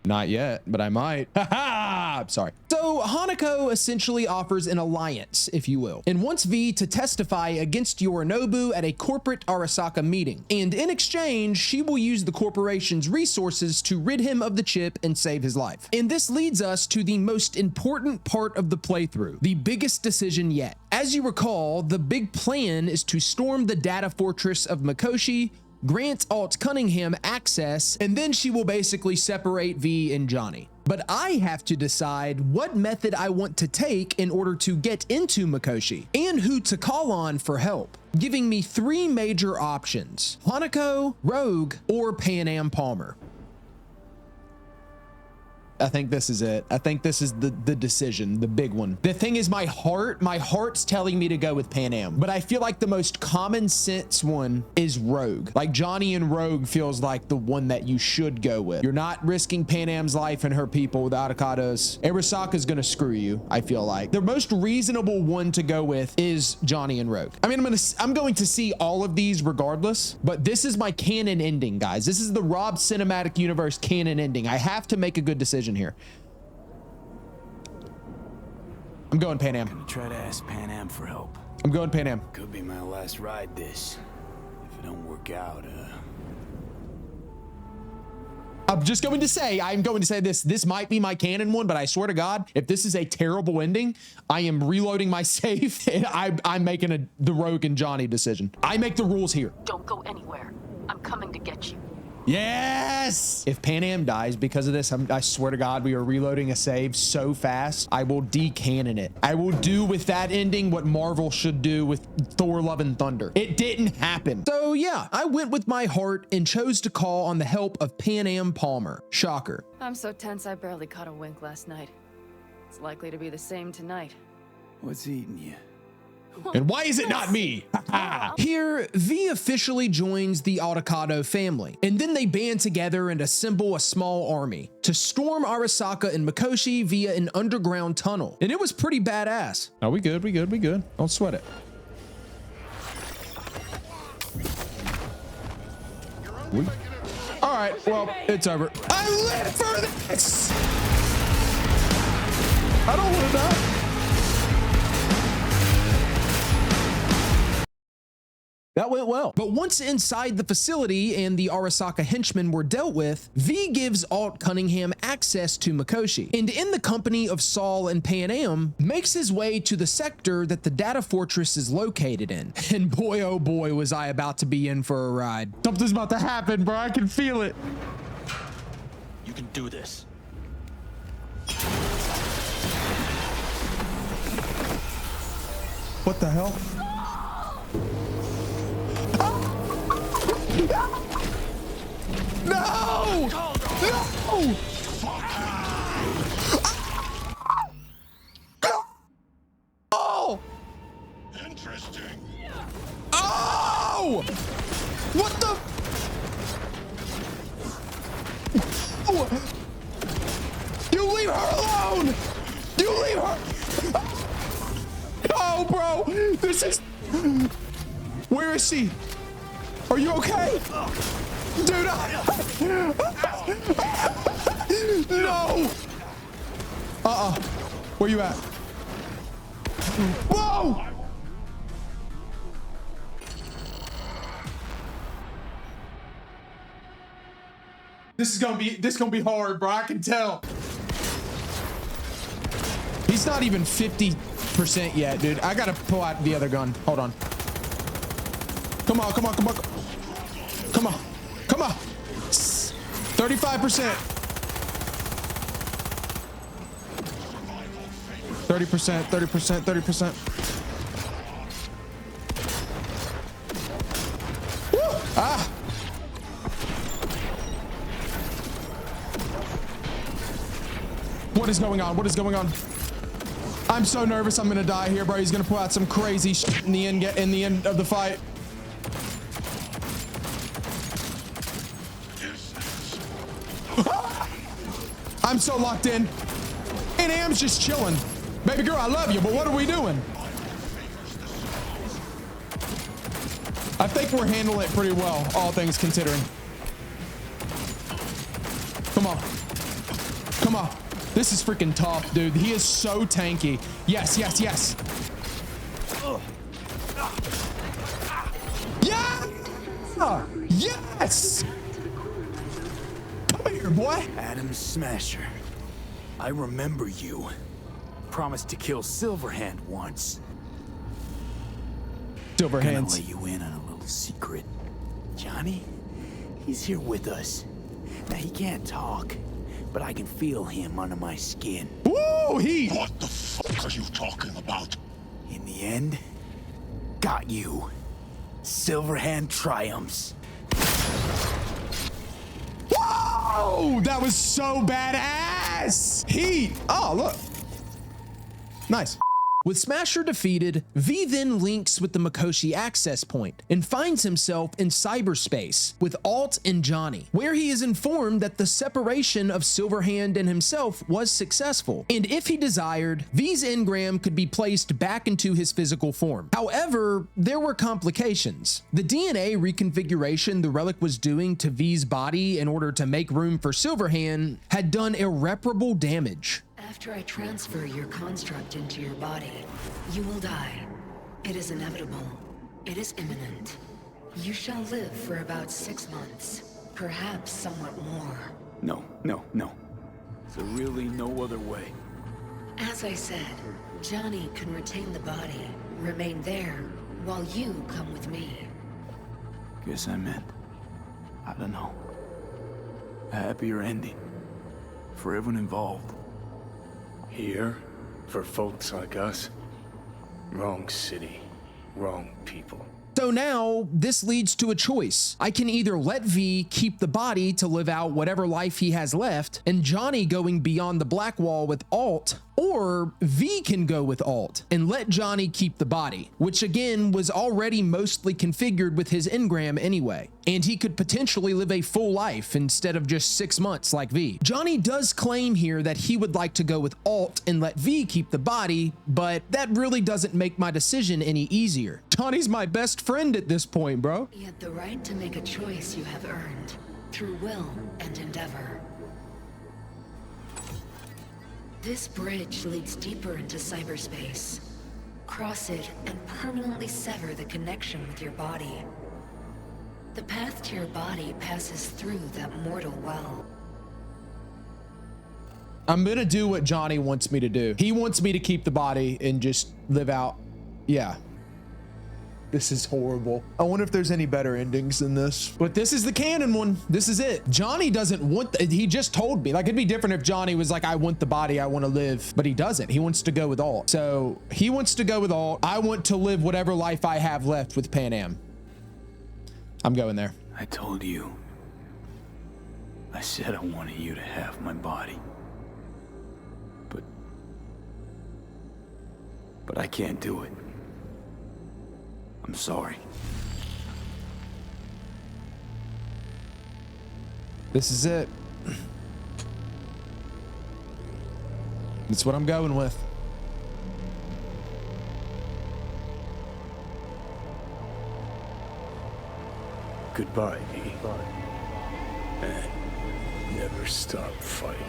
Not yet, but I might. I'm sorry. So Hanako essentially offers an alliance, if you will, and wants V to testify against Yorinobu at a corporate Arasaka meeting. And in exchange, she will use the corporation's resources to rid him of the chip and save his life. And this leads us to the most important part of the playthrough, the biggest decision yet. As you recall, the big plan is to storm the data fortress of Mikoshi, grant Alt Cunningham access, and then she will basically separate V and Johnny. But I have to decide what method I want to take in order to get into Mikoshi, and who to call on for help, giving me 3 major options: Hanako, Rogue, or Panam Palmer. I think this is it. I think this is the decision, the big one. The thing is, my heart's telling me to go with Panam, but I feel like the most common sense one is Rogue. Like Johnny and Rogue feels like the one that you should go with. You're not risking Panam's life and her people with avocados. Arasaka's gonna screw you, I feel like. The most reasonable one to go with is Johnny and Rogue. I mean, I'm going to see all of these regardless, but this is my canon ending, guys. This is the Rob Cinematic Universe canon ending. I have to make a good decision here. I'm going Panam. Gonna try to ask Panam for help. I'm going Panam. Could be my last ride this. If it don't work out, I'm going to say this. This might be my canon one, but I swear to God, if this is a terrible ending, I am reloading my save and I'm making the Rogue and Johnny decision. I make the rules here. Don't go anywhere. I'm coming to get you. Yes! If Panam dies because of this, I swear to God, we are reloading a save so fast, I will decanon it. I will do with that ending what Marvel should do with Thor Love and Thunder. It didn't happen. So yeah, I went with my heart and chose to call on the help of Panam Palmer. Shocker. I'm so tense I barely caught a wink last night. It's likely to be the same tonight. What's eating you? And why is it not me? Here, V officially joins the Avocado family, and then they band together and assemble a small army to storm Arasaka and Mikoshi via an underground tunnel. And it was pretty badass. Oh, we good. Don't sweat it. All right, well, it's over. I live for this! I don't want to die. That went well. But once inside the facility and the Arasaka henchmen were dealt with, V gives Alt Cunningham access to Mikoshi, and in the company of Saul and Panam, makes his way to the sector that the data fortress is located in. And boy, oh boy, was I about to be in for a ride. Something's about to happen, bro. I can feel it. You can do this. What the hell? No! No! Oh! Interesting. Oh! What the? Oh. You leave her alone! You leave her! Oh, bro! This is... Where is she? Are you okay? Dude, no! Where you at? Whoa! This is gonna be hard, bro. I can tell. He's not even 50% yet, dude. I gotta pull out the other gun. Hold on. Come on. Come on. 35%. 30%. Woo! Ah! What is going on? I'm so nervous I'm gonna die here, bro. He's gonna pull out some crazy shit in the end of the fight. I'm so locked in. Panam's just chilling. Baby girl, I love you, but what are we doing? I think we're handling it pretty well, all things considering. Come on. Come on. This is freaking tough, dude. He is so tanky. Yes, yes, yes. Yeah! Yes! Come here, boy. Adam Smasher. I remember you. Promised to kill Silverhand once. Silverhand. Gonna let you in on a little secret. Johnny, he's here with us. Now he can't talk, but I can feel him under my skin. Woo! What the fuck are you talking about? In the end, got you. Silverhand triumphs. Whoa! That was so badass! Heat! Oh, look. Nice. With Smasher defeated, V then links with the Mikoshi access point and finds himself in cyberspace with Alt and Johnny, where he is informed that the separation of Silverhand and himself was successful, and if he desired, V's engram could be placed back into his physical form. However, there were complications. The DNA reconfiguration the relic was doing to V's body in order to make room for Silverhand had done irreparable damage. After I transfer your construct into your body, you will die. It is inevitable. It is imminent. You shall live for about 6 months, perhaps somewhat more. No, no, no. There's really no other way. As I said, Johnny can retain the body, remain there, while you come with me. Guess I meant, I don't know, a happier ending for everyone involved. Here, for folks like us, wrong city, wrong people. So now, this leads to a choice. I can either let V keep the body to live out whatever life he has left, and Johnny going beyond the black wall with Alt, or V can go with Alt and let Johnny keep the body, which again was already mostly configured with his engram anyway, and he could potentially live a full life instead of just 6 months like V. Johnny does claim here that he would like to go with Alt and let V keep the body, but that really doesn't make my decision any easier. Johnny's my best friend at this point, bro. Yet the right to make a choice you have earned through will and endeavor. This bridge leads deeper into cyberspace. Cross it and permanently sever the connection with your body. The path to your body passes through that mortal well. I'm gonna do what Johnny wants me to do. He wants me to keep the body and just live out. Yeah. This is horrible. I wonder if there's any better endings than this. But this is the canon one. This is it. Johnny doesn't want, he just told me. Like, it'd be different if Johnny was like, I want the body, I want to live. But he doesn't. He wants to go with Alt. So he wants to go with Alt. I want to live whatever life I have left with Panam. I'm going there. I told you. I said I wanted you to have my body. But I can't do it. I'm sorry. This is it. That's what I'm going with. Goodbye, V. And never stop fighting.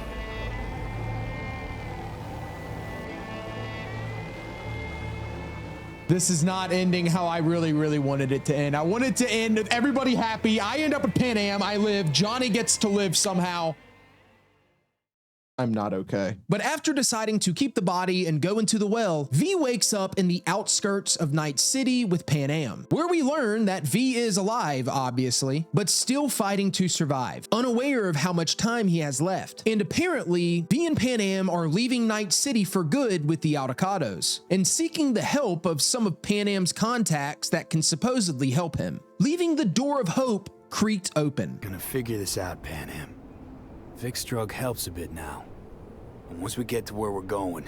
This is not ending how I really wanted it to end. I wanted to end with everybody happy. I end up at Panam. I live. Johnny gets to live somehow. I'm not okay. But after deciding to keep the body and go into the well, V wakes up in the outskirts of Night City with Panam, where we learn that V is alive, obviously, but still fighting to survive, unaware of how much time he has left. And apparently, V and Panam are leaving Night City for good with the Avocados, and seeking the help of some of Panam's contacts that can supposedly help him, leaving the door of hope creaked open. Gonna figure this out, Panam. Vic's drug helps a bit now. And once we get to where we're going,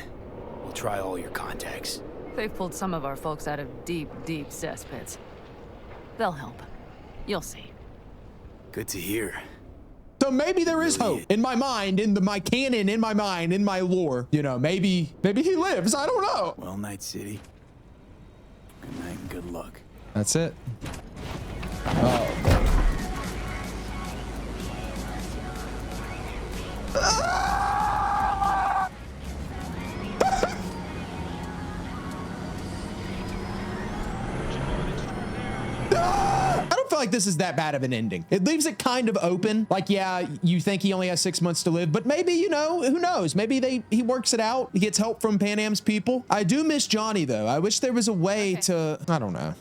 We'll try all your contacts. They've pulled some of our folks out of deep, deep cesspits. They'll help. You'll see. Good to hear. So maybe there is hope in my mind, in my canon, in my mind, in my lore. You know, maybe he lives. I don't know. Well, Night City. Good night and good luck. That's it. Oh. I don't feel like this is that bad of an ending. It leaves it kind of open. Like, yeah, you think he only has 6 months to live, but maybe, you know, who knows? Maybe he works it out. He gets help from Panam's people. I do miss Johnny, though. I wish there was a way to, I don't know.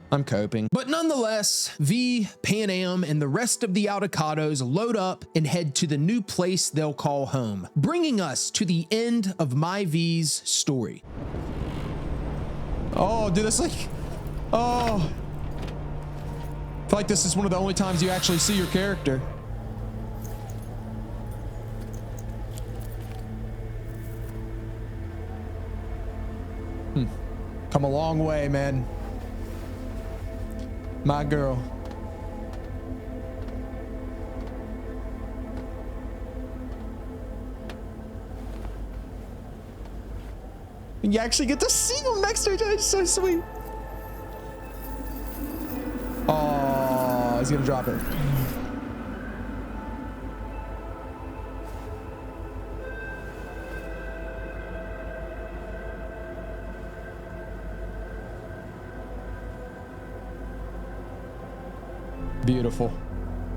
I'm coping. But nonetheless, V, Panam, and the rest of the Avocados load up and head to the new place they'll call home, bringing us to the end of my V's story. Oh, dude, that's like, oh. I feel like this is one of the only times you actually see your character. Come a long way, man. My girl. You actually get to see them next to each other. It's so sweet. Oh, he's gonna drop it. Beautiful.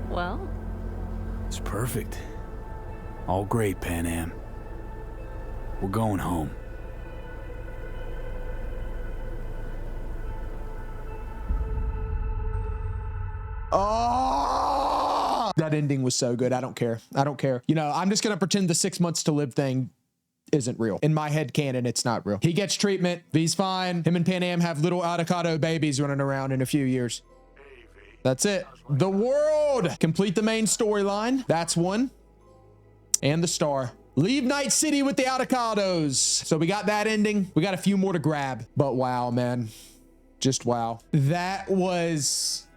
Well, it's perfect. All great, Panam. We're going home. Oh, that ending was so good. I don't care. I don't care. You know, I'm just going to pretend the 6 months to live thing isn't real. In my head canon, it's not real. He gets treatment. V's fine. Him and Panam have little avocado babies running around in a few years. That's it. The world. Complete the main storyline. That's one. And the star. Leave Night City with the avocados. So we got that ending. We got a few more to grab. But wow, man. Just wow. That was...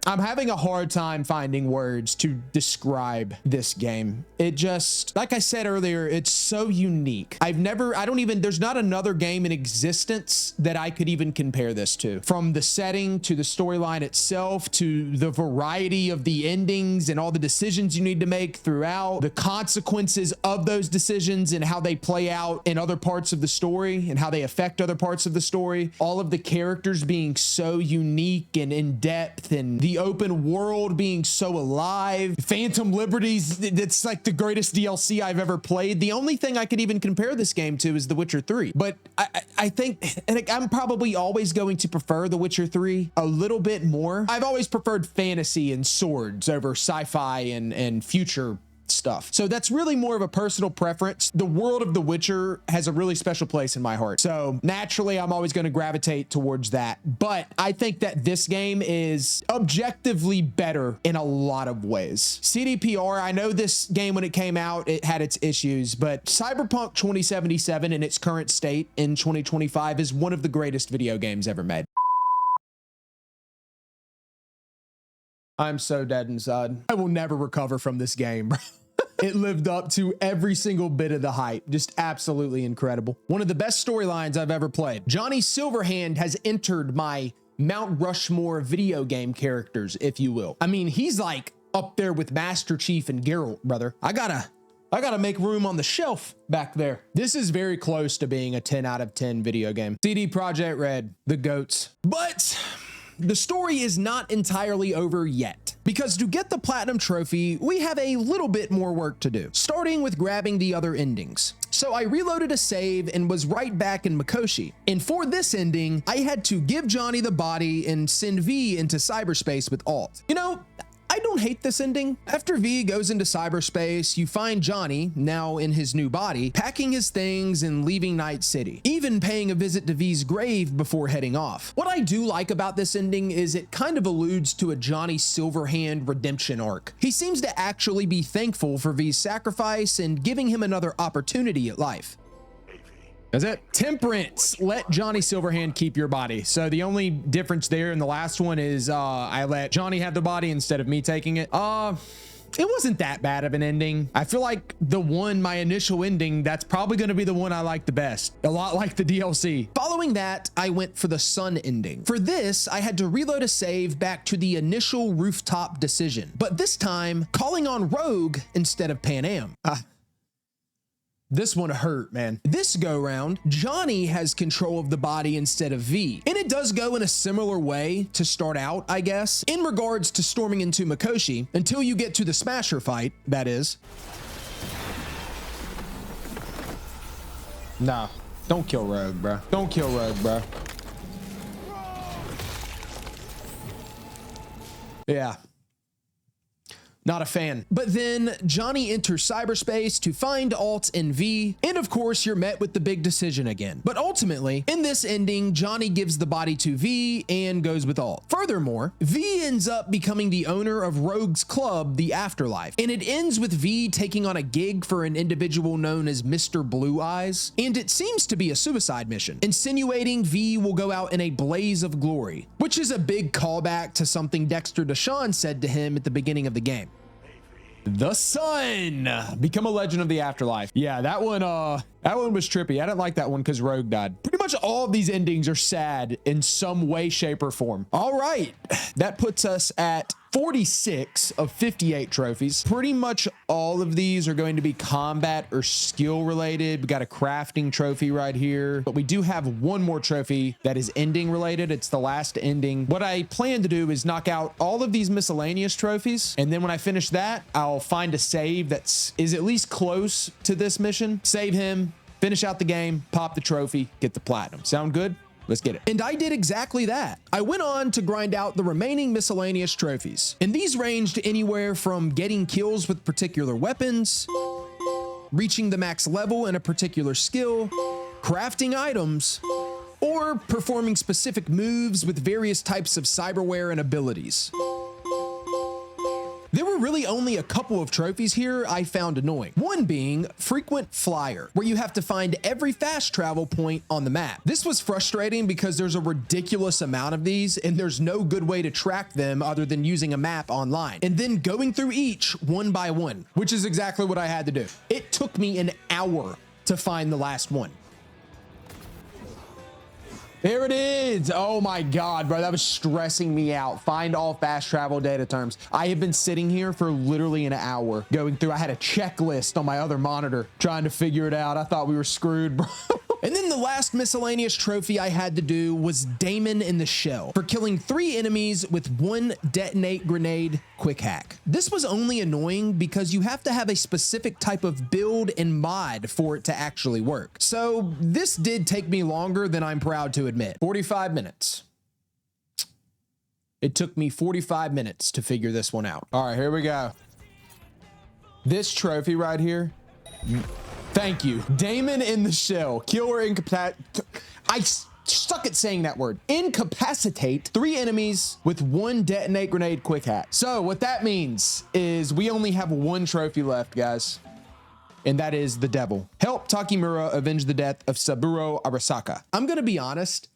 I'm having a hard time finding words to describe this game. It just, like I said earlier, it's so unique. There's not another game in existence that I could even compare this to. From the setting to the storyline itself, to the variety of the endings and all the decisions you need to make throughout, the consequences of those decisions and how they play out in other parts of the story and how they affect other parts of the story. All of the characters being so unique and in depth, and the open world being so alive. Phantom Liberties, it's like the greatest DLC I've ever played. The only thing I could even compare this game to is The Witcher 3. But I think, and I'm probably always going to prefer The Witcher 3 a little bit more. I've always preferred fantasy and swords over sci-fi and future stuff. So that's really more of a personal preference. The world of The Witcher has a really special place in my heart. So naturally, I'm always going to gravitate towards that. But I think that this game is objectively better in a lot of ways. CDPR, I know this game when it came out, it had its issues, but Cyberpunk 2077 in its current state in 2025 is one of the greatest video games ever made. I'm so dead inside. I will never recover from this game, bro. It lived up to every single bit of the hype. Just absolutely incredible. One of the best storylines I've ever played. Johnny Silverhand has entered my Mount Rushmore video game characters, if you will. I mean, he's like up there with Master Chief and Geralt, brother. I gotta make room on the shelf back there. This is very close to being a 10 out of 10 video game. CD Projekt Red, the GOATs. But the story is not entirely over yet, because to get the Platinum trophy, we have a little bit more work to do, starting with grabbing the other endings. So I reloaded a save and was right back in Mikoshi. And for this ending, I had to give Johnny the body and send V into cyberspace with Alt. You know, I don't hate this ending. After V goes into cyberspace, you find Johnny, now in his new body, packing his things and leaving Night City, even paying a visit to V's grave before heading off. What I do like about this ending is it kind of alludes to a Johnny Silverhand redemption arc. He seems to actually be thankful for V's sacrifice and giving him another opportunity at life. Hey, V. That's it. Temperance. Let Johnny Silverhand keep your body. So the only difference there in the last one is I let Johnny have the body instead of me taking it. It wasn't that bad of an ending. I feel like my initial ending, that's probably going to be the one I like the best. A lot like the DLC. Following that, I went for the sun ending. For this, I had to reload a save back to the initial rooftop decision, but this time calling on Rogue instead of Panam. This one hurt, man. This go round, Johnny has control of the body instead of V. And it does go in a similar way to start out, I guess, in regards to storming into Mikoshi until you get to the Smasher fight, that is. Nah, don't kill Rogue, bro. Don't kill Rogue, bro. Yeah. Not a fan. But then Johnny enters cyberspace to find Alt and V, and of course you're met with the big decision again. But ultimately, in this ending, Johnny gives the body to V and goes with Alt. Furthermore, V ends up becoming the owner of Rogue's club, The Afterlife, and it ends with V taking on a gig for an individual known as Mr. Blue Eyes, and it seems to be a suicide mission, insinuating V will go out in a blaze of glory, which is a big callback to something Dexter Deshawn said to him at the beginning of the game. The sun, become a legend of the afterlife. Yeah, that one was trippy. I didn't like that one because Rogue died. Pretty much all of these endings are sad in some way, shape, or form. All right, that puts us at 46 of 58 trophies. Pretty much all of these are going to be combat or skill related. We got a crafting trophy right here, but we do have one more trophy that is ending related. It's the last ending. What I plan to do is knock out all of these miscellaneous trophies, and then when I finish that, I'll find a save that is at least close to this mission, save him, finish out the game, pop the trophy, get the platinum. Sound good? Let's get it. And I did exactly that. I went on to grind out the remaining miscellaneous trophies, and these ranged anywhere from getting kills with particular weapons, reaching the max level in a particular skill, crafting items, or performing specific moves with various types of cyberware and abilities. There were really only a couple of trophies here I found annoying. One being Frequent Flyer, where you have to find every fast travel point on the map. This was frustrating because there's a ridiculous amount of these and there's no good way to track them other than using a map online and then going through each one by one, which is exactly what I had to do. It took me an hour to find the last one. There it is. Oh my God, bro. That was stressing me out. Find all fast travel data terms. I have been sitting here for literally an hour going through. I had a checklist on my other monitor trying to figure it out. I thought we were screwed, bro. And then the last miscellaneous trophy I had to do was Damon in the Shell for killing 3 enemies with 1 detonate grenade quick hack. This was only annoying because you have to have a specific type of build and mod for it to actually work. So this did take me longer than I'm proud to admit. 45 minutes. It took me 45 minutes to figure this one out. All right, here we go. This trophy right here. Thank you. Damon in the Shell. Kill or incapacitate. I suck at saying that word. Incapacitate 3 enemies with 1 detonate grenade quick hack. So what that means is we only have 1 trophy left, guys. And that is the devil. Help Takimura avenge the death of Saburo Arasaka. I'm gonna be honest.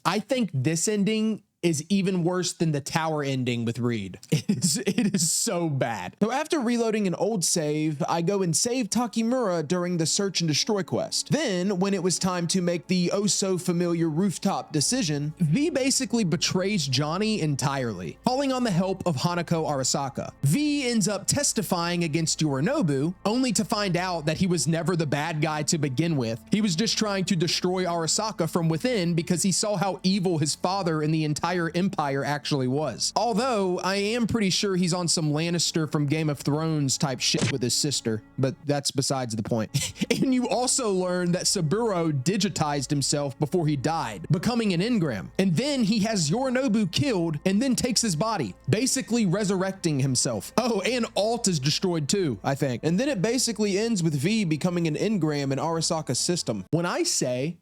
I think this ending is even worse than the tower ending with Reed. It is so bad. So after reloading an old save, I go and save Takimura during the search and destroy quest. Then when it was time to make the oh so familiar rooftop decision, V basically betrays Johnny entirely, calling on the help of Hanako Arasaka. V ends up testifying against Yorinobu, only to find out that he was never the bad guy to begin with. He was just trying to destroy Arasaka from within because he saw how evil his father and the entire empire actually was. Although I am pretty sure he's on some Lannister from Game of Thrones type shit with his sister, but that's besides the point. And you also learn that Saburo digitized himself before he died, becoming an engram. And then he has Yorinobu killed and then takes his body, basically resurrecting himself. Oh, and Alt is destroyed too, I think. And then it basically ends with V becoming an engram in Arasaka's system. When I say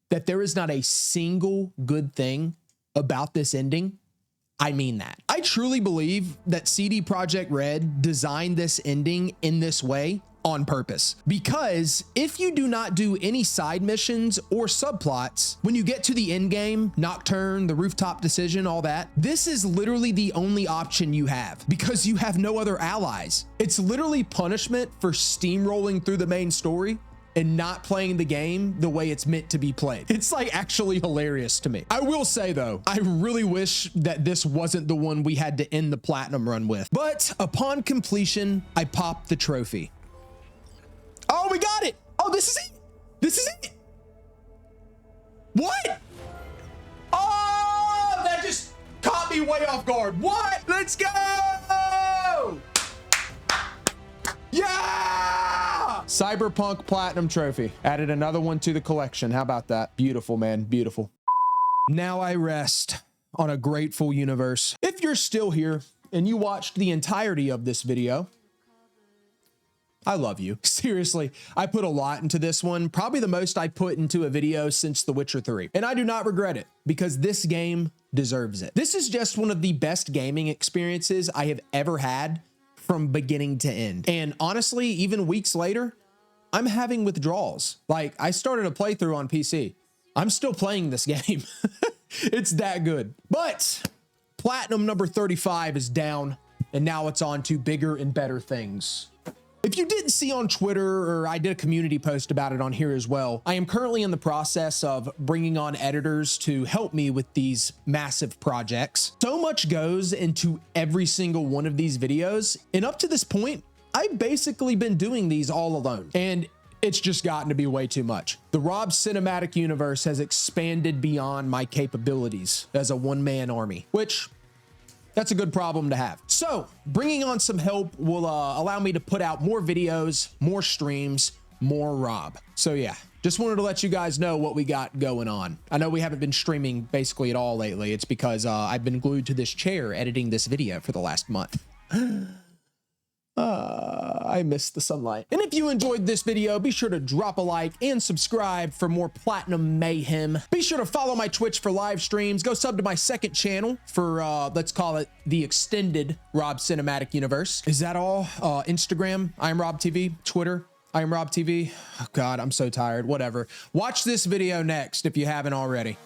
that there is not a single good thing about this ending, I mean that. I truly believe that CD Projekt Red designed this ending in this way on purpose, because if you do not do any side missions or subplots, when you get to the end game, Nocturne, the rooftop decision, all that, this is literally the only option you have because you have no other allies. It's literally punishment for steamrolling through the main story and not playing the game the way it's meant to be played. It's like actually hilarious to me. I will say though, I really wish that this wasn't the one we had to end the platinum run with. But upon completion, I popped the trophy. Oh, we got it. Oh, this is it. This is it. What? Oh, that just caught me way off guard. What? Let's go. Yeah! Cyberpunk Platinum trophy. Added another one to the collection. How about that? Beautiful, man. Beautiful. Now I rest on a grateful universe. If you're still here and you watched the entirety of this video, I love you. Seriously, I put a lot into this one, probably the most I put into a video since The Witcher 3. And I do not regret it because this game deserves it. This is just one of the best gaming experiences I have ever had from beginning to end. And honestly, even weeks later, I'm having withdrawals. Like, I started a playthrough on PC. I'm still playing this game. It's that good. But platinum number 35 is down, and now it's on to bigger and better things. If you didn't see on Twitter, or I did a community post about it on here as well, I am currently in the process of bringing on editors to help me with these massive projects. So much goes into every single one of these videos, and up to this point, I've basically been doing these all alone, and it's just gotten to be way too much. The Rob cinematic universe has expanded beyond my capabilities as a one-man army, which that's a good problem to have. So bringing on some help will allow me to put out more videos, more streams, more Rob. So yeah, just wanted to let you guys know what we got going on. I know we haven't been streaming basically at all lately. It's because I've been glued to this chair editing this video for the last month. I miss the sunlight. And if you enjoyed this video, be sure to drop a like and subscribe for more platinum mayhem. Be sure to follow my Twitch for live streams. Go sub to my second channel for, let's call it the extended Rob Cinematic Universe. Is that all? Instagram, I am Rob TV. Twitter, I am Rob TV. Oh God, I'm so tired. Whatever. Watch this video next if you haven't already.